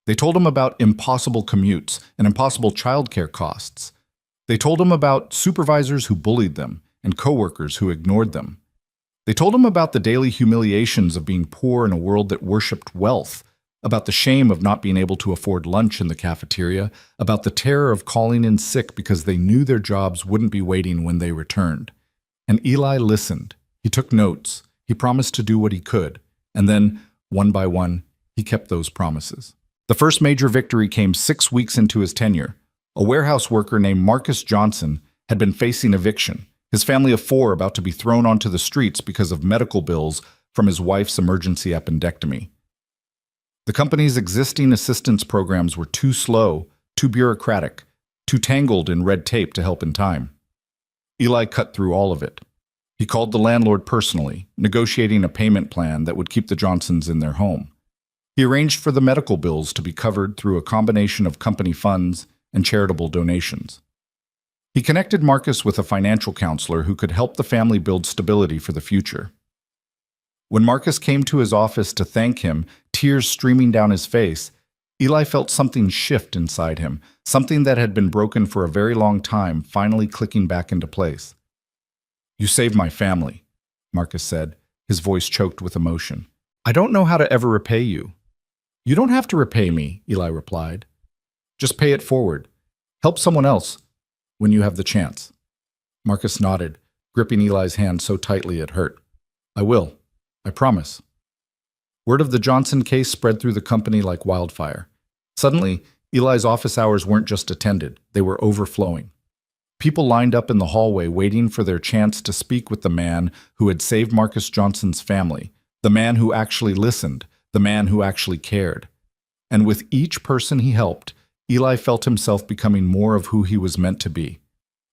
A: They told him about impossible commutes and impossible childcare costs. They told him about supervisors who bullied them and coworkers who ignored them. They told him about the daily humiliations of being poor in a world that worshipped wealth, about the shame of not being able to afford lunch in the cafeteria, about the terror of calling in sick because they knew their jobs wouldn't be waiting when they returned. And Eli listened. He took notes. He promised to do what he could. And then, one by one, he kept those promises. The first major victory came 6 weeks into his tenure. A warehouse worker named Marcus Johnson had been facing eviction, his family of 4 about to be thrown onto the streets because of medical bills from his wife's emergency appendectomy. The company's existing assistance programs were too slow, too bureaucratic, too tangled in red tape to help in time. Eli cut through all of it. He called the landlord personally, negotiating a payment plan that would keep the Johnsons in their home. He arranged for the medical bills to be covered through a combination of company funds and charitable donations. He connected Marcus with a financial counselor who could help the family build stability for the future. When Marcus came to his office to thank him, tears streaming down his face, Eli felt something shift inside him, something that had been broken for a very long time finally clicking back into place. "You saved my family," Marcus said, his voice choked with emotion. "I don't know how to ever repay you." "You don't have to repay me," Eli replied. "Just pay it forward. Help someone else when you have the chance." Marcus nodded, gripping Eli's hand so tightly it hurt. "I will. I promise." Word of the Johnson case spread through the company like wildfire. Suddenly, Eli's office hours weren't just attended, they were overflowing. People lined up in the hallway waiting for their chance to speak with the man who had saved Marcus Johnson's family, the man who actually listened, the man who actually cared. And with each person he helped, Eli felt himself becoming more of who he was meant to be.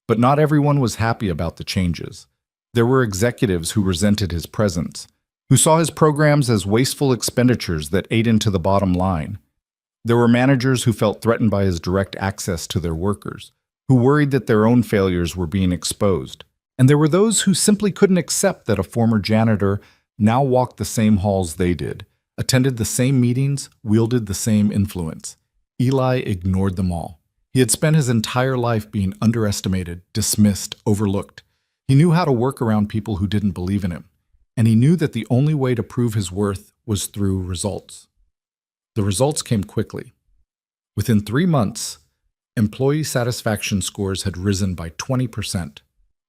A: But not everyone was happy about the changes. There were executives who resented his presence, who saw his programs as wasteful expenditures that ate into the bottom line. There were managers who felt threatened by his direct access to their workers, who worried that their own failures were being exposed. And there were those who simply couldn't accept that a former janitor now walked the same halls they did, attended the same meetings, wielded the same influence. Eli ignored them all. He had spent his entire life being underestimated, dismissed, overlooked. He knew how to work around people who didn't believe in him. And he knew that the only way to prove his worth was through results. The results came quickly. Within 3 months, employee satisfaction scores had risen by 20%.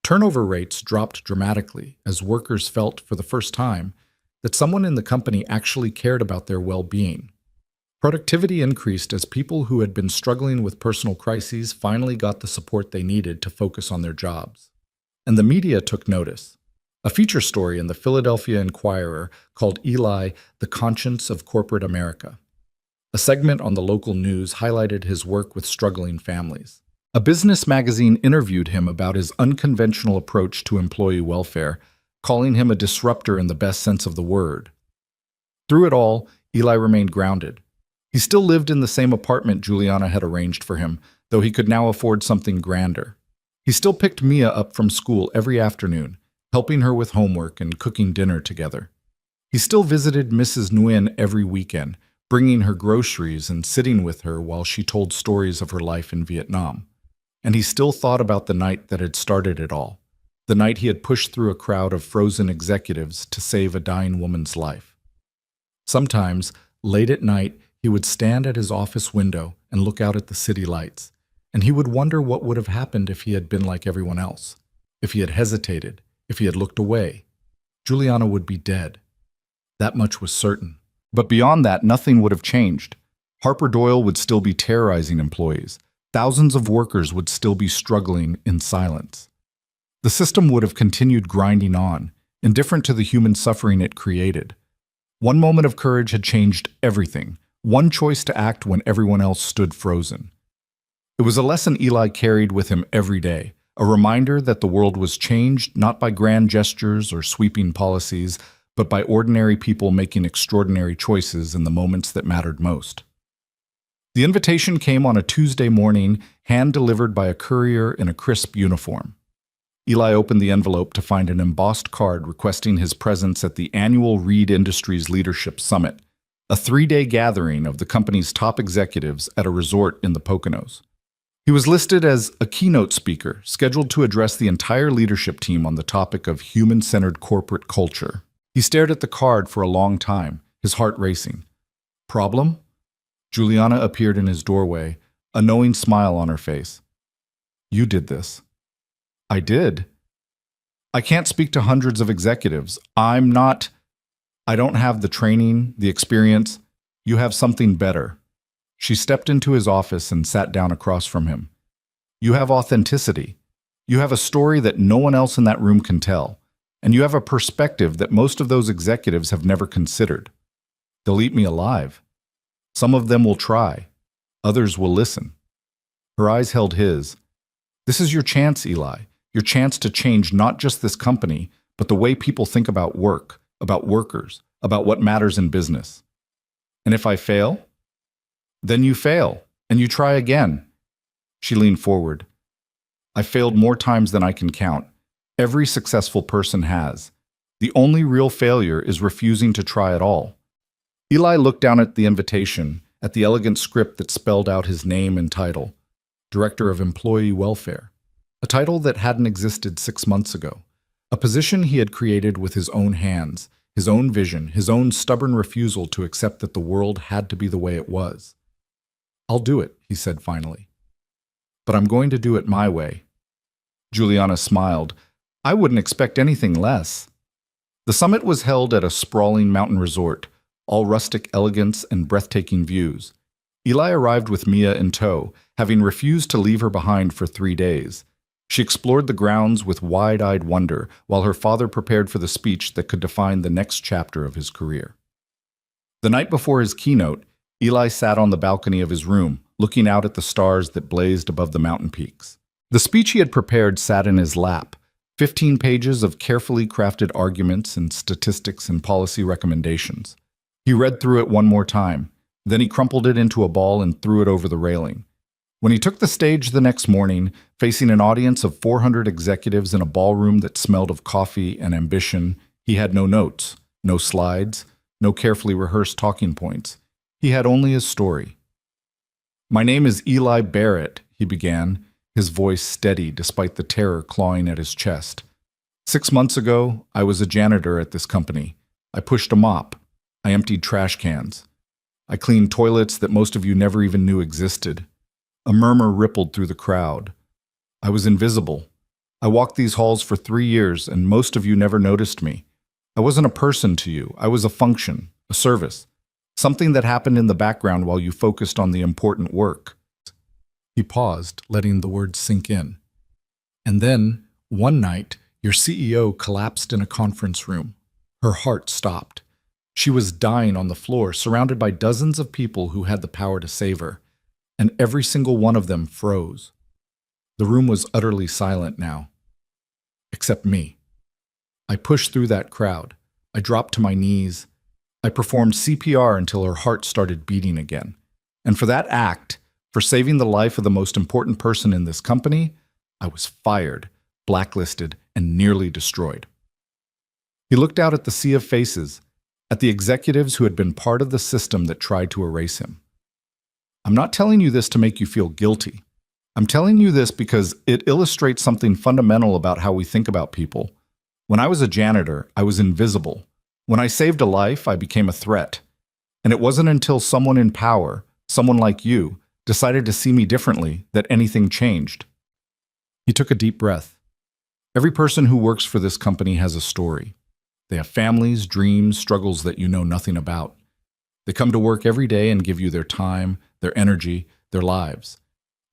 A: Turnover rates dropped dramatically as workers felt for the first time that someone in the company actually cared about their well-being. Productivity increased as people who had been struggling with personal crises finally got the support they needed to focus on their jobs. And the media took notice. A feature story in the Philadelphia Inquirer called Eli the Conscience of Corporate America. A segment on the local news highlighted his work with struggling families. A business magazine interviewed him about his unconventional approach to employee welfare, calling him a disruptor in the best sense of the word. Through it all, Eli remained grounded. He still lived in the same apartment Juliana had arranged for him, though he could now afford something grander. He still picked Mia up from school every afternoon, helping her with homework and cooking dinner together. He still visited Mrs. Nguyen every weekend, bringing her groceries and sitting with her while she told stories of her life in Vietnam. And he still thought about the night that had started it all, the night he had pushed through a crowd of frozen executives to save a dying woman's life. Sometimes, late at night, he would stand at his office window and look out at the city lights, and he would wonder what would have happened if he had been like everyone else, if he had hesitated, if he had looked away. Juliana would be dead. That much was certain. But beyond that, nothing would have changed. Harper Doyle would still be terrorizing employees. thousands of workers would still be struggling in silence. The system would have continued grinding on, indifferent to the human suffering it created. One moment of courage had changed everything, one choice to act when everyone else stood frozen. It was a lesson Eli carried with him every day, a reminder that the world was changed not by grand gestures or sweeping policies, but by ordinary people making extraordinary choices in the moments that mattered most. The invitation came on a Tuesday morning, hand-delivered by a courier in a crisp uniform. Eli opened the envelope to find an embossed card requesting his presence at the annual Reed Industries Leadership Summit, a 3-day gathering of the company's top executives at a resort in the Poconos. He was listed as a keynote speaker, scheduled to address the entire leadership team on the topic of human-centered corporate culture. He stared at the card for a long time, his heart racing. Problem? Juliana appeared in his doorway, a knowing smile on her face. You did this. I did. I can't speak to hundreds of executives. I don't have the training, the experience. You have something better. She stepped into his office and sat down across from him. You have authenticity. You have a story that no one else in that room can tell. And you have a perspective that most of those executives have never considered. They'll eat me alive. Some of them will try. Others will listen. Her eyes held his. This is your chance, Eli. Your chance to change not just this company, but the way people think about work, about workers, about what matters in business. And if I fail? Then you fail, and you try again. She leaned forward. I failed more times than I can count. Every successful person has. The only real failure is refusing to try at all. Eli looked down at the invitation, at the elegant script that spelled out his name and title, Director of Employee Welfare, a title that hadn't existed 6 months ago, a position he had created with his own hands, his own vision, his own stubborn refusal to accept that the world had to be the way it was. I'll do it, he said finally. But I'm going to do it my way. Juliana smiled. I wouldn't expect anything less. The summit was held at a sprawling mountain resort, all rustic elegance and breathtaking views. Eli arrived with Mia in tow, having refused to leave her behind for 3 days. She explored the grounds with wide-eyed wonder, while her father prepared for the speech that could define the next chapter of his career. The night before his keynote, Eli sat on the balcony of his room, looking out at the stars that blazed above the mountain peaks. The speech he had prepared sat in his lap, 15 pages of carefully crafted arguments and statistics and policy recommendations. He read through it one more time. Then he crumpled it into a ball and threw it over the railing. When he took the stage the next morning, facing an audience of 400 executives in a ballroom that smelled of coffee and ambition, he had no notes, no slides, no carefully rehearsed talking points. He had only his story. My name is Eli Barrett, he began, his voice steady despite the terror clawing at his chest. 6 months ago, I was a janitor at this company. I pushed a mop. I emptied trash cans. I cleaned toilets that most of you never even knew existed. A murmur rippled through the crowd. I was invisible. I walked these halls for 3 years, and most of you never noticed me. I wasn't a person to you. I was a function, a service, something that happened in the background while you focused on the important work. He paused, letting the words sink in. And then, one night, your CEO collapsed in a conference room. Her heart stopped. She was dying on the floor, surrounded by dozens of people who had the power to save her. And every single one of them froze. The room was utterly silent now. Except me. I pushed through that crowd. I dropped to my knees. I performed CPR until her heart started beating again. And for that act, for saving the life of the most important person in this company, I was fired, blacklisted, and nearly destroyed. He looked out at the sea of faces, at the executives who had been part of the system that tried to erase him. I'm not telling you this to make you feel guilty. I'm telling you this because it illustrates something fundamental about how we think about people. When I was a janitor, I was invisible. When I saved a life, I became a threat. And it wasn't until someone in power, someone like you, decided to see me differently that anything changed. He took a deep breath. Every person who works for this company has a story. They have families, dreams, struggles that you know nothing about. They come to work every day and give you their time, their energy, their lives.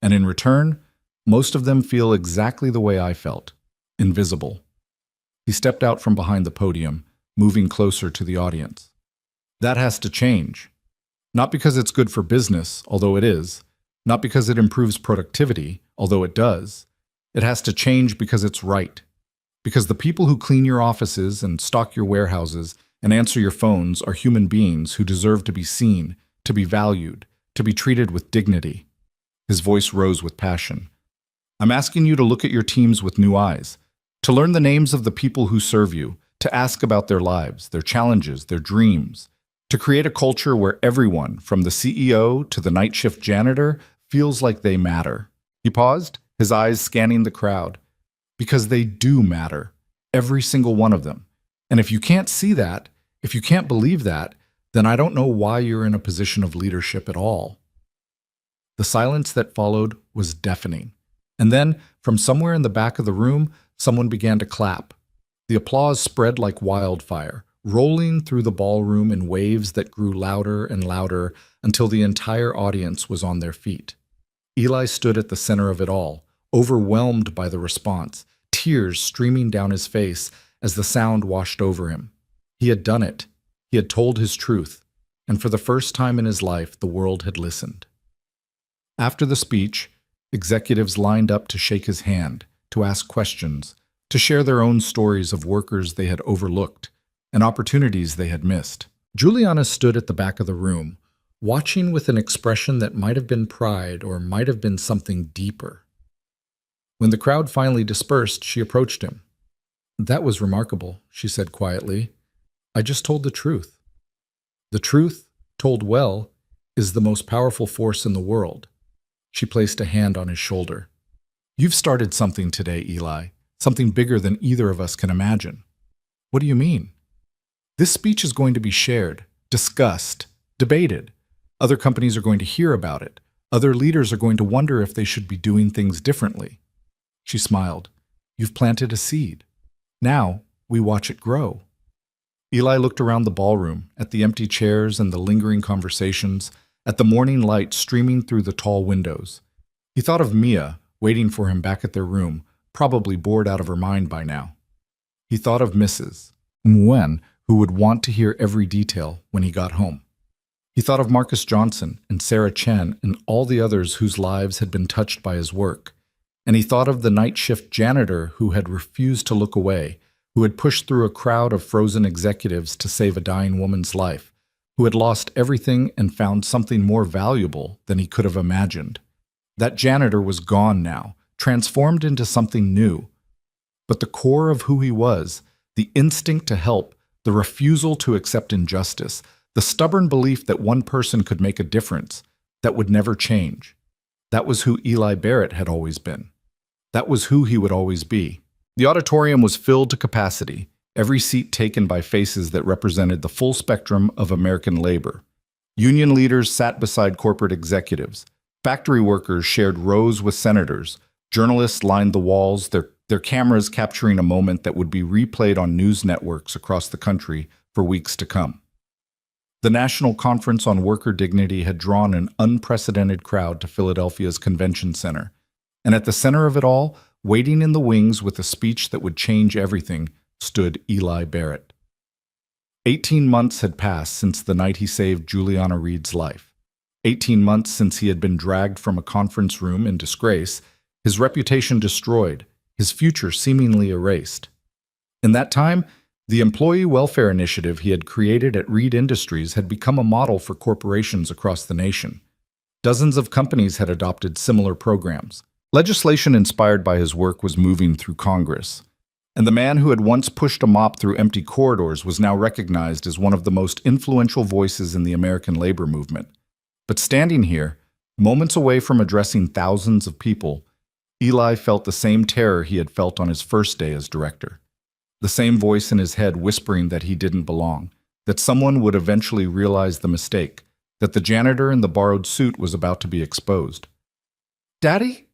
A: And in return, most of them feel exactly the way I felt, invisible. He stepped out from behind the podium, moving closer to the audience. That has to change. Not because it's good for business, although it is. Not because it improves productivity, although it does. It has to change because it's right. Because the people who clean your offices and stock your warehouses and answer your phones are human beings who deserve to be seen, to be valued, to be treated with dignity. His voice rose with passion. I'm asking you to look at your teams with new eyes, to learn the names of the people who serve you, to ask about their lives, their challenges, their dreams, to create a culture where everyone, from the CEO to the night shift janitor, feels like they matter. He paused, his eyes scanning the crowd. Because they do matter, every single one of them. And if you can't see that, if you can't believe that, then I don't know why you're in a position of leadership at all. The silence that followed was deafening. And then, from somewhere in the back of the room, someone began to clap. The applause spread like wildfire, rolling through the ballroom in waves that grew louder and louder until the entire audience was on their feet. Eli stood at the center of it all, overwhelmed by the response, tears streaming down his face as the sound washed over him. He had done it. He had told his truth. And for the first time in his life, the world had listened. After the speech, executives lined up to shake his hand, to ask questions, to share their own stories of workers they had overlooked and opportunities they had missed. Juliana stood at the back of the room, watching with an expression that might have been pride or might have been something deeper. When the crowd finally dispersed, she approached him. "That was remarkable," she said quietly. "I just told the truth. The truth, told well, is the most powerful force in the world." She placed a hand on his shoulder. "You've started something today, Eli, something bigger than either of us can imagine." "What do you mean?" "This speech is going to be shared, discussed, debated. Other companies are going to hear about it. Other leaders are going to wonder if they should be doing things differently." She smiled. "You've planted a seed. Now we watch it grow." Eli looked around the ballroom, at the empty chairs and the lingering conversations, at the morning light streaming through the tall windows. He thought of Mia, waiting for him back at their room, probably bored out of her mind by now. He thought of Mrs. Nguyen, who would want to hear every detail when he got home. He thought of Marcus Johnson and Sarah Chen and all the others whose lives had been touched by his work. And he thought of the night shift janitor who had refused to look away, who had pushed through a crowd of frozen executives to save a dying woman's life, who had lost everything and found something more valuable than he could have imagined. That janitor was gone now, transformed into something new. But the core of who he was, the instinct to help, the refusal to accept injustice, the stubborn belief that one person could make a difference, that would never change. That was who Eli Barrett had always been. That was who he would always be. The auditorium was filled to capacity, every seat taken by faces that represented the full spectrum of American labor. Union leaders sat beside corporate executives. Factory workers shared rows with senators. Journalists lined the walls, their cameras capturing a moment that would be replayed on news networks across the country for weeks to come. The National Conference on Worker Dignity had drawn an unprecedented crowd to Philadelphia's Convention Center. And at the center of it all, waiting in the wings with a speech that would change everything, stood Eli Barrett. 18 months had passed since the night he saved Juliana Reed's life. 18 months since he had been dragged from a conference room in disgrace, his reputation destroyed, his future seemingly erased. In that time, the employee welfare initiative he had created at Reed Industries had become a model for corporations across the nation. Dozens of companies had adopted similar programs. Legislation inspired by his work was moving through Congress, and the man who had once pushed a mop through empty corridors was now recognized as one of the most influential voices in the American labor movement. But standing here, moments away from addressing thousands of people, Eli felt the same terror he had felt on his first day as director. The same voice in his head whispering that he didn't belong, that someone would eventually realize the mistake, that the janitor in the borrowed suit was about to be exposed. "Daddy?"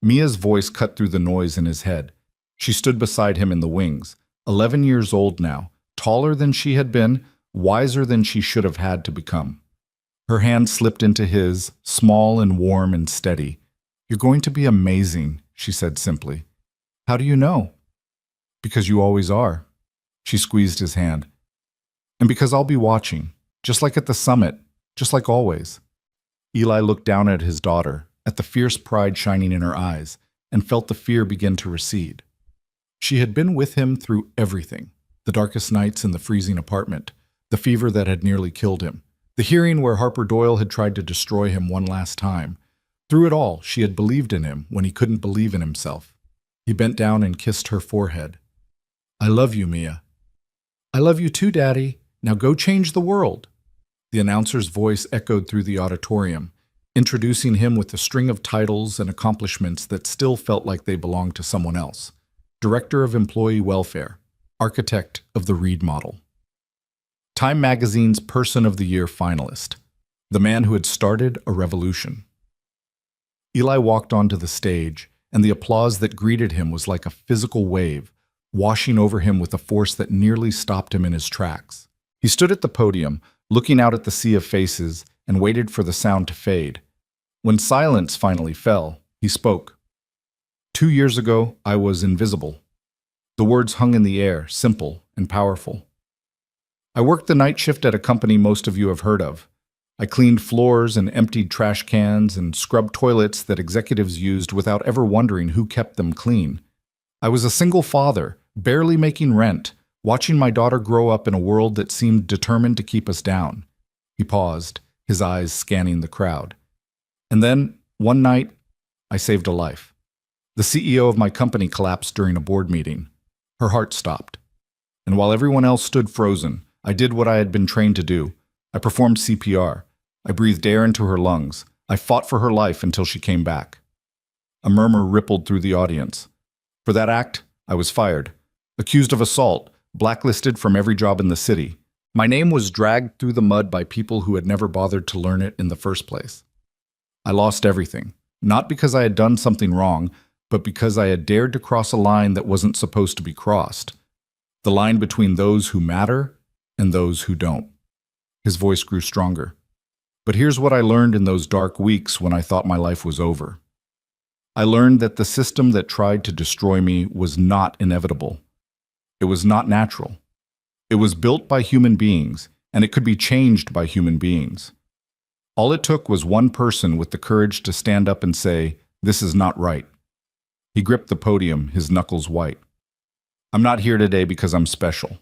A: Mia's voice cut through the noise in his head. She stood beside him in the wings, 11 years old now, taller than she had been, wiser than she should have had to become. Her hand slipped into his, small and warm and steady. "You're going to be amazing," she said simply. "How do you know?" "Because you always are." She squeezed his hand. "And because I'll be watching, just like at the summit, just like always." Eli looked down at his daughter, at the fierce pride shining in her eyes, and felt the fear begin to recede. She had been with him through everything: the darkest nights in the freezing apartment, the fever that had nearly killed him, the hearing where Harper Doyle had tried to destroy him one last time. Through it all, she had believed in him when he couldn't believe in himself. He bent down and kissed her forehead. "I love you, Mia." "I love you too, Daddy. Now go change the world." The announcer's voice echoed through the auditorium, introducing him with a string of titles and accomplishments that still felt like they belonged to someone else. Director of Employee Welfare, architect of the Reed Model. Time Magazine's Person of the Year finalist, the man who had started a revolution. Eli walked onto the stage, and the applause that greeted him was like a physical wave, washing over him with a force that nearly stopped him in his tracks. He stood at the podium, looking out at the sea of faces, and waited for the sound to fade. When silence finally fell, he spoke. 2 years ago, I was invisible. The words hung in the air, simple and powerful. I worked the night shift at a company most of you have heard of. I cleaned floors and emptied trash cans and scrubbed toilets that executives used without ever wondering who kept them clean. I was a single father, barely making rent, watching my daughter grow up in a world that seemed determined to keep us down. He paused, his eyes scanning the crowd. And then, one night, I saved a life. The CEO of my company collapsed during a board meeting. Her heart stopped. And while everyone else stood frozen, I did what I had been trained to do. I performed CPR. I breathed air into her lungs. I fought for her life until she came back. A murmur rippled through the audience. For that act, I was fired. Accused of assault, blacklisted from every job in the city. My name was dragged through the mud by people who had never bothered to learn it in the first place. I lost everything, not because I had done something wrong, but because I had dared to cross a line that wasn't supposed to be crossed. The line between those who matter and those who don't. His voice grew stronger. But here's what I learned in those dark weeks when I thought my life was over. I learned that the system that tried to destroy me was not inevitable. It was not natural. It was built by human beings, and it could be changed by human beings. All it took was one person with the courage to stand up and say, "This is not right." He gripped the podium, his knuckles white. "I'm not here today because I'm special.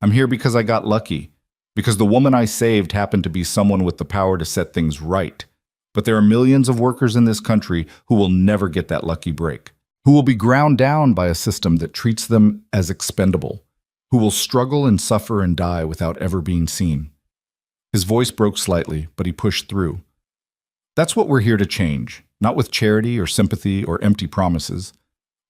A: I'm here because I got lucky, because the woman I saved happened to be someone with the power to set things right. But there are millions of workers in this country who will never get that lucky break, who will be ground down by a system that treats them as expendable, who will struggle and suffer and die without ever being seen." His voice broke slightly, but he pushed through. That's what we're here to change, not with charity or sympathy or empty promises,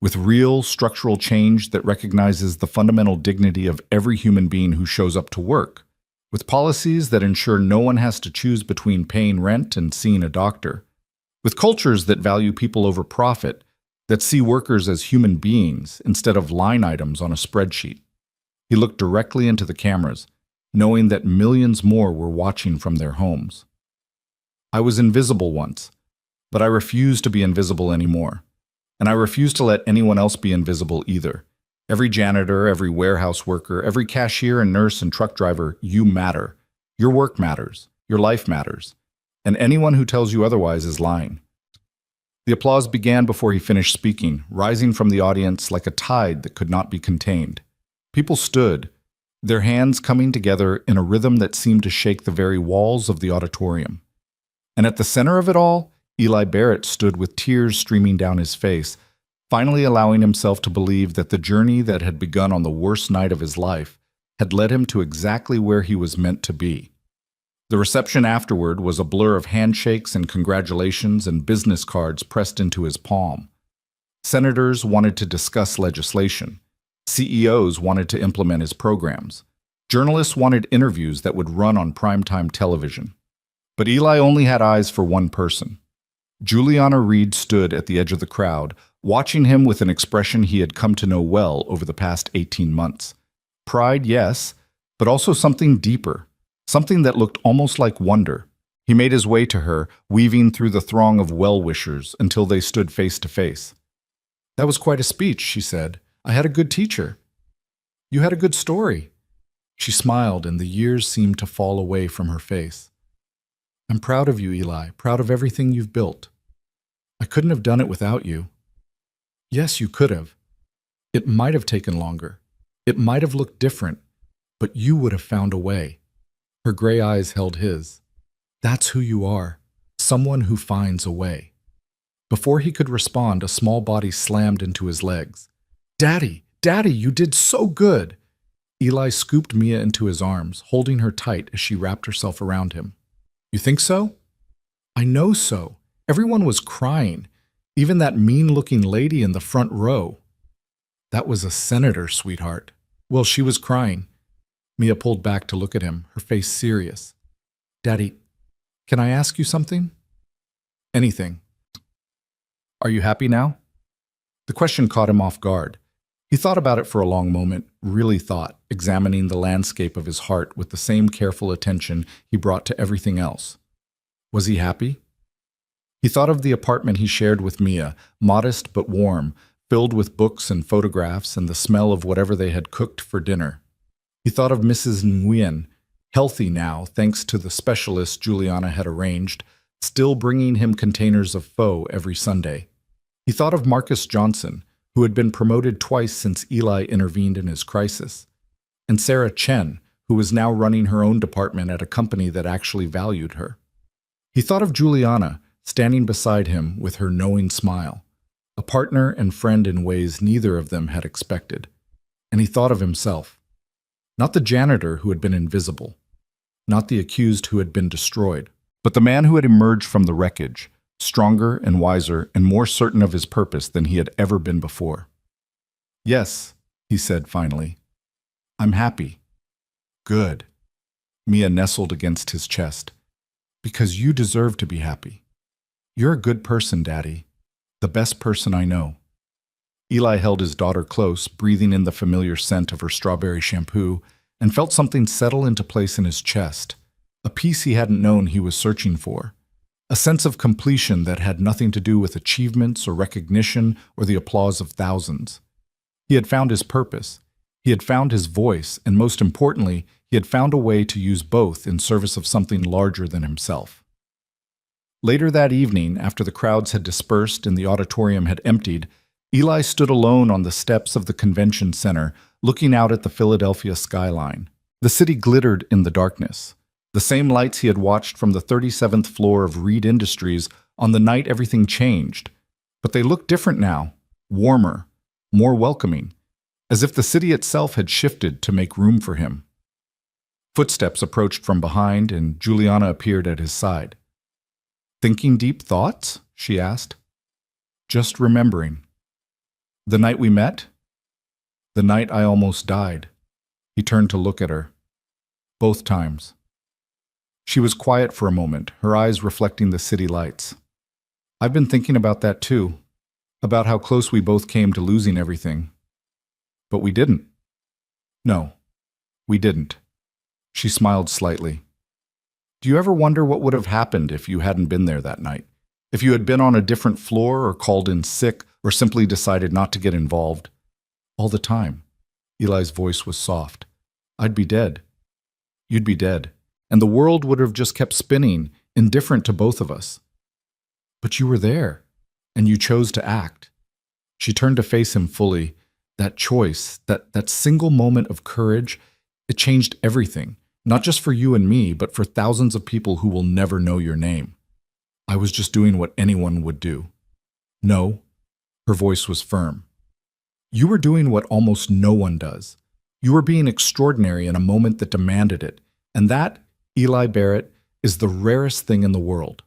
A: with real structural change that recognizes the fundamental dignity of every human being who shows up to work, with policies that ensure no one has to choose between paying rent and seeing a doctor, with cultures that value people over profit, that see workers as human beings instead of line items on a spreadsheet. He looked directly into the cameras, knowing that millions more were watching from their homes. I was invisible once, but I refuse to be invisible anymore. And I refuse to let anyone else be invisible either. Every janitor, every warehouse worker, every cashier and nurse and truck driver, you matter. Your work matters. Your life matters. And anyone who tells you otherwise is lying. The applause began before he finished speaking, rising from the audience like a tide that could not be contained. People stood, their hands coming together in a rhythm that seemed to shake the very walls of the auditorium. And at the center of it all, Eli Barrett stood with tears streaming down his face, finally allowing himself to believe that the journey that had begun on the worst night of his life had led him to exactly where he was meant to be. The reception afterward was a blur of handshakes and congratulations and business cards pressed into his palm. Senators wanted to discuss legislation. CEOs wanted to implement his programs. Journalists wanted interviews that would run on primetime television. But Eli only had eyes for one person. Juliana Reed stood at the edge of the crowd, watching him with an expression he had come to know well over the past 18 months. Pride, yes, but also something deeper, something that looked almost like wonder. He made his way to her, weaving through the throng of well-wishers until they stood face to face. "That was quite a speech," she said. "I had a good teacher. You had a good story." She smiled, and the years seemed to fall away from her face. "I'm proud of you, Eli, proud of everything you've built. I couldn't have done it without you." "Yes, you could have. It might have taken longer. It might have looked different, but you would have found a way." Her gray eyes held his. "That's who you are, someone who finds a way." Before he could respond, a small body slammed into his legs. "Daddy, Daddy, you did so good!" Eli scooped Mia into his arms, holding her tight as she wrapped herself around him. "You think so?" "I know so. Everyone was crying, even that mean-looking lady in the front row." "That was a senator, sweetheart." "Well, she was crying." Mia pulled back to look at him, her face serious. "Daddy, can I ask you something?" "Anything." "Are you happy now?" The question caught him off guard. He thought about it for a long moment, really thought, examining the landscape of his heart with the same careful attention he brought to everything else. Was he happy? He thought of the apartment he shared with Mia, modest but warm, filled with books and photographs and the smell of whatever they had cooked for dinner. He thought of Mrs. Nguyen, healthy now thanks to the specialist Juliana had arranged, still bringing him containers of pho every Sunday. He thought of Marcus Johnson, who had been promoted twice since Eli intervened in his crisis, and Sarah Chen, who was now running her own department at a company that actually valued her. He thought of Juliana, standing beside him with her knowing smile, a partner and friend in ways neither of them had expected. And he thought of himself. Not the janitor who had been invisible, not the accused who had been destroyed, but the man who had emerged from the wreckage, stronger and wiser and more certain of his purpose than he had ever been before. "Yes," he said finally. "I'm happy." "Good." Mia nestled against his chest. "Because you deserve to be happy. You're a good person, Daddy. The best person I know." Eli held his daughter close, breathing in the familiar scent of her strawberry shampoo, and felt something settle into place in his chest, a peace he hadn't known he was searching for, a sense of completion that had nothing to do with achievements or recognition or the applause of thousands. He had found his purpose, he had found his voice, and most importantly, he had found a way to use both in service of something larger than himself. Later that evening, after the crowds had dispersed and the auditorium had emptied, Eli stood alone on the steps of the convention center, looking out at the Philadelphia skyline. The city glittered in the darkness. The same lights he had watched from the 37th floor of Reed Industries on the night everything changed. But they looked different now, warmer, more welcoming, as if the city itself had shifted to make room for him. Footsteps approached from behind, and Juliana appeared at his side. "Thinking deep thoughts?" she asked. "Just remembering." "The night we met?" "The night I almost died." He turned to look at her. "Both times." She was quiet for a moment, her eyes reflecting the city lights. "I've been thinking about that too, about how close we both came to losing everything. But we didn't." "No, we didn't." She smiled slightly. "Do you ever wonder what would have happened if you hadn't been there that night? If you had been on a different floor or called in sick or simply decided not to get involved?" "All the time." Eli's voice was soft. "I'd be dead. You'd be dead. And the world would have just kept spinning, indifferent to both of us. But you were there, and you chose to act." She turned to face him fully. That choice, that single moment of courage, it changed everything, not just for you and me, but for thousands of people who will never know your name. "I was just doing what anyone would do." "No." Her voice was firm. "You were doing what almost no one does. You were being extraordinary in a moment that demanded it, and that, Eli Barrett, is the rarest thing in the world."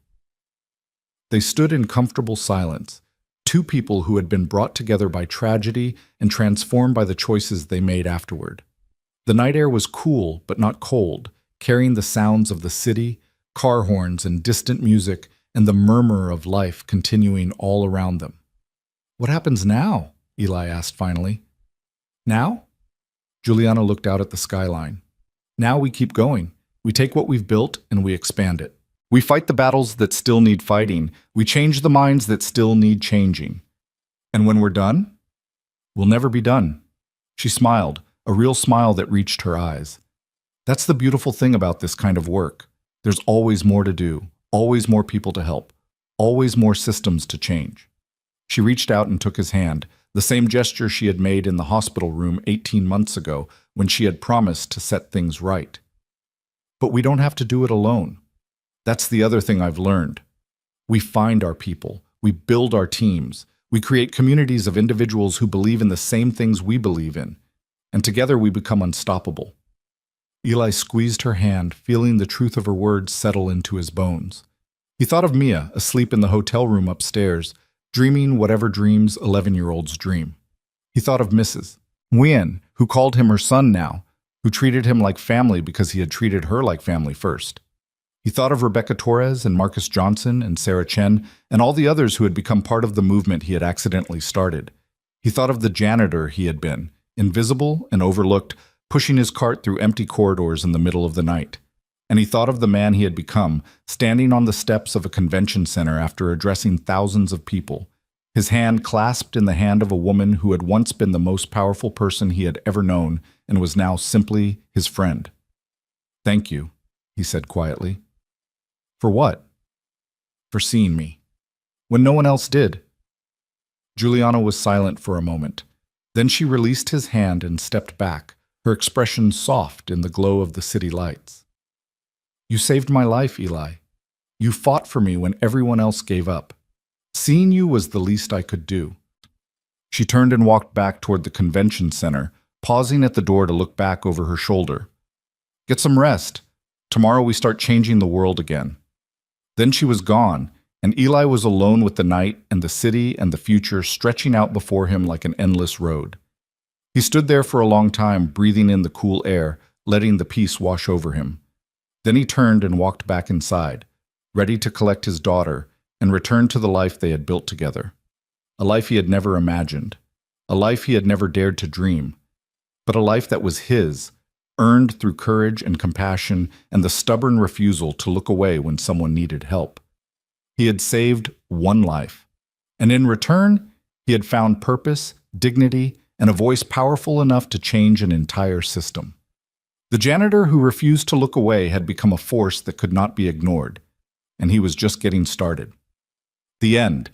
A: They stood in comfortable silence, two people who had been brought together by tragedy and transformed by the choices they made afterward. The night air was cool but not cold, carrying the sounds of the city, car horns and distant music, and the murmur of life continuing all around them. "What happens now?" Eli asked finally. "Now?" Juliana looked out at the skyline. "Now we keep going. We take what we've built and we expand it. We fight the battles that still need fighting. We change the minds that still need changing. And when we're done, we'll never be done. She smiled, a real smile that reached her eyes. That's the beautiful thing about this kind of work. There's always more to do, always more people to help, always more systems to change. She reached out and took his hand, the same gesture she had made in the hospital room 18 months ago when she had promised to set things right. But we don't have to do it alone. That's the other thing I've learned. We find our people, we build our teams, we create communities of individuals who believe in the same things we believe in, and together we become unstoppable. Eli squeezed her hand, feeling the truth of her words settle into his bones. He thought of Mia, asleep in the hotel room upstairs, dreaming whatever dreams 11-year-olds dream. He thought of Mrs. Nguyen, who called him her son now, who treated him like family because he had treated her like family first. He thought of Rebecca Torres and Marcus Johnson and Sarah Chen and all the others who had become part of the movement he had accidentally started. He thought of the janitor he had been, invisible and overlooked, pushing his cart through empty corridors in the middle of the night. And he thought of the man he had become, standing on the steps of a convention center after addressing thousands of people, his hand clasped in the hand of a woman who had once been the most powerful person he had ever known and was now simply his friend. "Thank you," he said quietly. "For what?" "For seeing me. When no one else did." Juliana was silent for a moment. Then she released his hand and stepped back, her expression soft in the glow of the city lights. "You saved my life, Eli. You fought for me when everyone else gave up. Seeing you was the least I could do." She turned and walked back toward the convention center, pausing at the door to look back over her shoulder. "Get some rest. Tomorrow we start changing the world again." Then she was gone, and Eli was alone with the night and the city and the future stretching out before him like an endless road. He stood there for a long time, breathing in the cool air, letting the peace wash over him. Then he turned and walked back inside, ready to collect his daughter and return to the life they had built together. A life he had never imagined, a life he had never dared to dream, but a life that was his, earned through courage and compassion and the stubborn refusal to look away when someone needed help. He had saved one life, and in return, he had found purpose, dignity, and a voice powerful enough to change an entire system. The janitor who refused to look away had become a force that could not be ignored, and he was just getting started. The end.